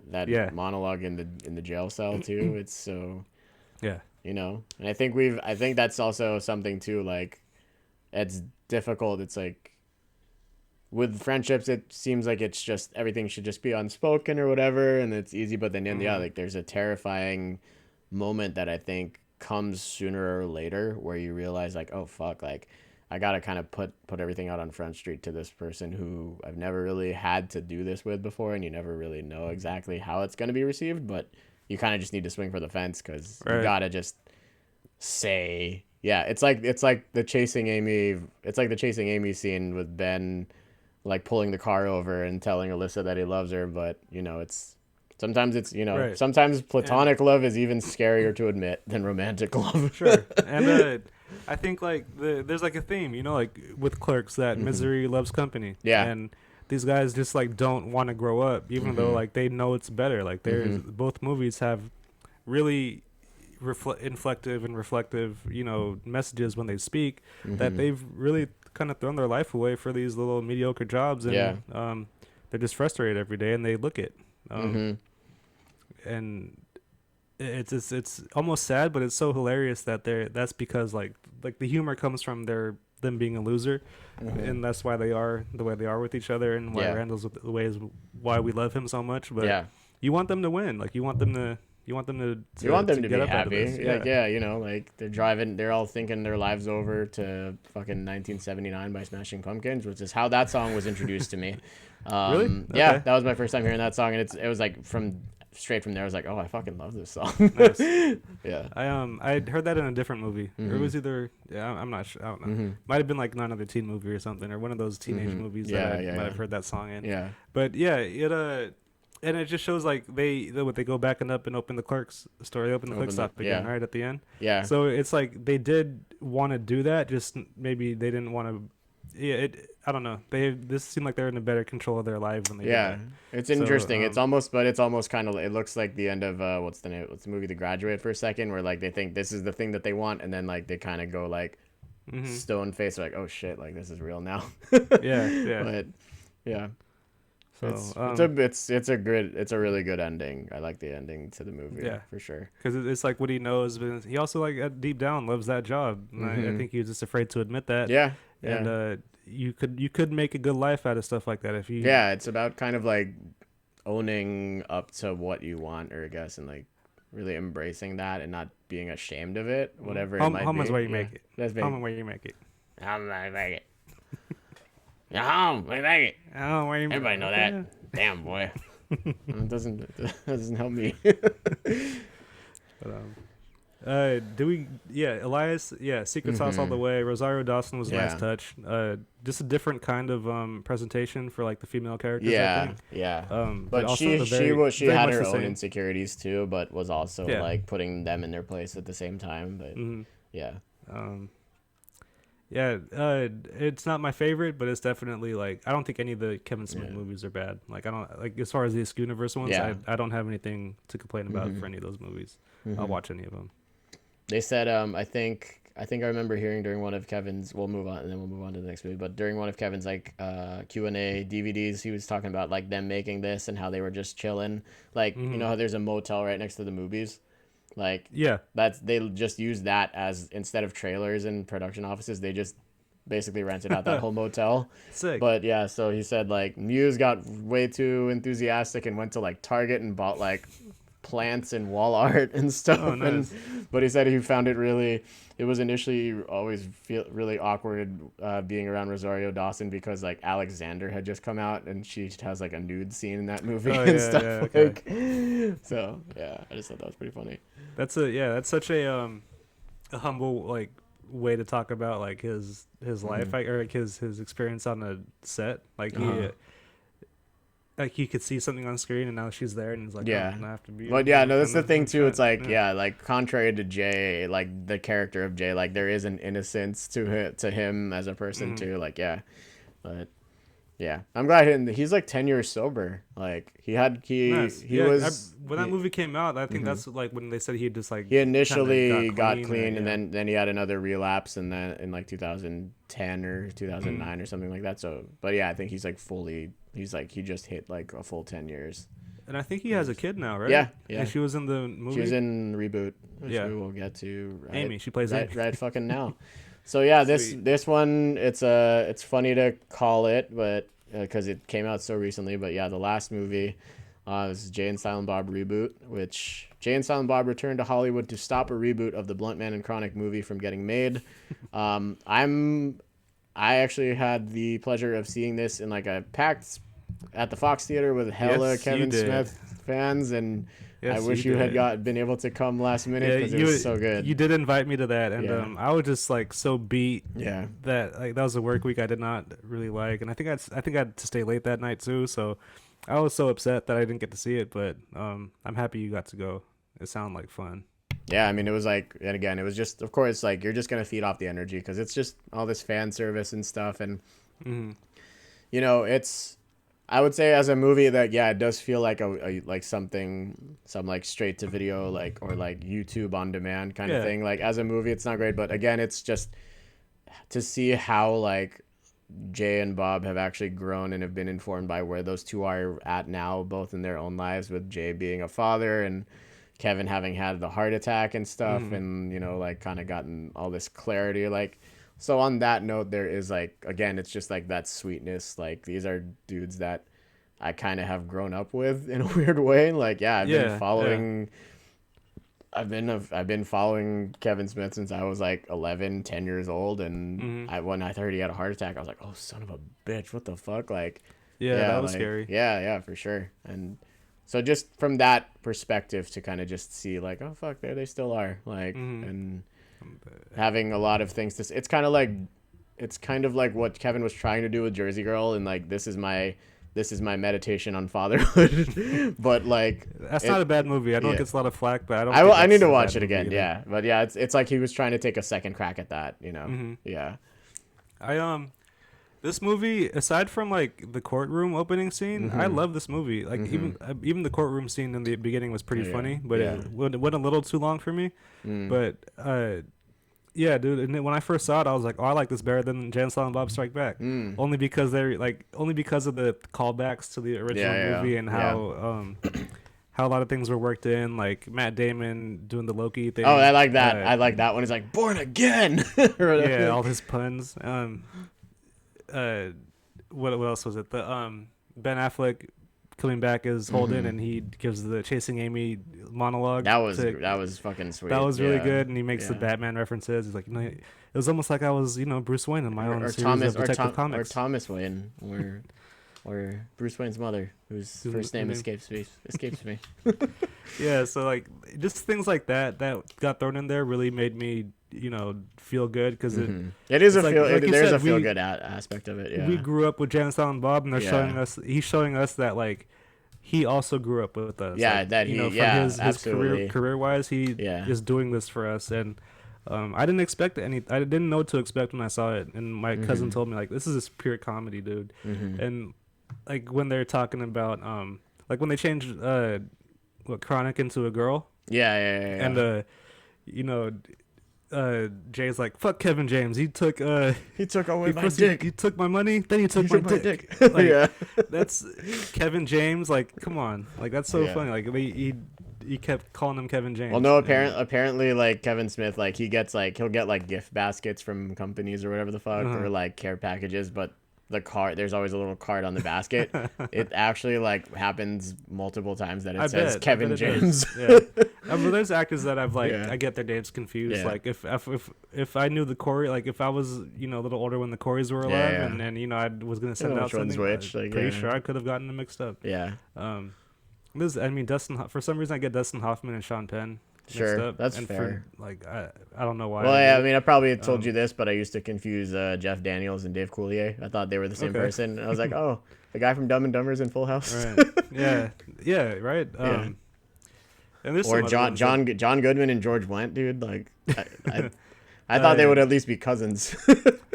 monologue in the jail cell too. It's so. Yeah. And I think that's also something too. Like, it's difficult. It's like with friendships, it seems like it's just everything should just be unspoken or whatever, and it's easy. But then like there's a terrifying moment that I think comes sooner or later where you realize like, oh fuck, like. I gotta kind of put everything out on Front Street to this person who I've never really had to do this with before, and you never really know exactly how it's gonna be received, but you kind of just need to swing for the fence because you gotta just say, it's like the Chasing Amy scene with Ben, like pulling the car over and telling Alyssa that he loves her, but sometimes sometimes platonic love is even scarier to admit than romantic love. Sure, and I think like there's like a theme, like with Clerks, that misery loves company. Yeah, and these guys just like don't want to grow up, even though like they know it's better. Like both movies have really inflective and reflective, messages when they speak that they've really kind of thrown their life away for these little mediocre jobs, and they're just frustrated every day, and they look it. And it's almost sad, but it's so hilarious that that's because like the humor comes from them being a loser, and that's why they are the way they are with each other, and why Randall's the way is why we love him so much. But you want them to win, like you want them to be happy. Like they're all thinking their lives over to fucking 1979 by Smashing Pumpkins, which is how that song was introduced to me. Really? Yeah, Okay. that was my first time hearing that song, and it was like straight from there. I was like, oh, I fucking love this song. Nice. Yeah. I heard that in a different movie. Or it was either I'm not sure. I don't know. Might have been like None Other Teen Movie or something, or one of those teenage movies that I might have heard that song in. Yeah. But and it just shows like they go back and open the Clerks story, open the Clerks up again, right at the end. Yeah. So it's like they did want to do that, just maybe they didn't want to. Yeah, I don't know. This seemed like they're in a better control of their lives when they did that. It's interesting. It's almost kind of. It looks like the end of what's the movie The Graduate for a second, where like they think this is the thing that they want, and then like they kind of go like stone face, like oh shit, like this is real now. Yeah. But yeah. So it's a really good ending. I like the ending to the movie for sure. Because it's like what he knows, but he also like deep down loves that job. And I think he was just afraid to admit that. Yeah. And you could make a good life out of stuff like that if you. Yeah, it's about kind of like owning up to what you want, or I guess, and like really embracing that and not being ashamed of it, whatever it might be. Home is where you make it. That's big. Home is where you make it. Home where you make it. You're home where you make it. Oh, where you make it. Everybody know that. Damn, boy. It doesn't help me. But, Elias, Secret Sauce all the way. Rosario Dawson was a nice touch. Just a different kind of presentation for like the female characters. I think. But she had her own insecurities too, but was also like putting them in their place at the same time. But it's not my favorite, but it's definitely like I don't think any of the Kevin Smith movies are bad. Like I don't like as far as the Askewniverse ones. I don't have anything to complain about for any of those movies. I'll watch any of them. They said I think I think I remember hearing during one of Kevin's, we'll move on and then we'll move on to the next movie, but during one of Kevin's like Q&A DVDs, he was talking about like them making this and how they were just chilling. Like, you know how there's a motel right next to the movies? Like, Yeah. they just use that as, instead of trailers and production offices, they just basically rented out that whole motel. Sick. But yeah, so he said like Muse got way too enthusiastic and went to like Target and bought like plants and wall art and stuff. Oh, nice. But he said he found it really, it was initially always feel really awkward being around Rosario Dawson because like Alexander had just come out and she has like a nude scene in that movie and stuff. Okay. So yeah, I just thought that was pretty funny. That's such a humble like way to talk about like his life, like, or like his experience on a set. Like he like he could see something on screen and now she's there and he's like, yeah, oh, I have to be. But yeah, no, that's the thing too. It's like like contrary to Jay, like the character of Jay, like there is an innocence to him as a person too. Like but. Yeah, I'm glad he's like 10 years sober. Like Nice. he was when that movie came out. I think that's like when they said he just like he initially got clean and and then he had another relapse and then in like 2010 or 2009 or something like that. So, but yeah, I think he's like he just hit like a full 10 years. And I think he has a kid now, right? Yeah. And she was in the movie. She was in Reboot, which we will get to. Right, Amy, she plays Amy. Right fucking now. So yeah, this one it's funny to call it, but because it came out so recently. But yeah, the last movie is Jay and Silent Bob Reboot, which Jay and Silent Bob returned to Hollywood to stop a reboot of the Blunt Man and Chronic movie from getting made. I actually had the pleasure of seeing this in like a packed at the Fox Theater with hella Kevin Smith fans and. I wish you had been able to come last minute because it was so good. You did invite me to that, and I was just like so beat. Yeah, that like that was a work week I did not really like, and I think I had to stay late that night too. So I was so upset that I didn't get to see it, but I'm happy you got to go. It sounded like fun. Yeah, I mean, it was like, and again, it was just, of course, like you're just gonna feed off the energy because it's just all this fan service and stuff, and you know, it's. I would say as a movie that it does feel like a like some like straight to video like or like YouTube on demand kind of thing. Like as a movie, it's not great, but again, it's just to see how like Jay and Bob have actually grown and have been informed by where those two are at now, both in their own lives, with Jay being a father and Kevin having had the heart attack and stuff, and you know like kind of gotten all this clarity like. So on that note, there is like, again, it's just like that sweetness. Like these are dudes that I kind of have grown up with in a weird way. Like, I've been following, I've been following Kevin Smith since I was like 11, 10 years old. And when I heard he had a heart attack, I was like, oh, son of a bitch. What the fuck? Like, that was scary. Yeah, for sure. And so just from that perspective to kind of just see like, oh, fuck, there they still are. Like, and having a lot of things to it's kind of like what Kevin was trying to do with Jersey Girl, and like this is my meditation on fatherhood. But like that's not a bad movie. I know it gets a lot of flack, but I need to watch it again. Yeah, but yeah, it's like he was trying to take a second crack at that, you know. Yeah, this movie, aside from like the courtroom opening scene, I love this movie. Like even the courtroom scene in the beginning was pretty funny, but it went a little too long for me. But yeah, dude. And then when I first saw it, I was like, "Oh, I like this better than Jay and Silent Bob Strike Back." Only because only because of the callbacks to the original movie and how a lot of things were worked in, like Matt Damon doing the Loki thing. Oh, I like that. I like that one. He's like born again. Yeah, all his puns. What else was it? The Ben Affleck coming back as Holden, and he gives the Chasing Amy monologue. That was fucking sweet. That was really good, and he makes the Batman references. He's like, it was almost like I was, Bruce Wayne in my own series of Detective Comics. Or Thomas Wayne, or Bruce Wayne's mother, whose first name escapes me. Yeah, so like just things like that got thrown in there really made me, feel good because it is a feel. There's a feel good aspect of it. Yeah, we grew up with Jay and Silent Bob, and he's showing us that like he also grew up with us. Yeah, like, that he, from his career wise, he is doing this for us, and I didn't expect I didn't know what to expect when I saw it, and my cousin told me like this is just pure comedy, dude, and like when they're talking about like when they changed Chronic into a girl, and Jay's like, fuck Kevin James. He took away my first dick. He took my money, then he took He my took my dick. dick. Like, Yeah. that's Kevin James. Like, come on, like that's so Yeah. funny. Like he kept calling him Kevin James. Well, no, apparently, like Kevin Smith, like he'll get like gift baskets from companies or whatever the fuck, or like care packages, but the card, there's always a little card on the basket. It actually like happens multiple times that it says Kevin James. Yeah. But there's actors that I've like Yeah. I get their names confused. Yeah. Like if I knew the Corey, like if I was a little older when the Coreys were alive, Yeah. and then I was gonna send know out which one's something, which, like, pretty yeah. sure I could have gotten them mixed up. Yeah. Dustin. For some reason, I get Dustin Hoffman and Sean Penn mixed Sure, up. that's and fair. I don't know why. Well, yeah, I mean, I probably told you this, but I used to confuse Jeff Daniels and Dave Coulier. I thought they were the same person. And I was like, oh, the guy from Dumb and Dumber's in Full House. Right. Yeah. Right. Yeah. And there's Or some John Goodman and George Wendt, dude. Like, I thought they would at least be cousins.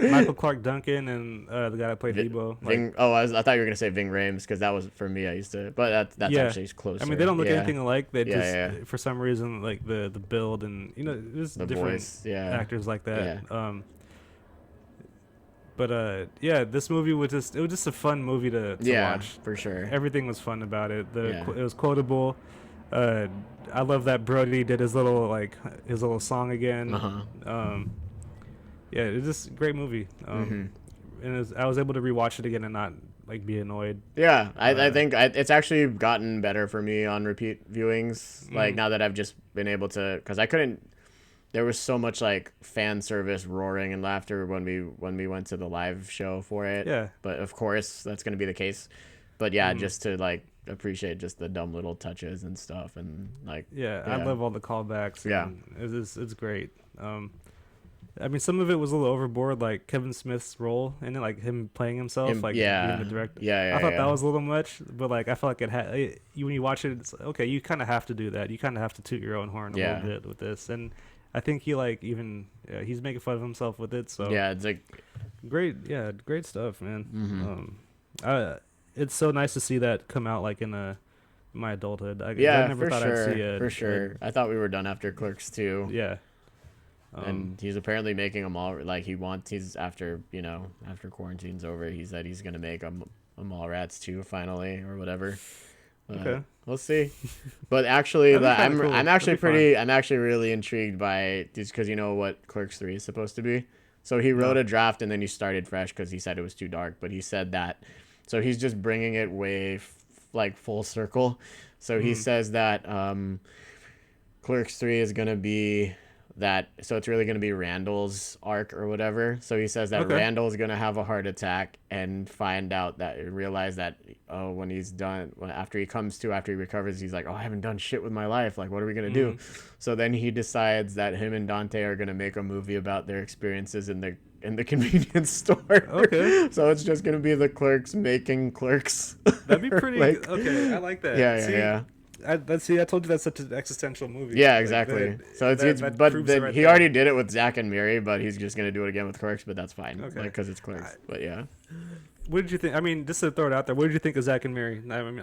Michael Clark Duncan and the guy that played Debo. I thought you were gonna say Ving Rhames, because that was for me. I used to, but that's actually closer. I mean, they don't look anything alike. They Yeah, just for some reason like the build and there's The different voice, yeah. actors like that. Yeah. But this movie was just a fun movie to watch. For sure. Everything was fun about it. It was quotable. I love that Brody did his little song again. Yeah, it's just a great movie. And I was able to rewatch it again and not like be annoyed. Yeah, I think it's actually gotten better for me on repeat viewings. Like now that I've just been able to, because I couldn't. There was so much like fan service, roaring and laughter when we went to the live show for it. Yeah. But of course that's going to be the case. But yeah, just to like appreciate just the dumb little touches and stuff, and like I love all the callbacks. Yeah. It's great. I mean, some of it was a little overboard, like Kevin Smith's role in it, like him playing himself, being the director. Yeah, I thought that was a little much, but like I felt like when you watch it, it's okay. You kind of have to do that. You kind of have to toot your own horn a little bit with this, and I think he he's making fun of himself with it. So yeah, it's like great stuff, man. It's so nice to see that come out like in my adulthood. I never thought I'd see it. For sure. I thought we were done after Clerks too. Yeah. And he's apparently making them all, like he's after quarantine's over, he said he's going to make a Mallrats 2 finally or whatever. Okay. We'll see. But actually I'm actually really intrigued by just because you know what Clerks 3 is supposed to be. So he wrote a draft and then he started fresh because he said it was too dark, but he said that. So he's just bringing it way like full circle. So he says that Clerks 3 is going to be so it's really going to be Randall's arc or whatever. So he says that Randall's going to have a heart attack and realize that when he's done, after he recovers, he's like, oh, I haven't done shit with my life. Like, what are we going to do? So then he decides that him and Dante are going to make a movie about their experiences in the convenience store. Okay. So it's just going to be the clerks making clerks. That'd be pretty okay. I like that. Yeah. I told you that's such an existential movie. Yeah, exactly. He already did it with Zack and Miri, but he's just gonna do it again with Clerks. But that's fine, because it's Clerks. But yeah. What did you think? I mean, just to throw it out there, what did you think of Zack and Miri? We're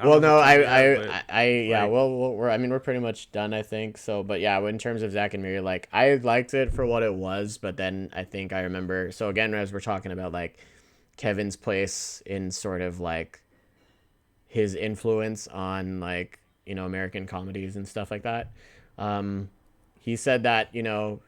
pretty much done, I think. So, but yeah, in terms of Zack and Miri, like I liked it for what it was, but then I think I remember. So again, as we're talking about like Kevin's place in sort of like his influence on like, American comedies and stuff like that. He said that, a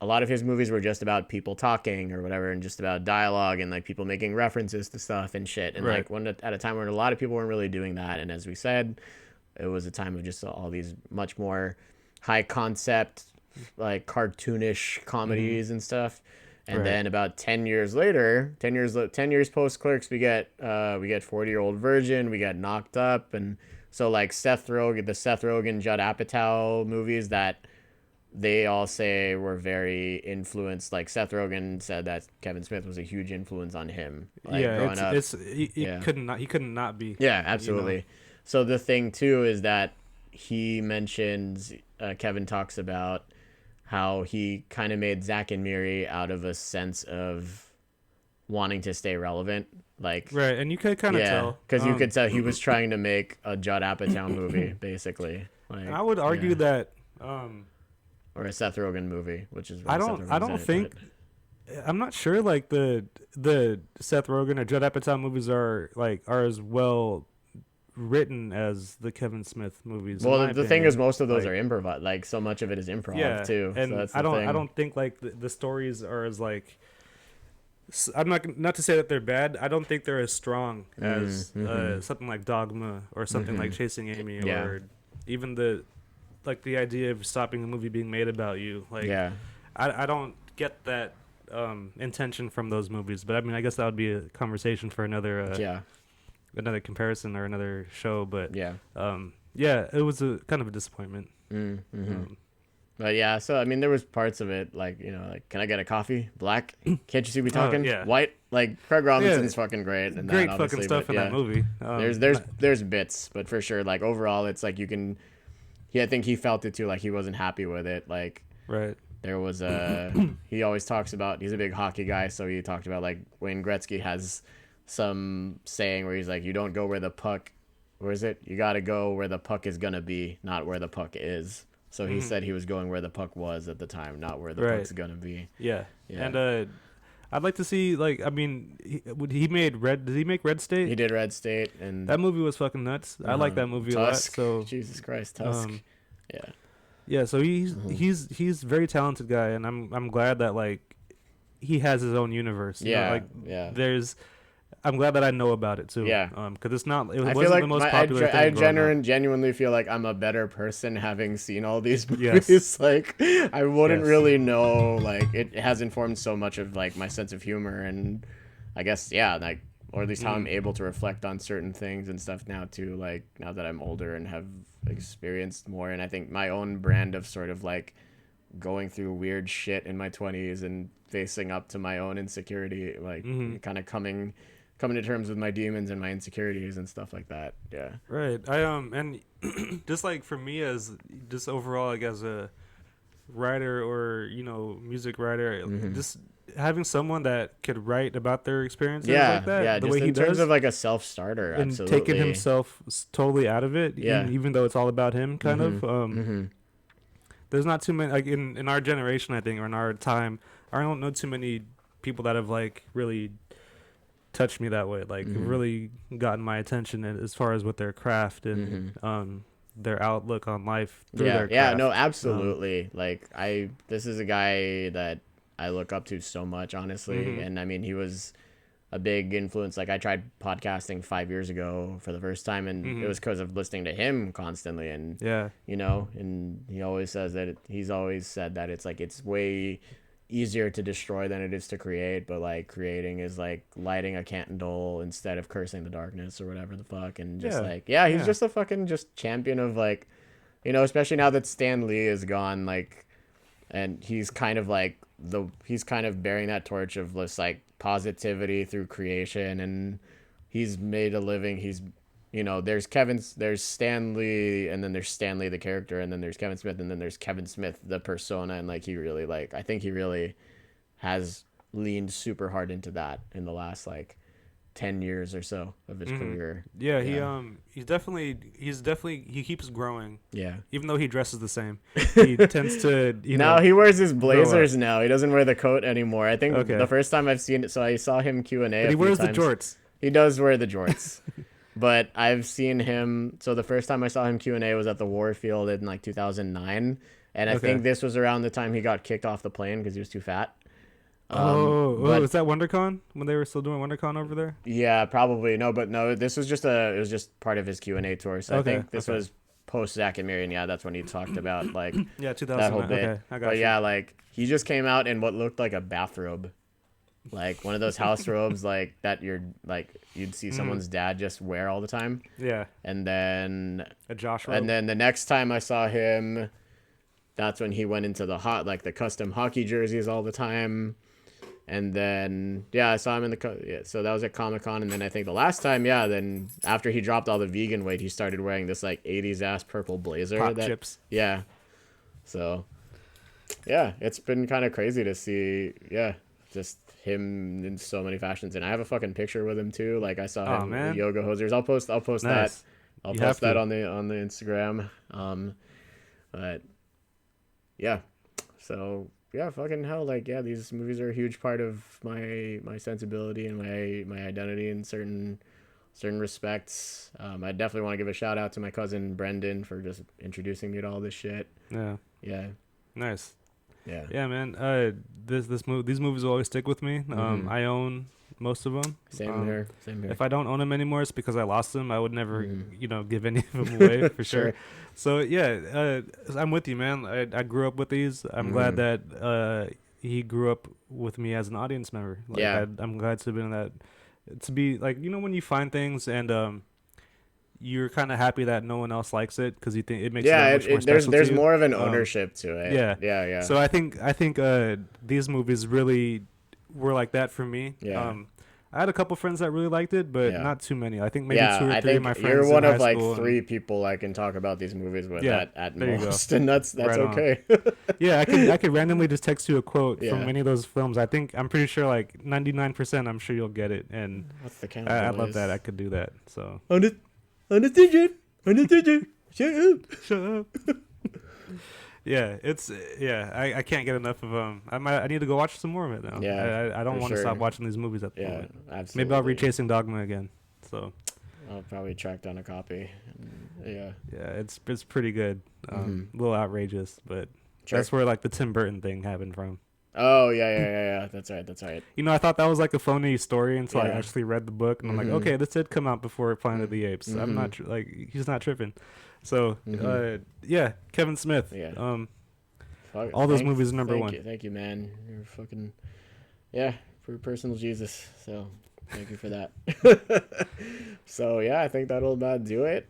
lot of his movies were just about people talking or whatever, and just about dialogue and like people making references to stuff and shit. And like at a time when a lot of people weren't really doing that. And as we said, it was a time of just all these much more high concept, like cartoonish comedies and stuff. And then about 10 years later, 10 years post Clerks, we get 40-Year-Old Virgin, we get Knocked Up, and so like the Seth Rogen, Judd Apatow movies that they all say were very influenced. Like Seth Rogen said that Kevin Smith was a huge influence on him. Like, growing up. He couldn't not be. Yeah, absolutely. So the thing too is that he mentions Kevin talks about how he kind of made Zack and Miri out of a sense of wanting to stay relevant. Like, right, and you could kind of tell. Because you could tell he was trying to make a Judd Apatow movie, basically. Like, and I would argue that or a Seth Rogen movie, which is I really don't. Seth I Rogen's in don't it, think. I'm not sure. Like the Seth Rogen or Judd Apatow movies are as well written as the Kevin Smith movies, in well, my the thing is, opinion. most of those Like, are improv. Like, so much of it is improv yeah, too. So and that's the I thing. don't think like the stories are as like. I'm not to say that they're bad. I don't think they're as strong as something like Dogma or something like Chasing Amy Yeah. or even the idea of stopping a movie being made about you. Like, Yeah. I don't get that intention from those movies. But I mean, I guess that would be a conversation for another Yeah. another comparison or another show. But Yeah. yeah, it was a kind of a disappointment. But yeah, so I mean, there was parts of it like, you know, like, can I get a coffee? Black? Can't you see me talking? yeah. White? Like, Craig Robinson's fucking great. And Great that, fucking obviously, stuff but, in yeah. that movie. There's bits, but for sure, like, overall, it's like you can. I think he felt it too. Like, he wasn't happy with it. Like, right. there was he always talks about, he's a big hockey guy, so he talked about like Wayne Gretzky has some saying where he's like, you don't go where the puck, where is it? You got to go where the puck is gonna be, not where the puck is. So he said he was going where the puck was at the time, not where the puck's gonna be. Yeah. Yeah. And I'd like to see, like, I mean, he made Red. Did he make Red State? He did Red State, and That movie was fucking nuts. I like that movie Tusk. a lot. So Jesus Christ, Tusk. Yeah. yeah, so he's a very talented guy, and I'm glad that like he has his own universe. You know, like I'm glad that I know about it too. Yeah. Because it I wasn't feel like the most popular thing. I growing up. genuinely feel like I'm a better person having seen all these Yes. movies. Like, I wouldn't Yes. really know. Like, it has informed so much of like my sense of humor, and I guess like, or at least how I'm able to reflect on certain things and stuff now too. Like, now that I'm older and have experienced more, and I think my own brand of sort of like going through weird shit in my 20s and facing up to my own insecurity, like kind of coming to terms with my demons and my insecurities and stuff like that. Yeah. Right. I and just like for me as just overall like as a writer or music writer, just having someone that could write about their experiences like that, the just way he in terms does, of like a self-starter, and absolutely. taking himself totally out of it, even though it's all about him, kind of. There's not too many like in our generation, I think, or in our time. I don't know too many people that have like really touched me that way, like really gotten my attention as far as with their craft and their outlook on life through their craft. No, absolutely. This is a guy that I look up to so much, honestly. And I mean, he was a big influence. Like, I tried podcasting 5 years ago for the first time, and it was because of listening to him constantly. And and he always says that he's always said that it's like it's way easier to destroy than it is to create, but like creating is like lighting a candle instead of cursing the darkness or whatever the fuck. And just he's just a fucking just champion of like, especially now that Stan Lee is gone, like, and he's kind of like he's kind of bearing that torch of this like positivity through creation, and he's made a living. He's there's Stan Lee, and then there's Stan Lee the character, and then there's Kevin Smith, and then there's Kevin Smith the persona, and like he really I think he really has leaned super hard into that in the last like 10 years or so of his career. He's definitely he keeps growing. Yeah. Even though he dresses the same. He tends to now he wears his blazers now. He doesn't wear the coat anymore. I think the first time I've seen it, so I saw him Q&A but he wears times. the jorts. He does wear the jorts. But I've seen him, so the first time I saw him Q&A was at the Warfield in like 2009, and I think this was around the time he got kicked off the plane because he was too fat. Was that WonderCon when they were still doing WonderCon over there? Yeah, probably. No, this was just it was just part of his Q&A tour. So I think this was post Zack and Miri, and that's when he talked about like 2000 that whole bit. Okay, I got but you. yeah, like he just came out in what looked like a bathrobe, like one of those house robes like that you'd see someone's dad just wear all the time. Yeah. And then a Josh robe. And then the next time I saw him, that's when he went into the custom hockey jerseys all the time. And then I saw him in so that was at Comic-Con. And then I think the last time then after he dropped all the vegan weight, he started wearing this like 80s ass purple blazer. Pop chips. Yeah. So it's been kind of crazy to see just him in so many fashions. And I have a fucking picture with him too. Like I saw him with yoga hosers. I'll post Nice. that. I'll post that on the Instagram. But yeah, So yeah, fucking hell, like yeah, these movies are a huge part of my sensibility and my identity in certain respects. I definitely want to give a shout out to my cousin Brendan for just introducing me to all this shit. Yeah. Yeah. Nice. Yeah. Yeah, man. These movies will always stick with me. I own most of them. Same here. If I don't own them anymore, it's because I lost them. I would never, give any of them away for sure. So yeah, I'm with you, man. I grew up with these. I'm glad that he grew up with me as an audience member. Like, Yeah. I'm glad to have been in that. To be like, when you find things and you're kind of happy that no one else likes it because you think it makes it that much more special there's to you. more of an ownership to it. Yeah. Yeah. So I think these movies really were like that for me. Yeah. I had a couple friends that really liked it, but not too many. I think maybe 2 or 3 of my friends. You're one in of high like school 3 people I can talk about these movies with at there most, you go. and that's Right okay. Yeah, I could randomly just text you a quote from any of those films. I'm pretty sure like 99%. I'm sure you'll get it, and What's the count? I love that. I could do that. So Understand. Shut up. shut up. Yeah, I can't get enough of them. I need to go watch some more of it now. Yeah, I don't for want to sure. stop watching these movies at the moment. Absolutely. Maybe I'll read Chasing Dogma again. So I'll probably track down a copy. Yeah, it's pretty good. A little outrageous, but Sure. that's where like the Tim Burton thing happened from. Oh yeah. That's right. I thought that was like a phony story until I Yeah. actually read the book, and I'm like, okay, this did come out before Planet of the Apes. I'm not he's not tripping. So yeah, Kevin Smith. Yeah. All those movies are number 1. Thank you, man. You're fucking for personal Jesus. So thank you for that. So yeah, I think that'll about do it.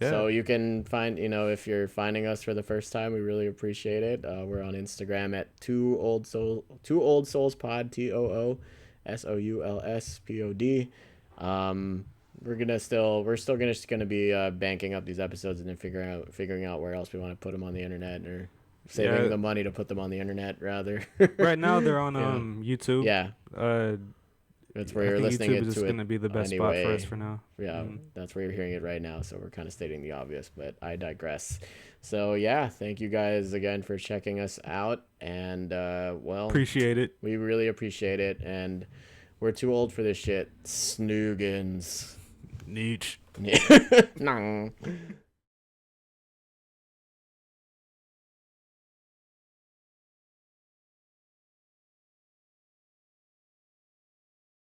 So you can find, if you're finding us for the first time, we really appreciate it. We're on Instagram at two old souls pod, TOOSOULSPOD. We're still gonna be banking up these episodes and then figuring out where else we want to put them on the internet, or saving the money to put them on the internet rather. Right now they're on YouTube. Yeah. That's where you're listening YouTube is to it. going to be the best spot for us for now. Yeah, that's where you're hearing it right now. So we're kind of stating the obvious, but I digress. So yeah, thank you guys again for checking us out, and appreciate it. We really appreciate it, and we're too old for this shit. Snoogans. Neech. No.